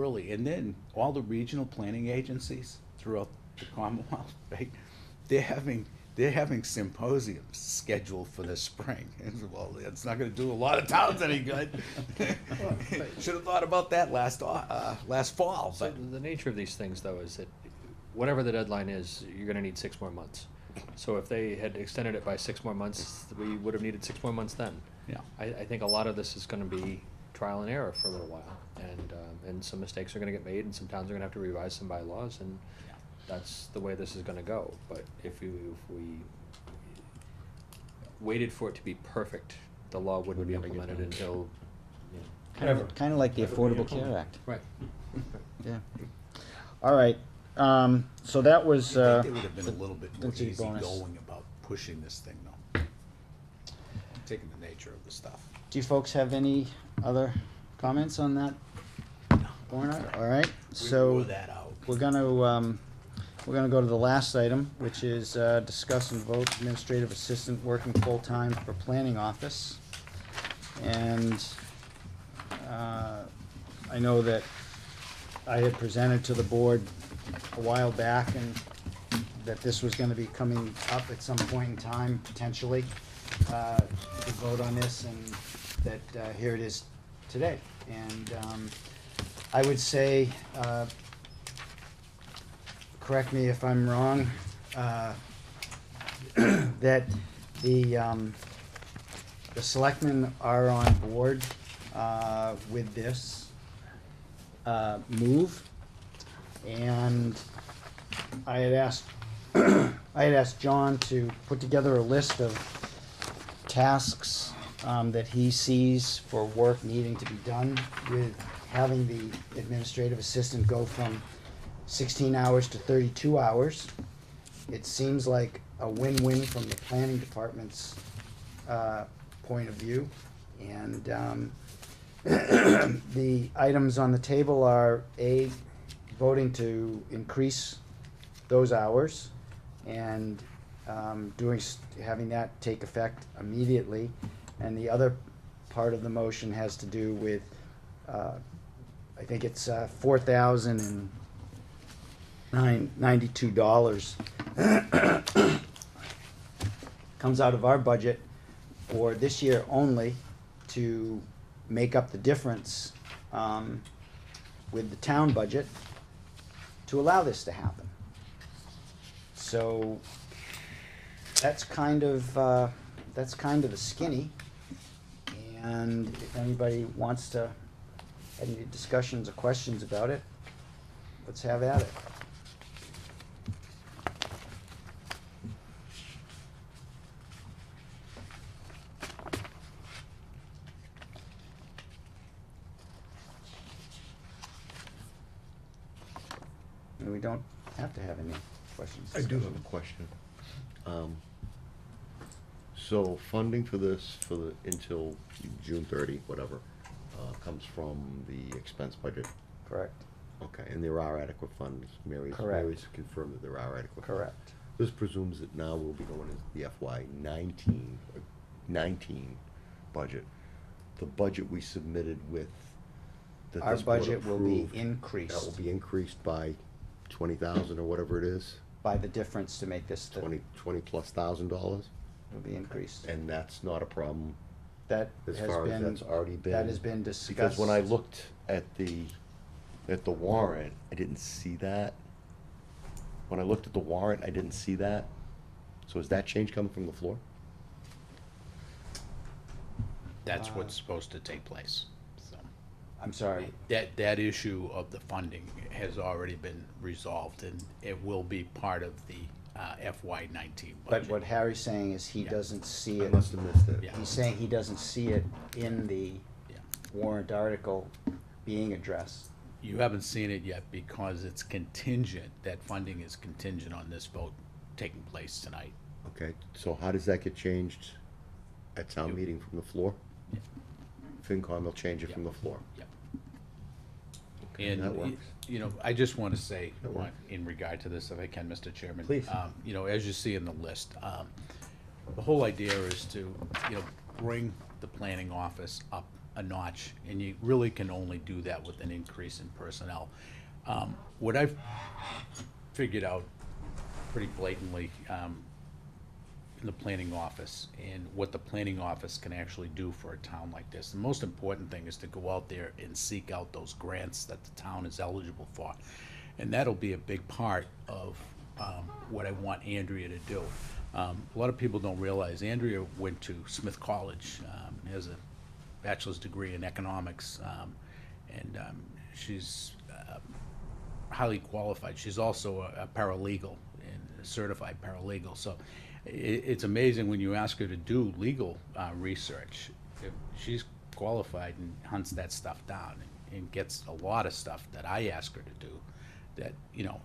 early, and then all the regional planning agencies throughout the Commonwealth, right? They're having symposiums scheduled for this spring. And, well, it's not going to do a lot of towns any good. Should have thought about that last fall. So But the nature of these things, though, is that whatever the deadline is, you're gonna need 6 more months. So if they had extended it by 6 more months, we would have needed 6 more months then. yeah, I think a lot of this is gonna be trial and error for a little while, and some mistakes are gonna get made, and some towns are gonna have to revise some bylaws, and that's the way this is gonna go. But if we waited for it to be perfect, the law wouldn't be implemented until, Kind of like the Affordable Care Act. Right. Yeah. All right. So that was. I think they would have been a little bit more that's a bonus. easygoing about pushing this thing, though. Taking the nature of the stuff. Do you folks have any other comments on that warrant article? All right. We So wore that out. we're gonna go to the last item, which is discuss and vote administrative assistant working full-time for planning office. And I know that I had presented to the board a while back, and that this was gonna be coming up at some point in time, potentially, to vote on this, and that here it is today. And I would say, correct me if I'm wrong, that the selectmen are on board with this move. And I had asked John to put together a list of tasks that he sees for work needing to be done, with having the administrative assistant go from 16 hours to 32 hours. It seems like a win-win from the planning department's point of view. And the items on the table are A, voting to increase those hours, and having that take effect immediately. And the other part of the motion has to do with, I think it's $4,092 comes out of our budget for this year only, to make up the difference with the town budget to allow this to happen. So that's kind of a skinny. And if anybody wants to have any discussions or questions about it, let's have at it. And we don't have to have any questions. I do have a question. So funding for this, until June 30, whatever, comes from the expense budget? Correct. Okay, and there are adequate funds, Mary's confirmed that there are adequate funds. Correct. This presumes that now we'll be going into the FY 19 budget. The budget we submitted with, that Our this board budget will be approved, increased. that will be increased by 20,000 or whatever it is, By the difference to make this, the, 20 plus $1,000, will be increased. and that's not a problem That as has far as been, that's already been. that has been discussed. Because when I looked at the warrant, I didn't see that. When I looked at the warrant, I didn't see that. So is that change coming from the floor? That's what's supposed to take place, so. I'm sorry, That issue of the funding has already been resolved, and it will be part of the FY 19 budget. but what Harry's saying is he Yeah. doesn't see I it. must have missed it. Yeah. He's saying he doesn't see it in the Yeah. warrant article being addressed. You haven't seen it yet because it's contingent, that funding is contingent on this vote taking place tonight. Okay, so how does that get changed at town meeting from the floor? Yeah. FinCom will change it Yeah. from the floor. Yep. Okay, And, that works. you know, I just want to say, That works. in regard to this, if I can, Mr. Chairman. Please. You know, as you see in the list, the whole idea is to, you know, bring the planning office up a notch, and you really can only do that with an increase in personnel. What I've figured out pretty blatantly, in the planning office and what the planning office can actually do for a town like this. The most important thing is to go out there and seek out those grants that the town is eligible for. And that'll be a big part of what I want Andrea to do. A lot of people don't realize Andrea went to Smith College, has a bachelor's degree in economics, and she's highly qualified. She's also a paralegal and a certified paralegal. So it's amazing when you ask her to do legal research. She's qualified and hunts that stuff down and gets a lot of stuff that I ask her to do. That, you know,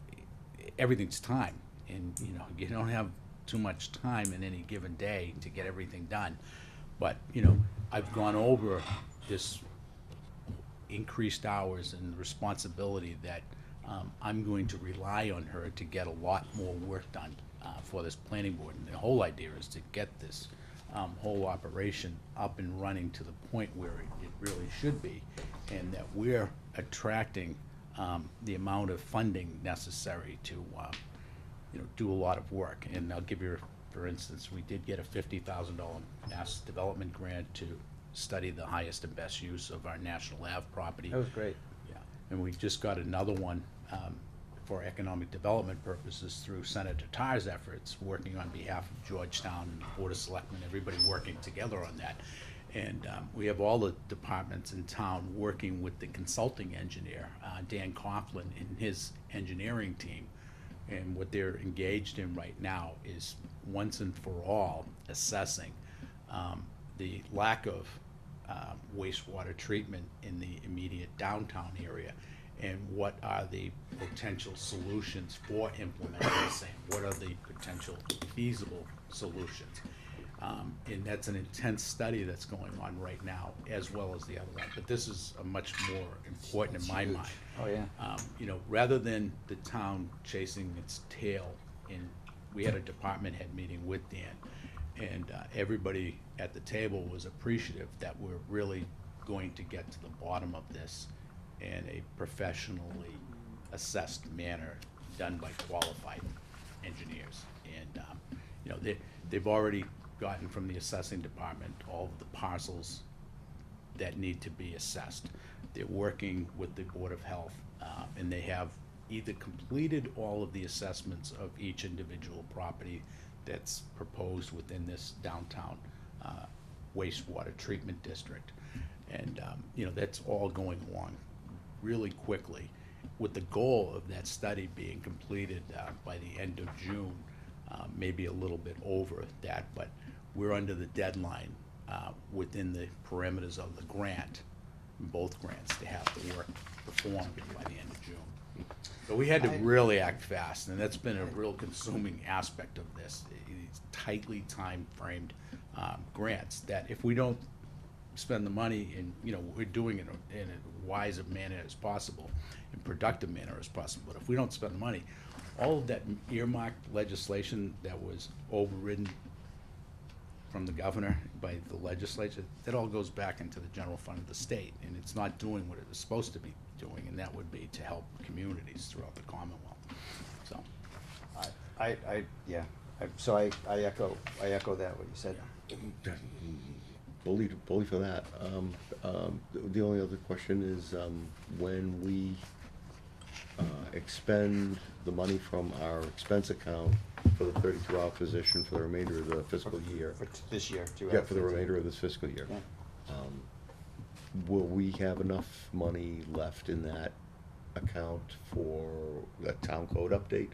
everything's time, and you know, you don't have too much time in any given day to get everything done. But you know, I've gone over this increased hours and responsibility that I'm going to rely on her to get a lot more work done for this planning board. And the whole idea is to get this whole operation up and running to the point where it really should be, and that we're attracting the amount of funding necessary to you know, do a lot of work. And I'll give you, for instance, we did get a $50,000 mass development grant to study the highest and best use of our National Ave property. That was great. Yeah, and we just got another one for economic development purposes through Senator Tarr's efforts, working on behalf of Georgetown and the Board of Selectmen, everybody working together on that. And we have all the departments in town working with the consulting engineer, Dan Coughlin, and his engineering team. And what they're engaged in right now is once and for all assessing the lack of wastewater treatment in the immediate downtown area, and what are the potential solutions for implementing the same? What are the potential feasible solutions? And that's an intense study that's going on right now, as well as the other one. But this is a much more important in my mind. Oh, yeah. You know, rather than the town chasing its tail, and we had a department head meeting with Dan, and everybody at the table was appreciative that we're really going to get to the bottom of this in a professionally assessed manner, done by qualified engineers. And, you know, they've already gotten from the assessing department all of the parcels that need to be assessed. They're working with the Board of Health, and they have either completed all of the assessments of each individual property that's proposed within this downtown wastewater treatment district. And, you know, that's all going along really quickly, with the goal of that study being completed by the end of June, maybe a little bit over that, but we're under the deadline within the parameters of the grant, both grants, to have the work performed by the end of June. So we had to really act fast, and that's been a real consuming aspect of this. These tightly time-framed grants that if we don't spend the money and, you know, we're doing it in a wise manner as possible, and productive manner as possible, but if we don't spend the money, all of that earmarked legislation that was overridden from the governor by the legislature, that all goes back into the general fund of the state, and it's not doing what it was supposed to be doing, and that would be to help communities throughout the Commonwealth. So, So I echo that, what you said. Bully for that. The only other question is, when we expend the money from our expense account for the 32-hour position for the remainder of the fiscal year. For this year, too. Yeah, for the remainder of this fiscal year. Yeah. Will we have enough money left in that account for a town code update?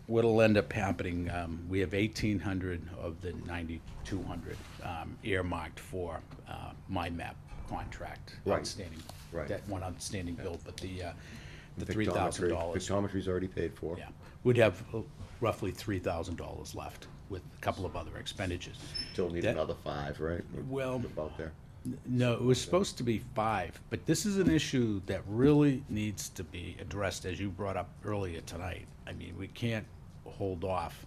What'll end up happening, we have 1,800 of the 9,200 earmarked for MyMap contract. Right. Outstanding. Right. That one outstanding bill, but the Pictometry- $3,000. Pictometry's already paid for. Yeah, we'd have roughly $3,000 left with a couple of other expenditures. Still need That- another 5, right? Well, About there. No, it was supposed to be 5, but this is an issue that really needs to be addressed, as you brought up earlier tonight. I mean, we can't hold off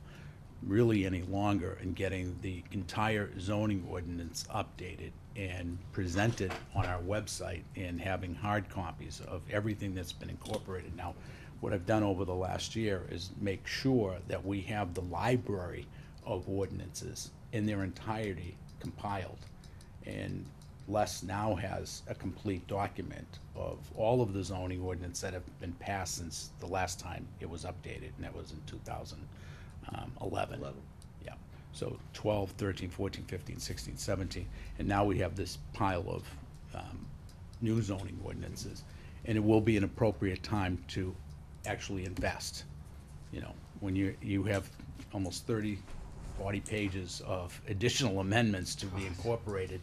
really any longer in getting the entire zoning ordinance updated and presented on our website and having hard copies of everything that's been incorporated. Now, what I've done over the last year is make sure that we have the library of ordinances in their entirety compiled. And Les now has a complete document of all of the zoning ordinance that have been passed since the last time it was updated, and that was in 2011. Yeah, so 12, 13, 14, 15, 16, 17, and now we have this pile of new zoning ordinances, and it will be an appropriate time to actually invest. You know, when you have almost 30, 40 pages of additional amendments to be incorporated,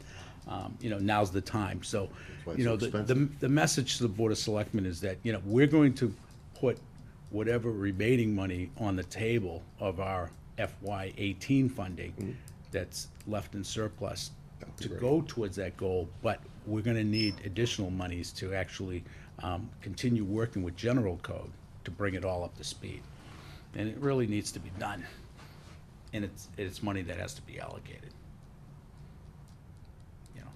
you know, now's the time. So, why you know, it's so the expensive. message to the Board of Selectmen is that, you know, we're going to put whatever remaining money on the table of our FY18 funding that's left in surplus to great. go towards that goal, but we're gonna need additional monies to actually continue working with general code to bring it all up to speed. And it really needs to be done. And it's money that has to be allocated. You know,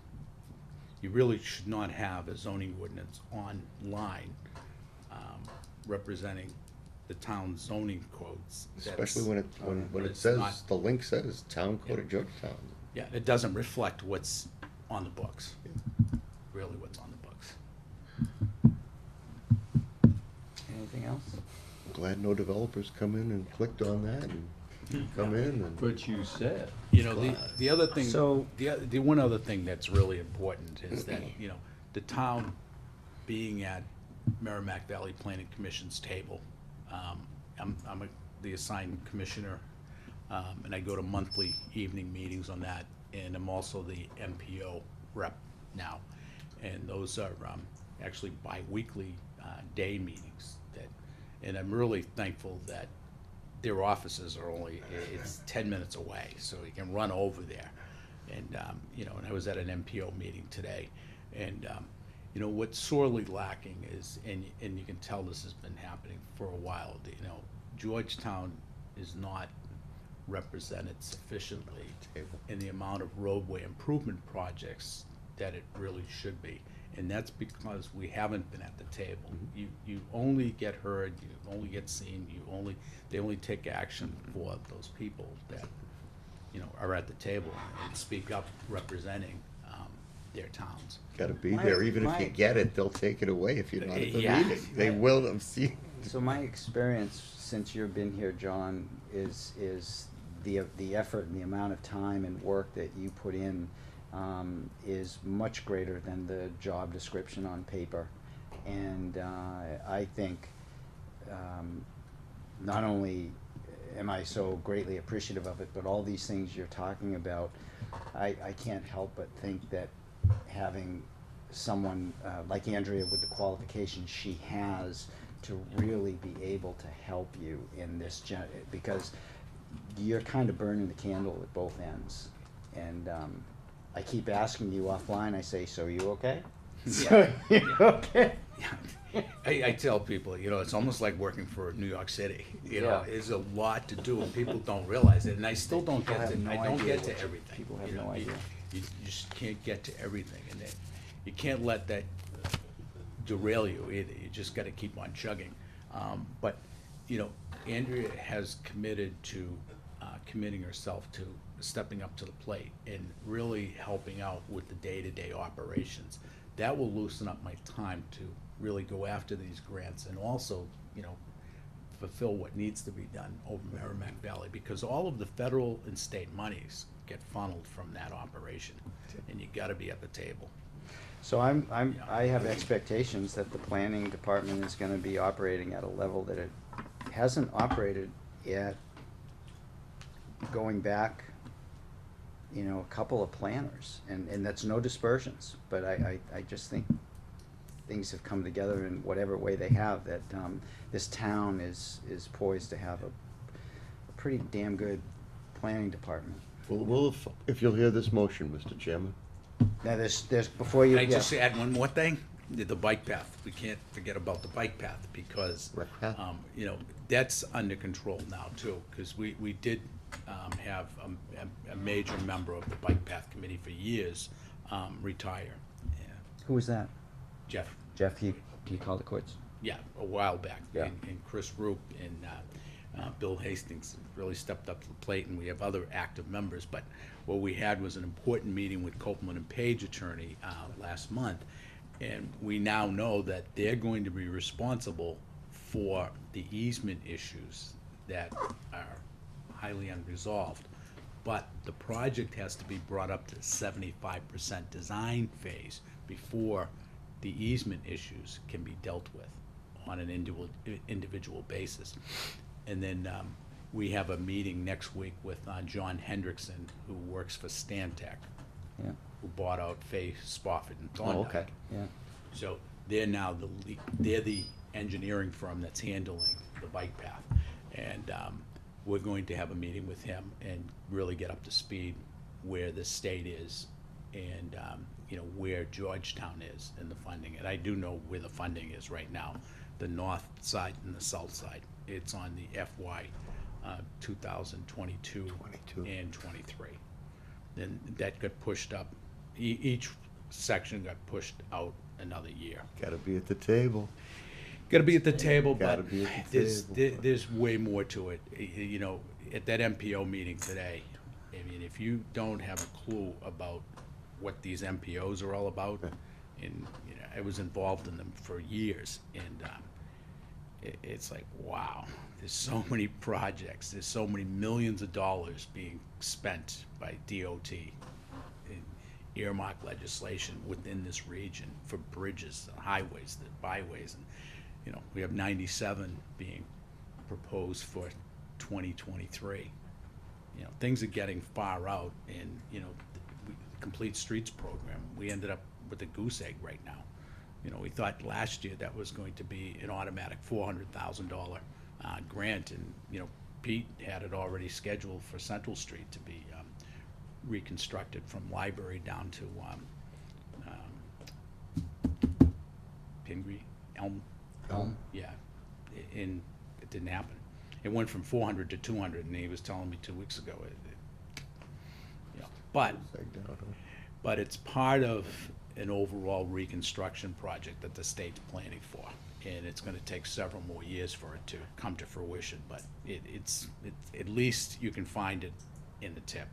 you really should not have a zoning ordinance online representing the town zoning codes. Especially when it it's says, not- the link says Town Code of Georgetown. Yeah, it doesn't reflect what's on the books, really what's on the books. Anything else? Glad no developers come in and clicked on that and come in and. But you said. You know, the other thing, So- the one other thing that's really important is that, you know, the town being at Merrimack Valley Planning Commission's table, I'm the assigned commissioner, and I go to monthly evening meetings on that, and I'm also the MPO rep now. And those are actually bi-weekly day meetings that, and I'm really thankful that their offices are only, it's 10 minutes away, so you can run over there. And, you know, and I was at an MPO meeting today, and, you know, what's sorely lacking is, and you can tell this has been happening for a while, you know, Georgetown is not represented sufficiently in the amount of roadway improvement projects that it really should be. And that's because we haven't been at the table. You only get heard, you only get seen, they only take action for those people that, you know, are at the table and speak up representing their towns. Gotta be there, even if you My- get it, they'll take it away if you're not at the Yeah. meeting. They will, I've seen. So my experience since you've been here, John, is the effort and the amount of time and work that you put in is much greater than the job description on paper. And I think not only am I so greatly appreciative of it, but all these things you're talking about, I can't help but think that having someone like Andrea with the qualifications she has to really be able to help you in this, because you're kind of burning the candle at both ends. And I keep asking you offline, I say, so you okay? So you okay? I tell people, you know, it's almost like working for New York City. You know, Yeah. there's a lot to do, and people don't realize it. And I still don't People get have to. no I don't idea get to what everything. people have you know, no idea. You just can't get to everything, and you can't let that derail you either. You just got to keep on chugging. But you know, Andrea has committed to committing herself to stepping up to the plate and really helping out with the day-to-day operations. That will loosen up my time to really go after these grants and also, you know, fulfill what needs to be done over Merrimack Valley, because all of the federal and state monies get funneled from that operation, and you gotta be at the table. So I have expectations that the planning department is gonna be operating at a level that it hasn't operated at, going back, you know, a couple of planners, and that's no dispersions, but I just think things have come together in whatever way they have, that this town is poised to have a pretty damn good planning department. Well, if you'll hear this motion, Mr. Chairman. Now, there's, before you, Can I yeah. just add one more thing? The bike path. We can't forget about the bike path, because, Rec path? you know, that's under control now too, because we did have a major member of the bike path committee for years retire. Yeah. Who was that? Jeff, Jeff, he called it quits? yeah, a while back. Yeah. And Chris Roop and Bill Hastings really stepped up to the plate, and we have other active members. But what we had was an important meeting with Copeland and Page attorney last month, and we now know that they're going to be responsible for the easement issues that are highly unresolved. But the project has to be brought up to 75% design phase before the easement issues can be dealt with on an individual basis. And then we have a meeting next week with John Hendrickson, who works for Stantec, Yeah. who bought out Fay Spofford and Oh, Thorndike. okay, yeah. So they're now they're the engineering firm that's handling the bike path. And we're going to have a meeting with him and really get up to speed where the state is and, you know, where Georgetown is in the funding. And I do know where the funding is right now, the north side and the south side. It's on the FY 2022 and 23. Then that got pushed up, each section got pushed out another year. Gotta be at the table. Gotta be at the table, but Gotta be at the there's, table. there's way more to it. You know, at that MPO meeting today, I mean, if you don't have a clue about what these MPOs are all about, and, you know, I was involved in them for years, and it's like, wow, there's so many projects, there's so many millions of dollars being spent by DOT in earmark legislation within this region for bridges, and highways, the byways, and, you know, we have 97 being proposed for 2023. You know, things are getting far out, and, you know, the Complete Streets program, we ended up with a goose egg right now. You know, we thought last year that was going to be an automatic $400,000 grant, and, you know, Pete had it already scheduled for Central Street to be reconstructed from Library down to Pingree, Elm. Yeah, and it didn't happen. It went from 400 to 200, and he was telling me 2 weeks ago. You know, but it's part of an overall reconstruction project that the state's planning for, and it's going to take several more years for it to come to fruition. But it's at least you can find it in the tip.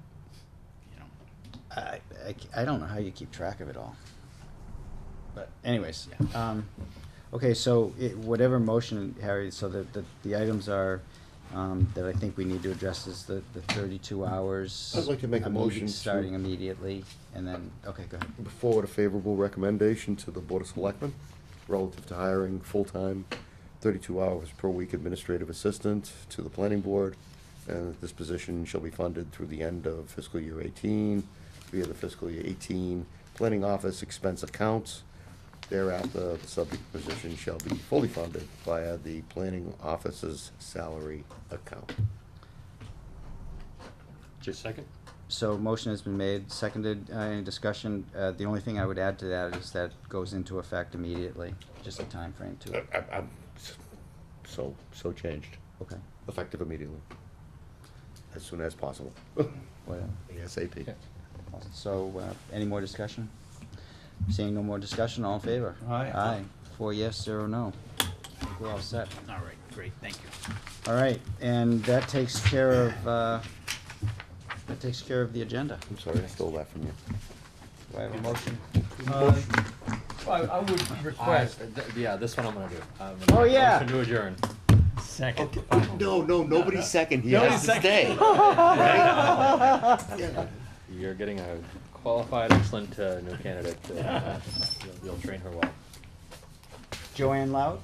You know. I don't know how you keep track of it all. But anyways, okay, so whatever motion, Harry, so the items are, that I think we need to address is the 32 hours. I'd like to make a motion to- Starting immediately, and then, okay, go ahead. Forward a favorable recommendation to the Board of Selectmen relative to hiring full-time, 32 hours per week administrative assistant to the planning board. And that this position shall be funded through the end of fiscal year 18 via the fiscal year 18 planning office expense accounts. Thereafter, the subject position shall be fully funded via the planning office's salary account. Second? So motion has been made, seconded, any discussion? The only thing I would add to that is that goes into effect immediately, just a time frame to it. I'm so changed, Okay, effective immediately, as soon as possible. whatever. ASAP. Okay. So, any more discussion? Seeing no more discussion, all in favor? Aye. Aye. 4 yes, 0 no. I think we're all set. All right, great, thank you. All right, and that takes care of, the agenda. I'm sorry, I stole that from you. Do I have a motion? I would request. Yeah, this one I'm gonna do. Oh, yeah. Motion to adjourn. Second. No, nobody's second, he Nobody's has to second. stay. You're getting a qualified, excellent new candidate. You'll train her well. Joanne Loud?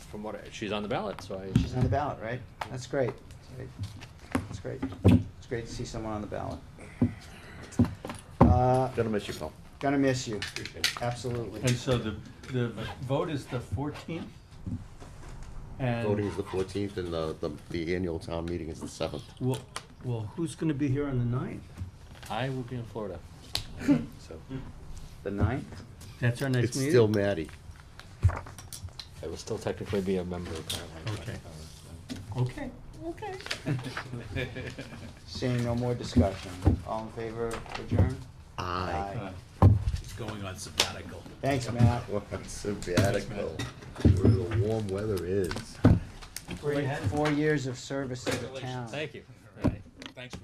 From what, she's on the ballot, so She's on the ballot, right? That's great. That's great. It's great to see someone on the ballot. Gonna miss you, pal. Gonna miss you. Absolutely. And so the vote is the 14th? And Voting is the 14th and the annual town meeting is the 7th. well, who's gonna be here on the 9th? I will be in Florida. So The 9th? That's our next It's meeting? still Maddie. I will still technically be a member apparently. Okay. Okay. Seeing no more discussion. All in favor of adjourn? Aye. He's going on sabbatical. Thanks, Matt. What sabbatical, where the warm weather is. 4 years of service to the town. Thank you. Thanks for